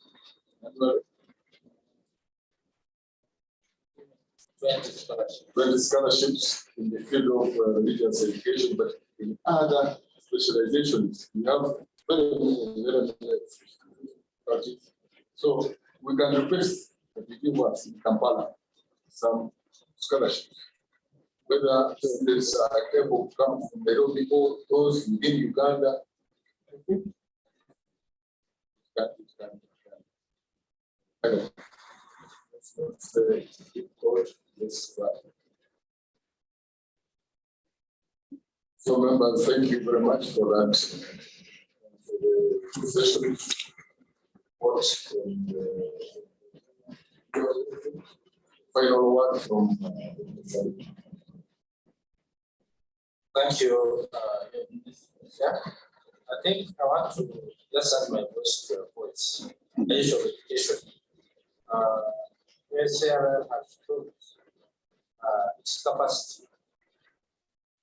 20 scholarships in the field of religious education, but in other specializations, we have very many projects. So we can request that you give us in Kampala some scholarships, whether students are able to come from Nairobi or those within Uganda. I think let's So members, thank you very much for that. For the session. Final word from. Thank you. Yeah. I think I want to just add my voice to your points. The issue of education. ACRL has proved its capacity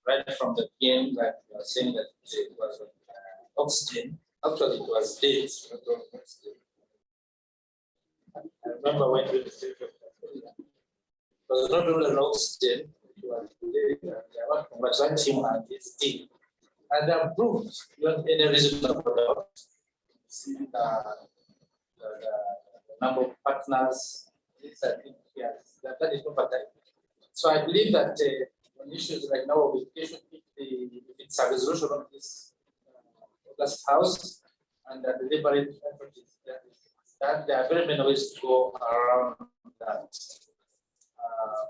right from the beginning, that you are saying that it was oxygen. Actually, it was dates, not oxygen. I remember when we it was not only an oxygen, it was dates. I want to congratulate him and his team. And they have proved beyond any reasonable doubt, seeing the number of partners. I think yes, that is not time. So I believe that on issues like now of education, if it's a resolution of this August House and the deliberate effort is that there are very many ways to go around that.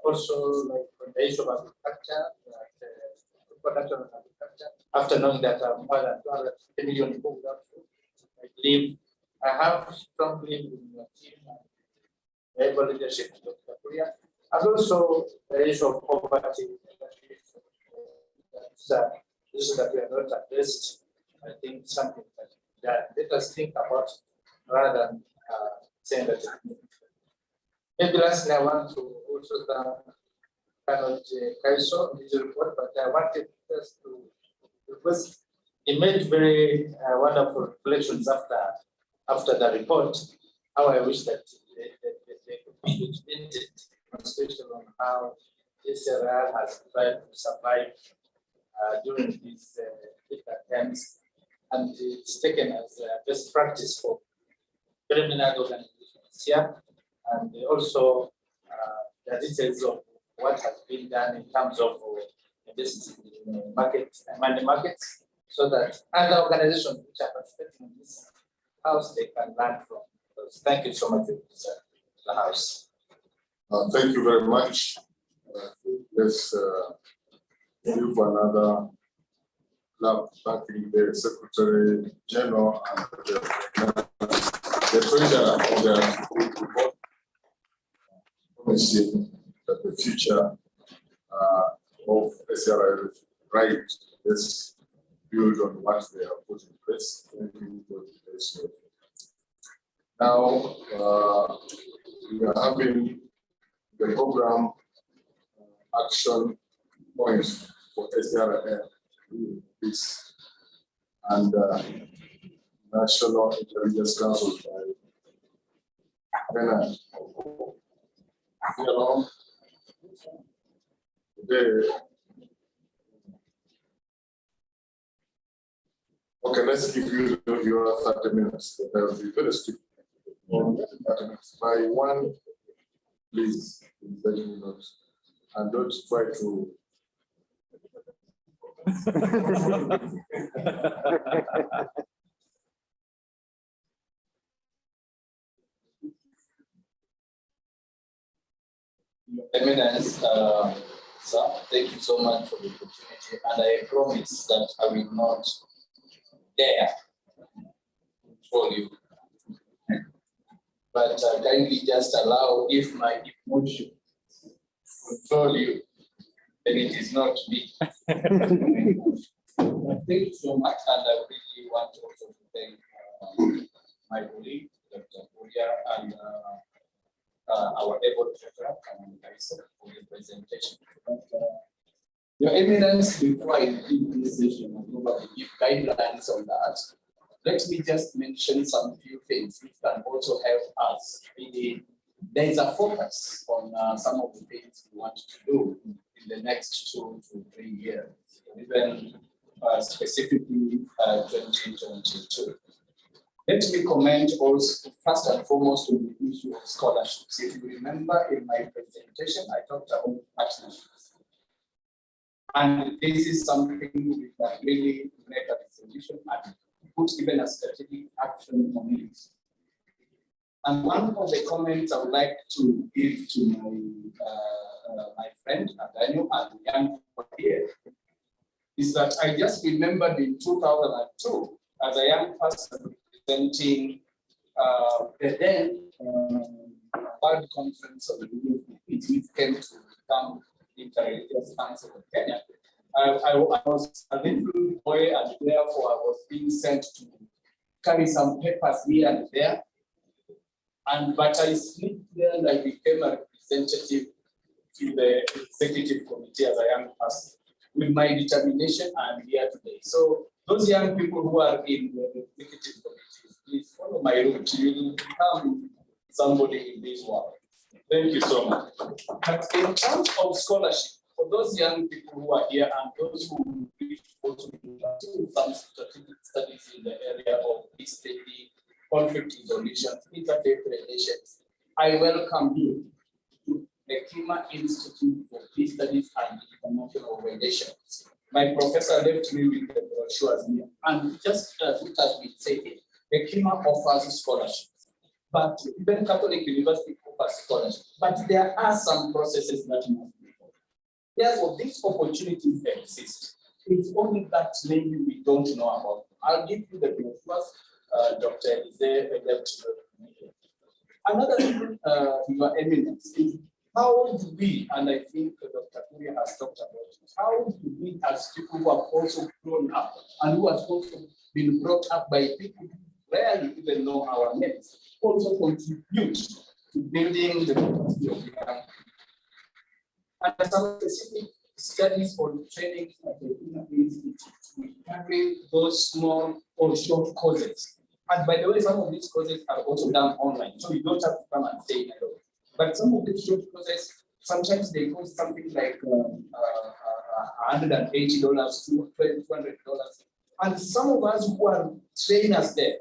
Also, like on the issue of agriculture, production of agriculture, after knowing that more than 250 million people without food, I believe I have strong belief in your team and able leadership in Dr. Korea, and also the issue of poverty. This is that we are not addressed. I think something that let us think about rather than saying that. Maybe lastly, I want to also thank Kaiso on his report, but I wanted just to request. He made very wonderful reflections after the report. How I wish that they could be implemented, especially on how ACRL has tried to survive during these difficult times, and it's taken as best practice for very many organizations here, and also the details of what has been done in terms of investing in money markets, so that other organizations which are participating in this house, they can learn from those. Thank you so much, the house. Thank you very much. Let's give another clap, thanking the Secretary General and the treasurer of the report, promising that the future of ACRL right is built on what they have put in place. Now we are having the program action points for ACRL this and National Intelligence Council by Bernard. Today, okay, let's give you your 30 minutes. That will be very strict. 30 minutes. By one, please, 30 minutes. And don't try to. Eminence, sir, thank you so much for the opportunity, and I promise that I will not dare control you. But kindly just allow, if my emotion control you, then it is not me. Thank you so much, and I really want also to thank my colleague, Dr. Korea, and our able treasurer and myself for the presentation. Your Eminence, before I begin this session, I'm going to give guidelines on that. Let me just mention some few things which can also help us. There is a focus on some of the things we want to do in the next 2 to 3 years, even specifically 2022. Let me comment also first and foremost on the issue of scholarships. If you remember in my presentation, I talked about partnerships. And this is something we can really make a resolution and put even a strategic action on it. And one of the comments I would like to give to my my friend Daniel and the young people here is that I just remembered in 2002, as a young person representing the then World Conference of the Youth, which came to become Interreligious Council of Kenya. I was a little boy, and therefore I was being sent to carry some papers here and there. But I slipped there and I became a representative to the executive committee as a young person. With my determination, I'm here today. So those young people who are in the executive committee, please follow my route. You will become somebody in this world. Thank you so much. But in terms of scholarship, for those young people who are here and those who wish also to do some strategic studies in the area of peace building, conflict resolution, interfaith relations, I welcome you to the Kima Institute for Peace Studies and International Relations. My professor left me with the brochures here, and just as it has been said, the Kima offers scholarships. But even Catholic University offers scholarship. But there are some processes that must be followed. Therefore, these opportunities exist. It's only that maybe we don't know about them. I'll give you the brochures. Dr. Eze left. Another thing, Your Eminence, is how do we, and I think Dr. Kuria has talked about it, how do we as people who have also grown up and who have also been brought up by people who rarely even know our names, also contribute to building the capacity of the young. And some specific studies on training at the Institute, we carry those small or short courses. And by the way, some of these courses are also done online, so you don't have to come and stay alone. But some of these short courses, sometimes they cost something like $180 to $200. And some of us who are trainers there,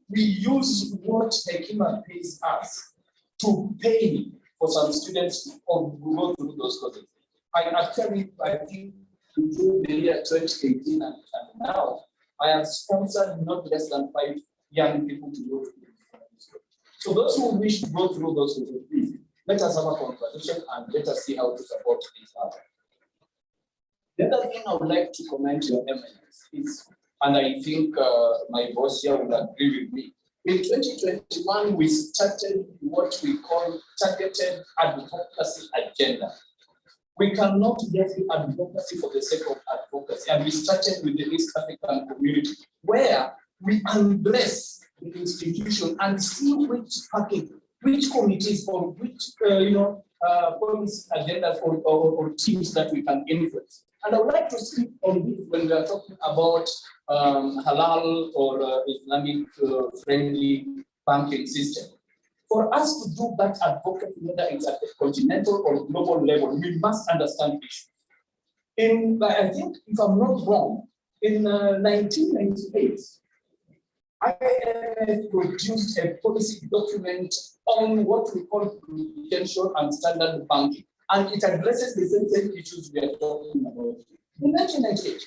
we use what Hekima pays us to pay for some students to go through those courses. I think between the year 2018 and now, I have sponsored not less than 5 young people to go through this. So those who wish to go through those courses, please, let us have a conversation and let us see how to support this other. The other thing I would like to comment Your Eminence is, and I think my boss here would agree with me, in 2021, we started what we call targeted advocacy agenda. We cannot just do advocacy for the sake of advocacy. And we started with the East African community, where we address the institution and see which package, which committees, or which policy agendas or teams that we can influence. And I would like to speak on this when we are talking about halal or Islamic friendly banking system. For us to do that advocacy, whether it's at the continental or global level, we must understand issues. I think, if I'm not wrong, in 1998, IMF produced a policy document on what we call prudential and standard banking, and it addresses the same issues we are talking about. In 1998,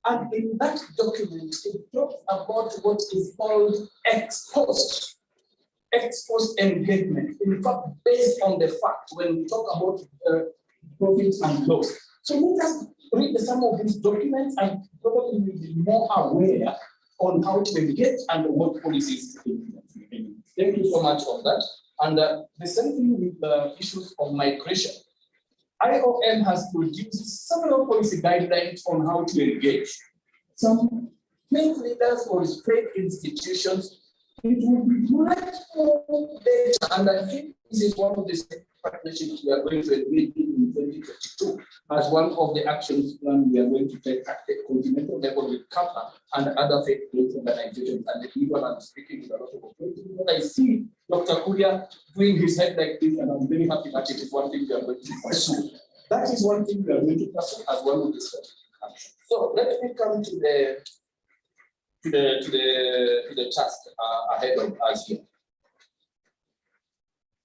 and in that document, it talks about what is called ex post engagement. In fact, based on the fact when we talk about profits and loss. So let us read some of these documents and probably we'll be more aware on how to engage and what policies to implement. Thank you so much for that. And the same thing with the issues of migration. IOM has produced several policy guidelines on how to engage. Some faith leaders or faith institutions, it will be much more better. And I think this is one of the partnerships we are going to engage in 2022 as one of the actions plan we are going to take at the continental level with CAPA and other faith-based organizations. And the people I'm speaking with a lot of authorities. When I see Dr. Kuria doing his head like this, and I'm very happy that it is one thing we are going to pursue. That is one thing we are going to pursue as one of the strategic actions. So let me come to the task ahead of us here.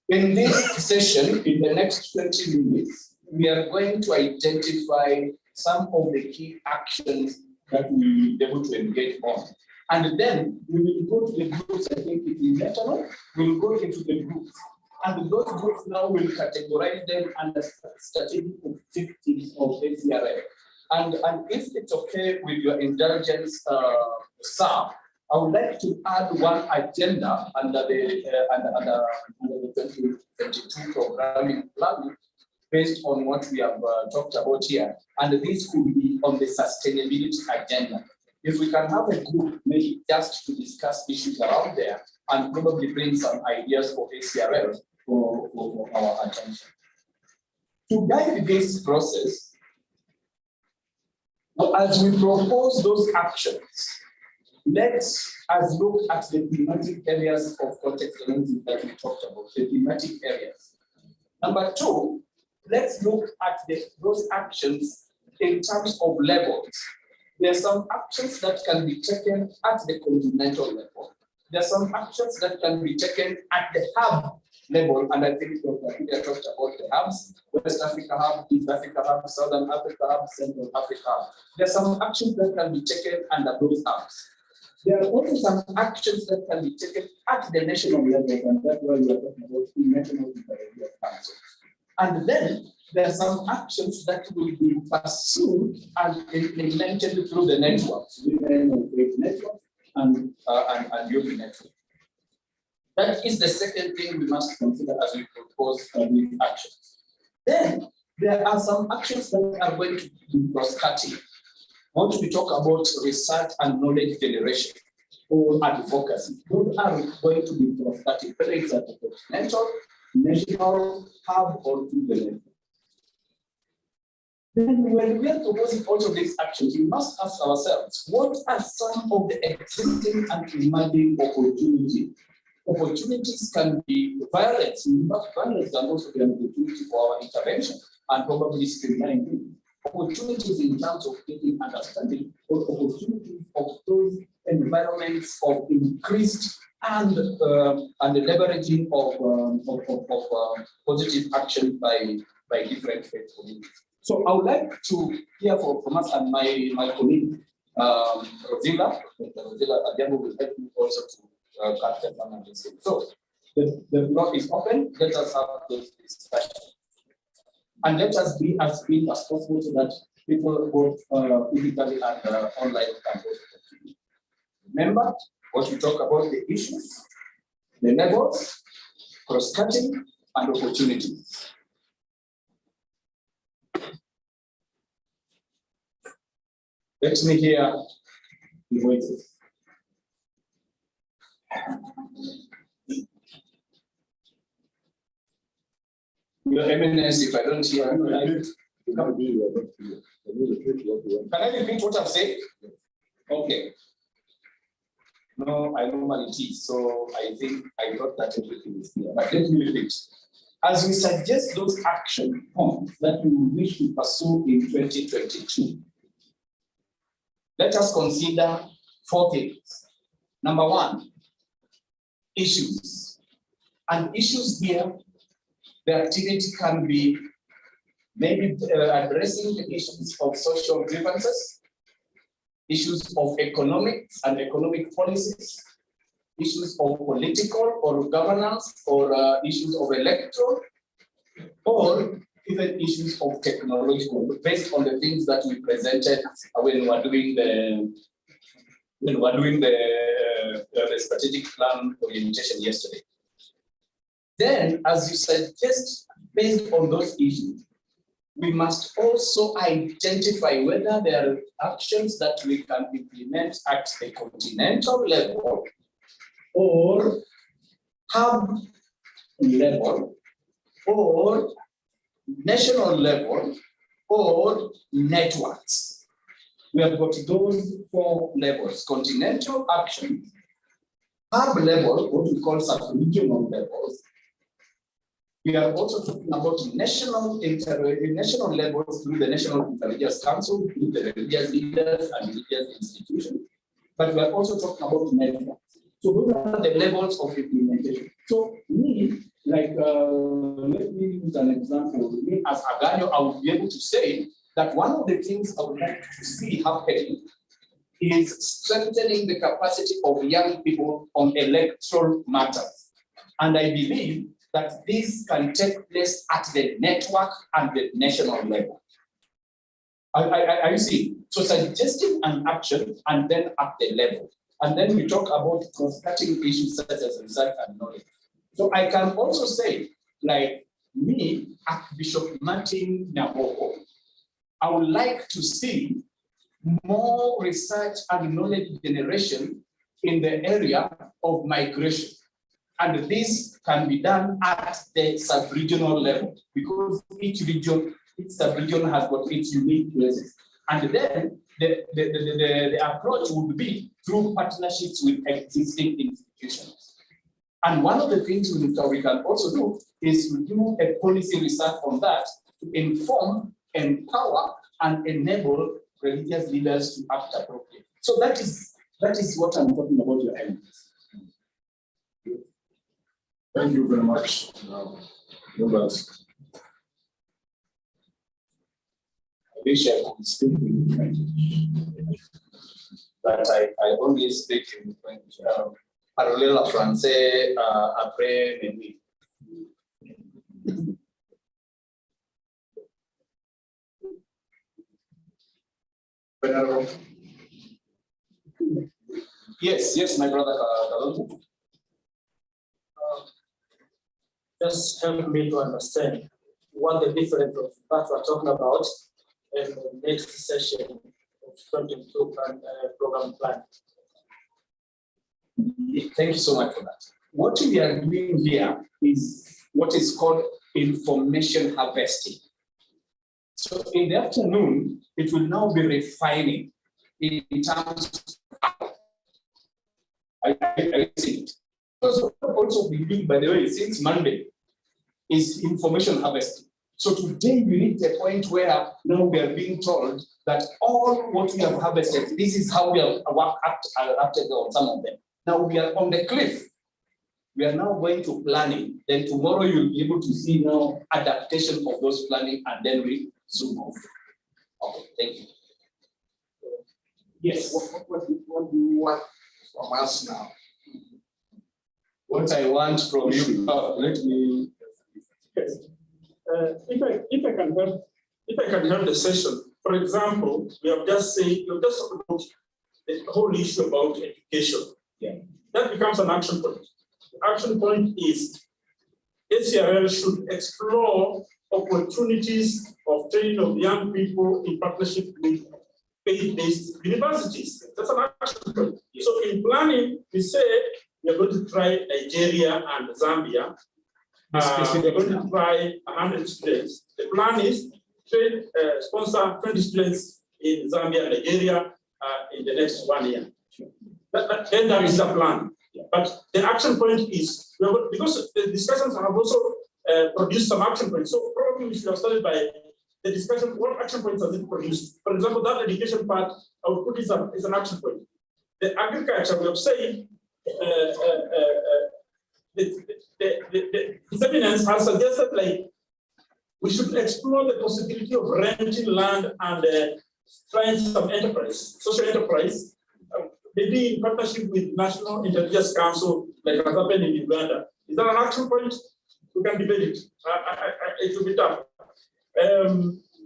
In this session, in the next 20 minutes, we are going to identify some of the key actions that we will be able to engage on. And then we will go to the groups. I think it is better. We will go into the groups. And those groups now will categorize them under strategic objectives of ACRL. And if it's okay with your indulgence, sir, I would like to add one agenda under the 2022 programming plan based on what we have talked about here. And this could be on the sustainability agenda. If we can have a group maybe just to discuss issues around there and probably bring some ideas for ACRL for our attention. To guide this process, as we propose those actions, let us look at the thematic areas of context that we talked about, the thematic areas. Number two, let's look at those actions in terms of levels. There are some actions that can be taken at the continental level. There are some actions that can be taken at the hub level, and I think Dr. talked about the hubs: West Africa hub, East Africa hub, Southern Africa hub, Central Africa hub. There are some actions that can be taken under those hubs. There are also some actions that can be taken at the national level, and that's why we are talking about the national intermediate councils. And then there are some actions that will be pursued and implemented through the networks, women network and youth network. That is the second thing we must consider as we propose these actions. Then there are some actions that are going to be cross-cutting. Once we talk about research and knowledge generation or advocacy, those are going to be cross-cutting, whether it's at the continental, national, hub, or to the level. Then when we are proposing also these actions, we must ask ourselves, what are some of the existing and emerging opportunities? Opportunities can be violence, but violence can also be an opportunity for our intervention and probably streamlining. Opportunities in terms of getting understanding, or opportunities of those environments of increased and leveraging of positive action by different faith communities. So I would like to hear from us and my colleague, Rosila. Rosila Adiago will help me also to capture some of this. So the floor is open. Let us have this discussion. And let us be as big as possible so that people both physically and online can both. Remember what we talk about: the issues, the levels, cross-cutting, and opportunities. Let me hear the voices. Your Eminence, if I don't hear, can I repeat what I've said? Okay. No, I normally teach, so I think I got that everything is clear. But let me repeat. As we suggest those action points that we wish to pursue in 2022, let us consider 4 things. Number 1, issues. And issues here, the activity can be maybe addressing the issues of social grievances, issues of economics and economic policies, issues of political or governance, or issues of electoral, or even issues of technological, based on the things that we presented when we were doing the strategic plan orientation yesterday. Then, as you suggest, based on those issues, we must also identify whether there are actions that we can implement at the continental level or hub level or national level or networks. We have got those 4 levels: continental action, hub level, what we call sub-regional levels. We are also talking about national levels through the National Interreligious Council, through the religious leaders and religious institutions. But we are also talking about networks. So those are the levels of implementation. So me, like, let me use an example. Me as Aganyo, I would be able to say that one of the things I would like to see happening is strengthening the capacity of young people on electoral matters. And I believe that this can take place at the network and the national level. I see. So suggesting an action and then at the level. And then we talk about cross-cutting issues such as result and knowledge. So I can also say, like me, Archbishop Martin Naboko, I would like to see more research and knowledge generation in the area of migration. And this can be done at the sub-regional level because each sub-region has got its unique places. And then the approach would be through partnerships with existing institutions. And one of the things we can also do is to do a policy research on that to inform, empower, and enable religious leaders to act appropriately. So that is what I'm talking about, your elements. Thank you very much, members. I wish I could speak in French, but I only speak in French. Parler le français après minuit. Yes, my brother. Just help me to understand what the difference of that we're talking about in the next session of 22 program plan. Thank you so much for that. What we are doing here is what is called information harvesting. So in the afternoon, it will now be refining in terms of I see it. Also we do, by the way, since Monday, is information harvesting. So today we reach a point where now we are being told that all what we have harvested, this is how we have acted on some of them. Now we are on the cliff. We are now going to planning. Then tomorrow you'll be able to see now adaptation of those planning, and then we zoom off. Okay, thank you. Yes. What do you want from us now? What I want from you, let me. Yes. If I can help the session, for example, we have just talked about the whole issue about education. Yeah. That becomes an action point. The action point is ACRL should explore opportunities of training of young people in partnership with faith-based universities. That's an action point. Yeah. So in planning, we say we are going to try Nigeria and Zambia. We're going to try 100 students. The plan is to sponsor 20 students in Zambia and Nigeria in the next 1 year. Then that is the plan. Yeah. But the action point is, because the discussions have also produced some action points. So probably we should have started by the discussion, what action points has it produced? For example, that education part, I would put is an action point. The agriculture, we have said, the evidence has suggested like we should explore the possibility of renting land and trying some enterprise, social enterprise, maybe in partnership with National Intelligence Council, like has happened in Uganda. Is that an action point? We can debate it. It will be tough.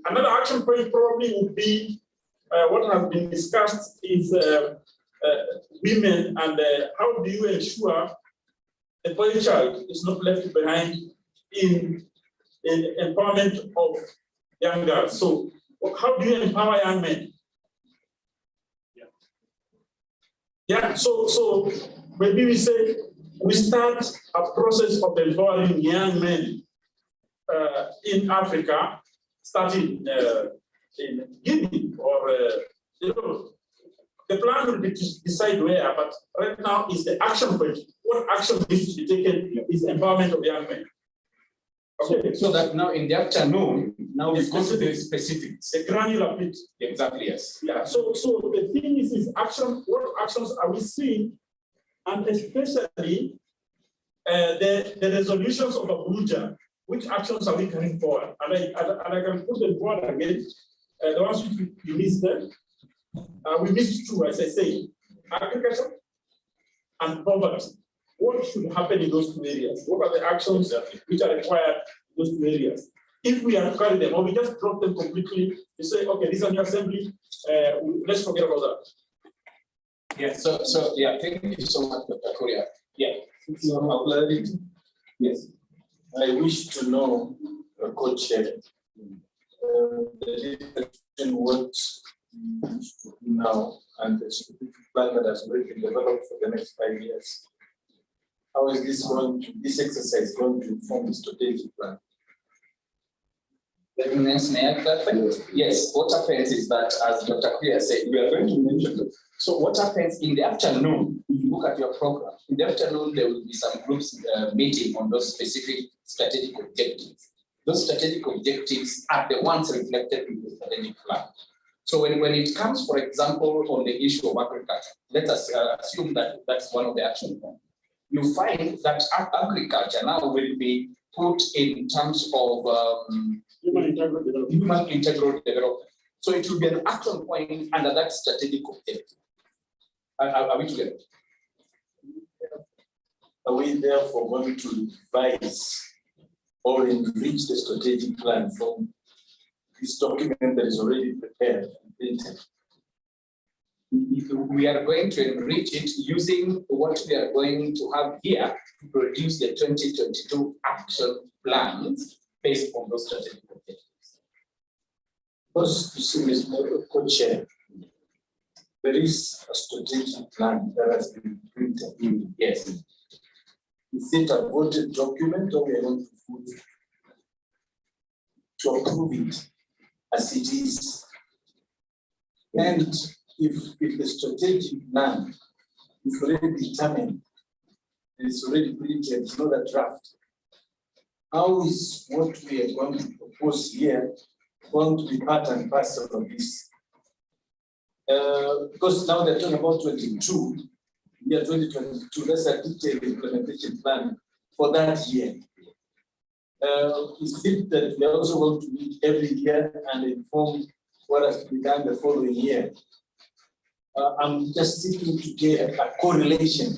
Another action point probably would be what has been discussed is women and how do you ensure the boy child is not left behind in empowerment of young girls. So how do you empower young men? Yeah, so maybe we say we start a process of empowering young men in Africa, starting in Guinea or the plan will be to decide where, but right now is the action point. What action needs to be taken is empowerment of young men. Okay. So that now in the afternoon, now we go to the specifics. The granular bit. Exactly, yes. Yeah. So the thing is action. What actions are we seeing, and especially the resolutions of Abuja. Which actions are we carrying forward? And I can put them forward again. The ones which we missed them. We missed two, as I say, agriculture and poverty. What should happen in those two areas? What are the actions which are required in those two areas? if we are to carry them, or we just drop them completely, we say, okay, this is a new assembly, let's forget about that. Yeah, so yeah, thank you so much, Dr. Korea. Yeah, yes. I wish to know, co-chair, what now and the strategic plan that has already been developed for the next 5 years. How is this exercise going to inform the strategic plan? May I clarify? Yes, what happens is that, as Dr. Korea said, we are going to mention it. So what happens in the afternoon, if you look at your program, in the afternoon, there will be some groups meeting on those specific strategic objectives. Those strategic objectives are the ones reflected in the strategic plan. So when it comes, for example, on the issue of agriculture, let us assume that that's one of the action points. You find that agriculture now will be put in terms of human integral development. So it will be an action point under that strategic objective. Are we together? Are we therefore going to revise or enrich the strategic plan from this document that is already prepared and printed? We are going to enrich it using what we are going to have here to produce the 2022 action plans based on those strategic objectives. Because you see, Mr. Co-Chair, there is a strategic plan that has been printed. Yes. Is it a voted document or we are going to approve it as it is? And if the strategic plan is already determined, it's already printed, it's not a draft, how is what we are going to propose here going to be part and parcel of this? Because now they're talking about 22, year 2022, that's a detailed implementation plan for that year. Is it that we are also going to meet every year and inform what has to be done the following year? I'm just seeking to get a correlation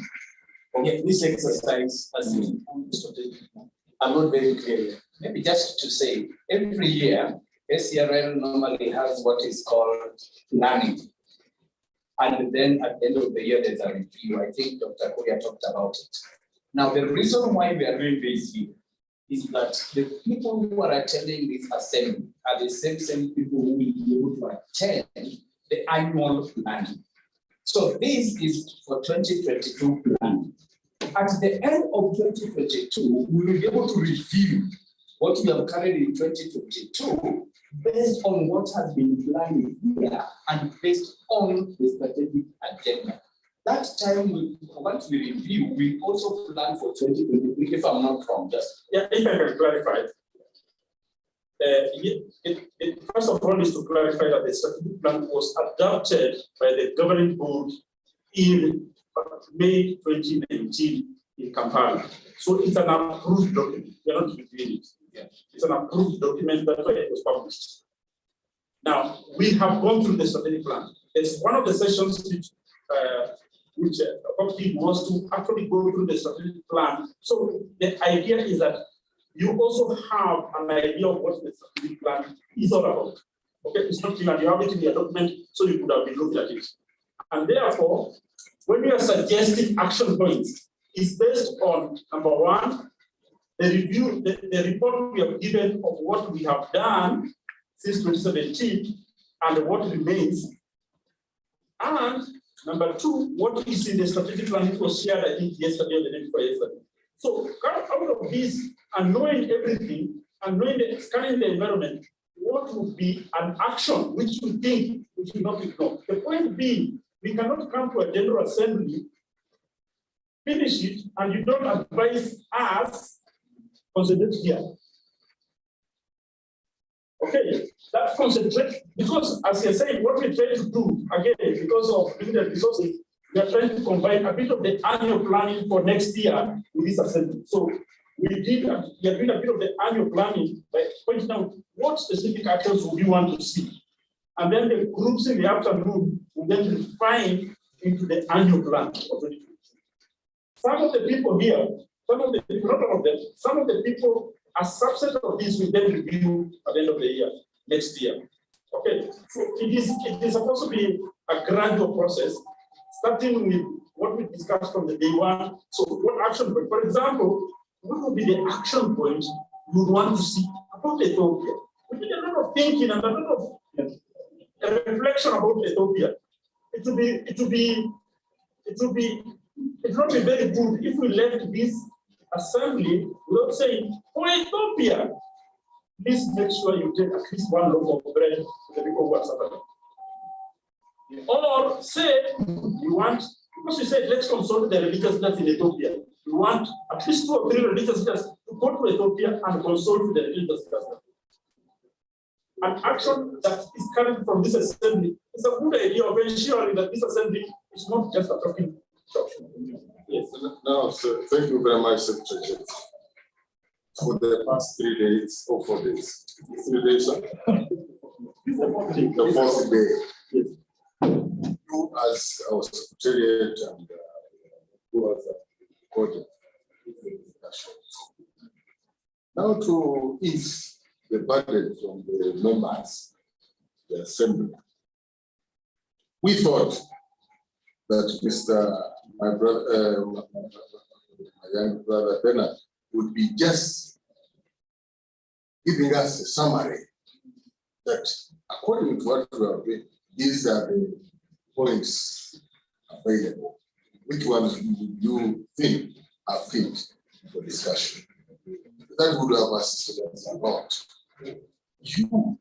of this exercise as in strategic plan. I'm not very clear. Maybe just to say, every year, ACRL normally has what is called planning. And then at the end of the year, there's a review. I think Dr. Korea talked about it. Now, the reason why we are doing this here is that the people who are attending this assembly are the same people who will be able to attend the annual planning. So this is for 2022 planning. At the end of 2022, we will be able to review what we have carried in 2022 based on what has been planned here and based on the strategic agenda. That time, once we review, we also plan for 2023, if I'm not wrong. Just if I can clarify. First of all, is to clarify that the strategic plan was adopted by the governing board in May 2019 in Kampala. So it's an approved document. We are not reviewing it. Yeah. It's an approved document, that's why it was published. Now, we have gone through the strategic plan. It's one of the sessions which objective was to actually go through the strategic plan. So the idea is that you also have an idea of what the strategic plan is all about. Okay, it's not clear, you have it in your document, so you could have been looked at it. And therefore, when we are suggesting action points, it's based on number one, the review, the report we have given of what we have done since 2017 and what remains. And number two, what is in the strategic plan it was shared, I think, yesterday or the day before yesterday. So out of this and knowing everything and knowing the scanning the environment, what would be an action which we think we should not ignore? The point being, we cannot come to a general assembly, finish it, and you don't advise us concentrate here. Okay, that's concentrate, because as you're saying, what we're trying to do, again, because of limited resources, we are trying to combine a bit of the annual planning for next year with this assembly. So we are doing a bit of the annual planning by pointing out what specific actions we want to see. And then the groups in the afternoon will then refine into the annual plan. Some of the people here, some of the people, not all of them, some of the people A subset of this we then review at the end of the year, next year. Okay, so it is supposed to be a gradual process, starting with what we discussed from the day one. So what action point, for example, what would be the action point you would want to see about Ethiopia? We did a lot of thinking and a lot of reflection about Ethiopia. It would not be very good if we left this assembly without saying, for Ethiopia, please make sure you take at least one loaf of bread to the people who are suffering. Or say you want, because you said let's consult the religious leaders in Ethiopia. You want at least 2 or 3 religious leaders to go to Ethiopia and consult with the religious leaders. An action that is coming from this assembly is a good idea of ensuring that this assembly is not just a talking shop. Yes. No, sir. Thank you very much, Secretary. For the past 3 days or 4 days. 3 days, sir? The fourth day. Yes. You as our secretariat and who as a coordinator. Now to ease the burden from the members, the assembly. We thought that my young brother Bernard would be just giving us a summary that according to what we are doing, these are the points available. Which ones would you think are fit for discussion? That would have assisted us a lot. You.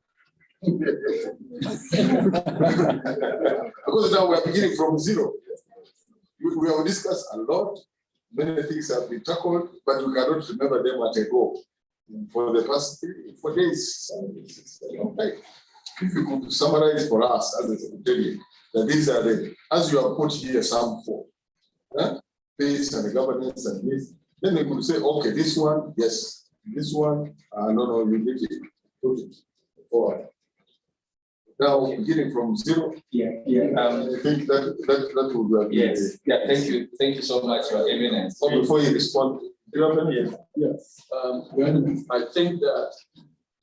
Because now we are beginning from zero. We have discussed a lot. Many things have been tackled, but we cannot remember them at a go. For the past 4 days, okay. If you could summarize for us as a secretary, that these are the, as you have put here, some 4, peace and the governance and this, then we could say, okay, this one, yes, this one, no, you need to put it forward. Now, beginning from zero. I think that would be. Yes. Yeah. Thank you so much, Your Eminence. So before you respond, do you have any? Yes. I think that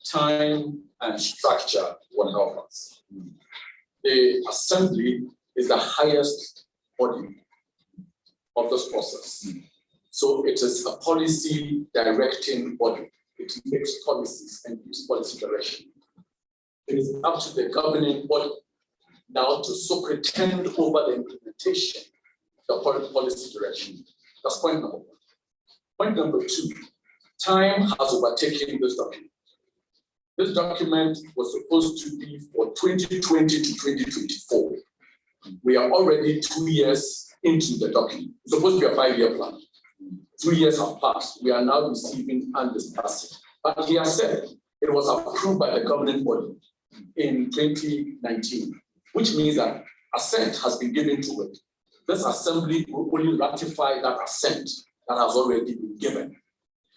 time and structure will help us. The assembly is the highest body of this process. So it is a policy directing body. It makes policies and gives policy direction. It is up to the governing body now to superintend over the implementation of the policy direction. That's point number 1. Point number 2, time has overtaken this document. This document was supposed to be for 2020 to 2024. We are already 2 years into the document. It's supposed to be a 5-year plan. 2 years have passed. We are now receiving and discussing. But he has said it was approved by the governing body in 2019, which means that assent has been given to it. This assembly will only ratify that assent that has already been given.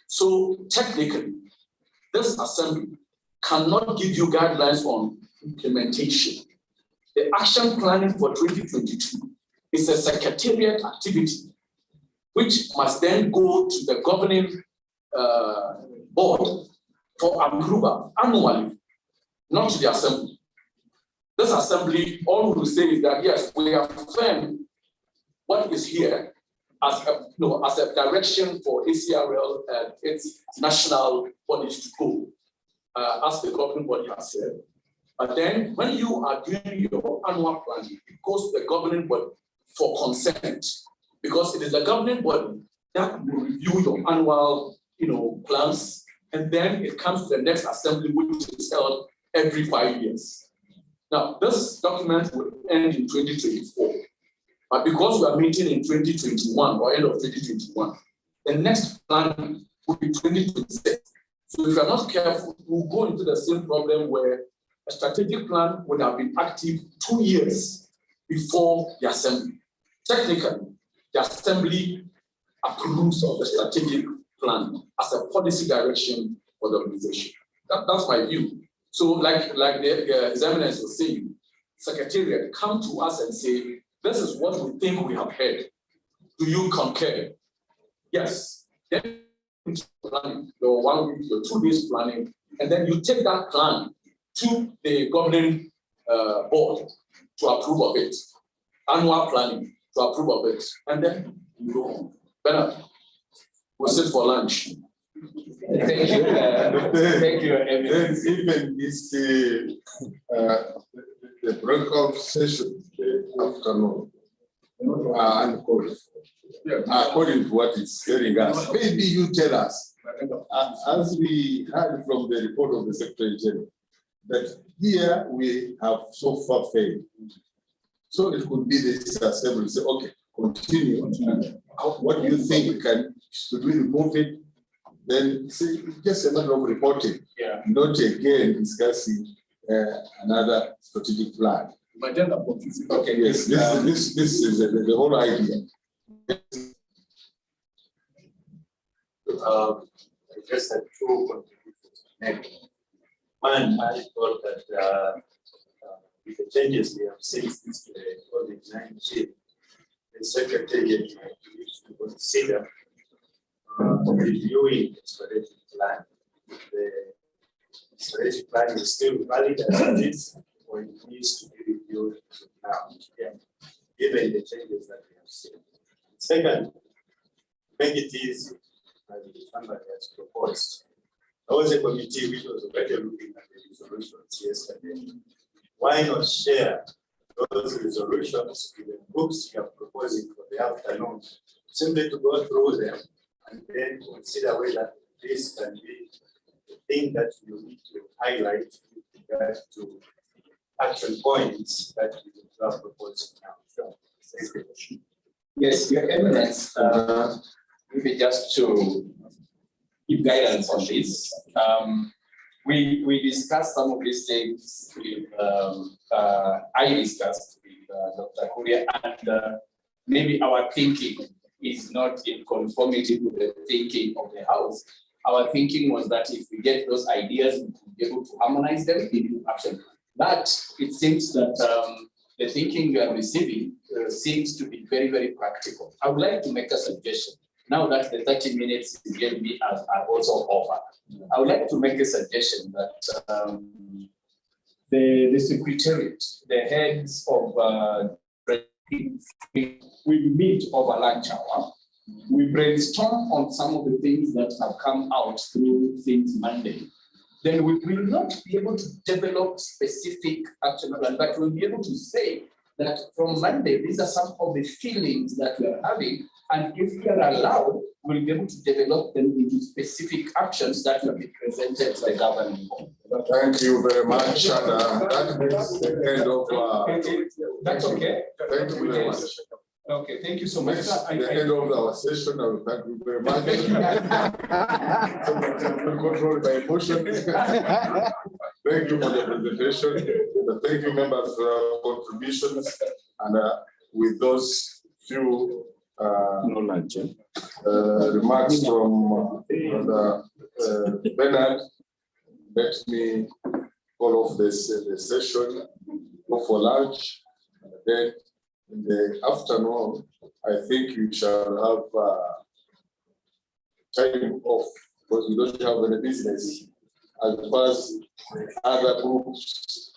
So technically, this assembly cannot give you guidelines on implementation. The action planning for 2022 is a secretariat activity, which must then go to the governing board for approval annually, not to the assembly. This assembly, all we will say is that yes, we affirm what is here as a direction for ACRL and its national bodies to go, as the governing body has said. But then when you are doing your annual planning, it goes to the governing body for consent, because it is the governing body that will review your annual plans, and then it comes to the next assembly, which is held every 5 years. Now, this document will end in 2024, but because we are meeting in 2021 or end of 2021, the next plan will be 2026. So if you are not careful, we'll go into the same problem where a strategic plan would have been active 2 years before the assembly. Technically, the assembly approves of the strategic plan as a policy direction for the organization. That's my view. So like the His Eminence was saying, Secretariat, come to us and say, this is what we think we have heard. Do you concur? Yes. Then planning, your 1 week, your 2 days planning, and then you take that plan to the governing board to approve of it, annual planning to approve of it, and then you go home. Better, we'll sit for lunch. Thank you. Thank you. Even this the breakout session afternoon uncalled for. According to what it's telling us, maybe you tell us, as we heard from the report of the Secretary General, that here we have so far failed. So it could be this assembly say, okay, continue. What do you think? Should we remove it? Then see, just a matter of reporting, not again discussing another strategic plan. My agenda confusing. Okay, yes, this is the whole idea. I just had two contributions. One, I thought that with the changes we have seen since the COVID-19, the Secretariat might wish to consider reviewing the strategic plan. The strategic plan is still valid as it is, or it needs to be reviewed now, given the changes that we have seen. Second, make it easy, as somebody has proposed. There was a committee which was already looking at the resolutions yesterday. Why not share those resolutions with the groups you are proposing for the afternoon, simply to go through them and then consider whether this can be the thing that you need to highlight with regard to action points that you are proposing now. So, yes, Your Eminence, maybe just to give guidance on this. We discussed some of these things with, I discussed with Dr. Kuria, and maybe our thinking is not in conformity with the thinking of the House. Our thinking was that if we get those ideas, we will be able to harmonize them into action. But it seems that the thinking we are receiving seems to be very, very practical. I would like to make a suggestion. Now that the 30 minutes you gave me are also over, I would like to make a suggestion that the Secretariat, the heads of we meet over lunch hour. We brainstorm on some of the things that have come out through since Monday. Then we will not be able to develop specific action plan, but we'll be able to say that from Monday, these are some of the feelings that we are having. And if we are allowed, we'll be able to develop them into specific actions that will be presented by governing board. Thank you very much. And that is the end of that's okay. Thank you very much. Okay, thank you so much. The end of our session. I will thank you very much. Controlled by emotion. Thank you for the presentation. Thank you, members, for your contributions. And with those few remarks from Bernard, let me call off this session, go for lunch, and then in the afternoon, I think we shall have time off because we don't have any business as far as other groups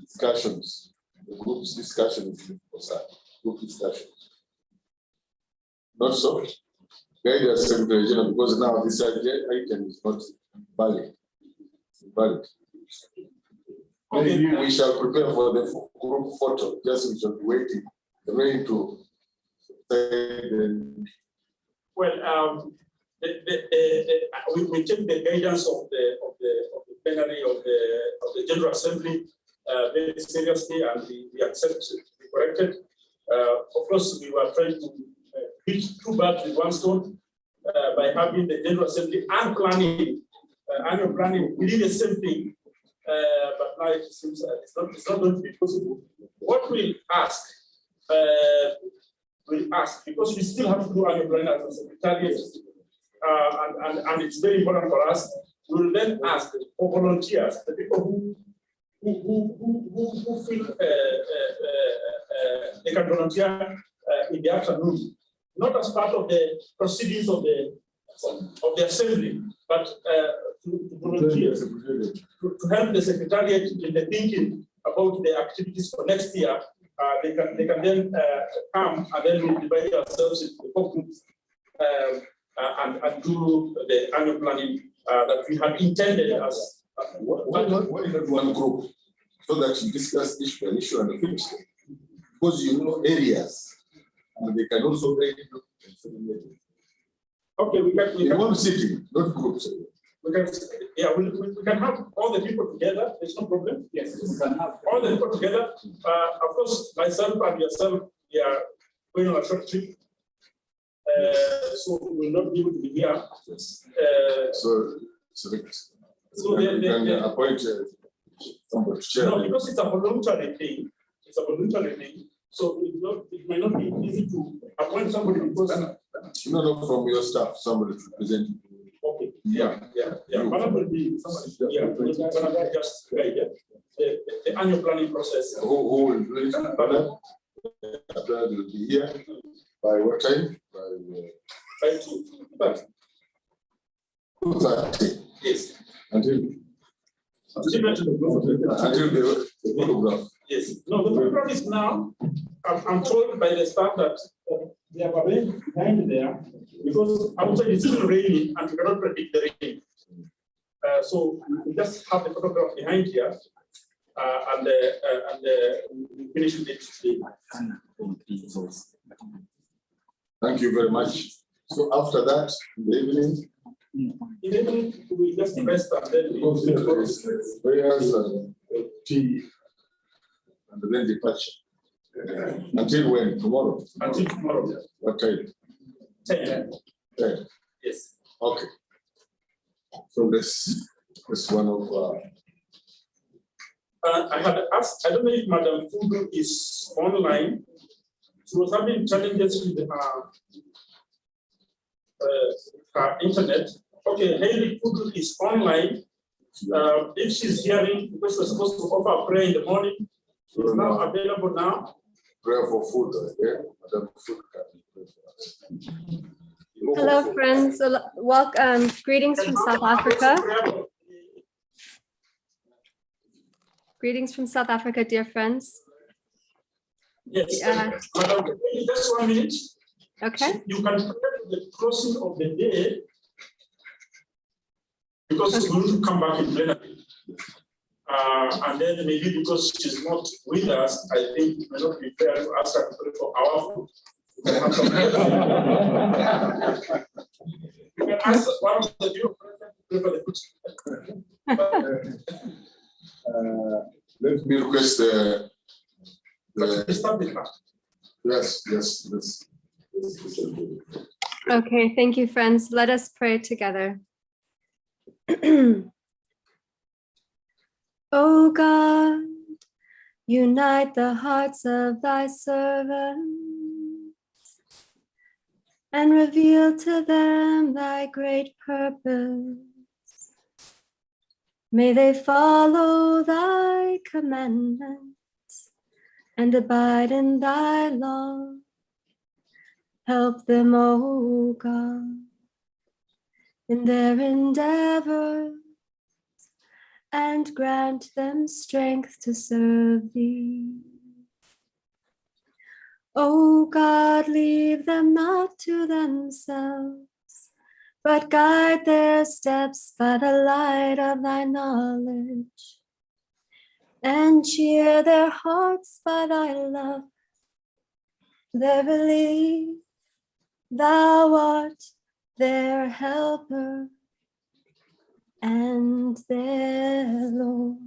discussions. The groups discussions, group discussions. Not so. Guide us, Secretary General, because now this item is not valid. Valid. Maybe we shall prepare for the group photo. Just we shall be waiting. Ready to well, we take the guidance of the plenary of the General Assembly very seriously, and we accept it to be corrected. Of course, we were trying to hit two birds with one stone by having the General Assembly and planning, annual planning within the same thing. But now it seems it's not going to be possible. What we'll ask, because we still have to do annual planning as a secretariat, and it's very important for us. We'll then ask for volunteers, the people who feel they can volunteer in the afternoon, not as part of the proceedings of the of the assembly, but to volunteer, to help the secretariat in the thinking about the activities for next year. They can then come and then we divide ourselves into 4 groups and do the annual planning that we have intended as. Why not one group so that you discuss issue and issue and finish them? Because you know areas and they can also break it up. Okay, we can one city, not groups. We can, yeah, we can have all the people together. There's no problem. Yes, we can have all the people together. Of course, myself and yourself, we are going on a short trip, so we will not be able to be here. Yes. So you can appoint somebody to chair. No, because it's a voluntary thing. It's a voluntary thing. So it might not be easy to appoint somebody because no, from your staff, somebody to present. Okay. Yeah. Madam will be somebody. Yeah, we're gonna just guide the annual planning process. Who will do it? Madam will be here by what time? By 2:30. 2:30. Yes. Until the photograph. Yes. No, the photograph is now. I'm told by the staff that they are behind there because outside it's still raining and we cannot predict the rain. So we just have the photograph behind here and we finish with it today. Thank you very much. So after that, in the evening, we just rest and then we go to the prayers and tea and then departure. Until when? Tomorrow? Until tomorrow. What time? 10. 10. Yes. Okay. So this one of I had asked, I don't know if Madam Fudu is online. She was having challenges with her internet. Okay, Haley Fudu is online. If she's hearing, because we're supposed to offer prayer in the morning, she's now available now. Prayer for food, okay? Madam Food can. Hello, friends. Welcome. Greetings from South Africa. Greetings from South Africa, dear friends. Yes. Madam, just 1 minute. Okay. You can prepare the closing of the day because we need to come back in plenary. And then maybe because she's not with us, I think it may not be fair to ask her to pray for our food. You can have some. You can ask one of the new president to pray for the food. Let me request yes. Okay, thank you, friends. Let us pray together. O God, unite the hearts of thy servants and reveal to them thy great purpose. May they follow thy commandments and abide in thy law. Help them, O God, in their endeavors and grant them strength to serve thee. O God, leave them not to themselves, but guide their steps by the light of thy knowledge, and cheer their hearts by thy love. Verily, thou art their helper and their Lord.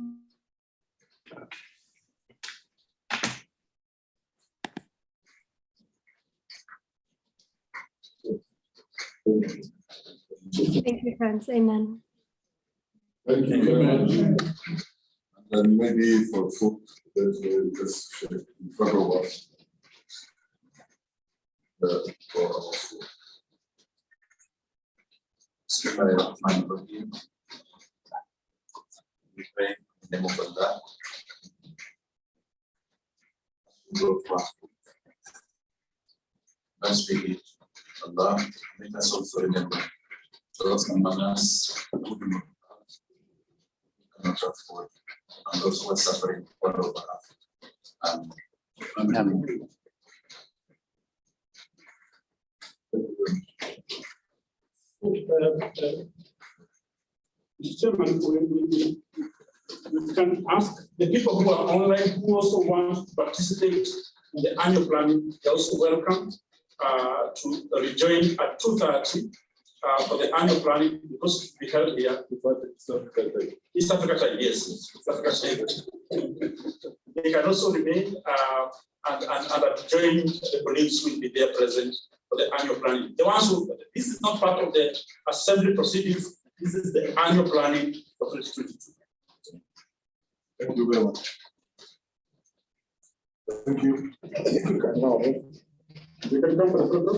Thank you, friends. Amen. Thank you very much. And maybe for food, just in front of us. For our food. We pray in the name of Allah. Go for our food. Let's begin. Allah, let us also remember those numbers cannot afford, and those who are suffering all over Africa. Mr. Chairman, we can ask the people who are online who also want to participate in the annual planning. They're also welcome to rejoin at 2:30 for the annual planning, because we held here. East Africa time, yes. East Africa time. They can also remain and join the colleagues who will be there present for the annual planning. The ones who, this is not part of the assembly proceedings. This is the annual planning for 2022. Thank you very much. Thank you. You can come for the photo.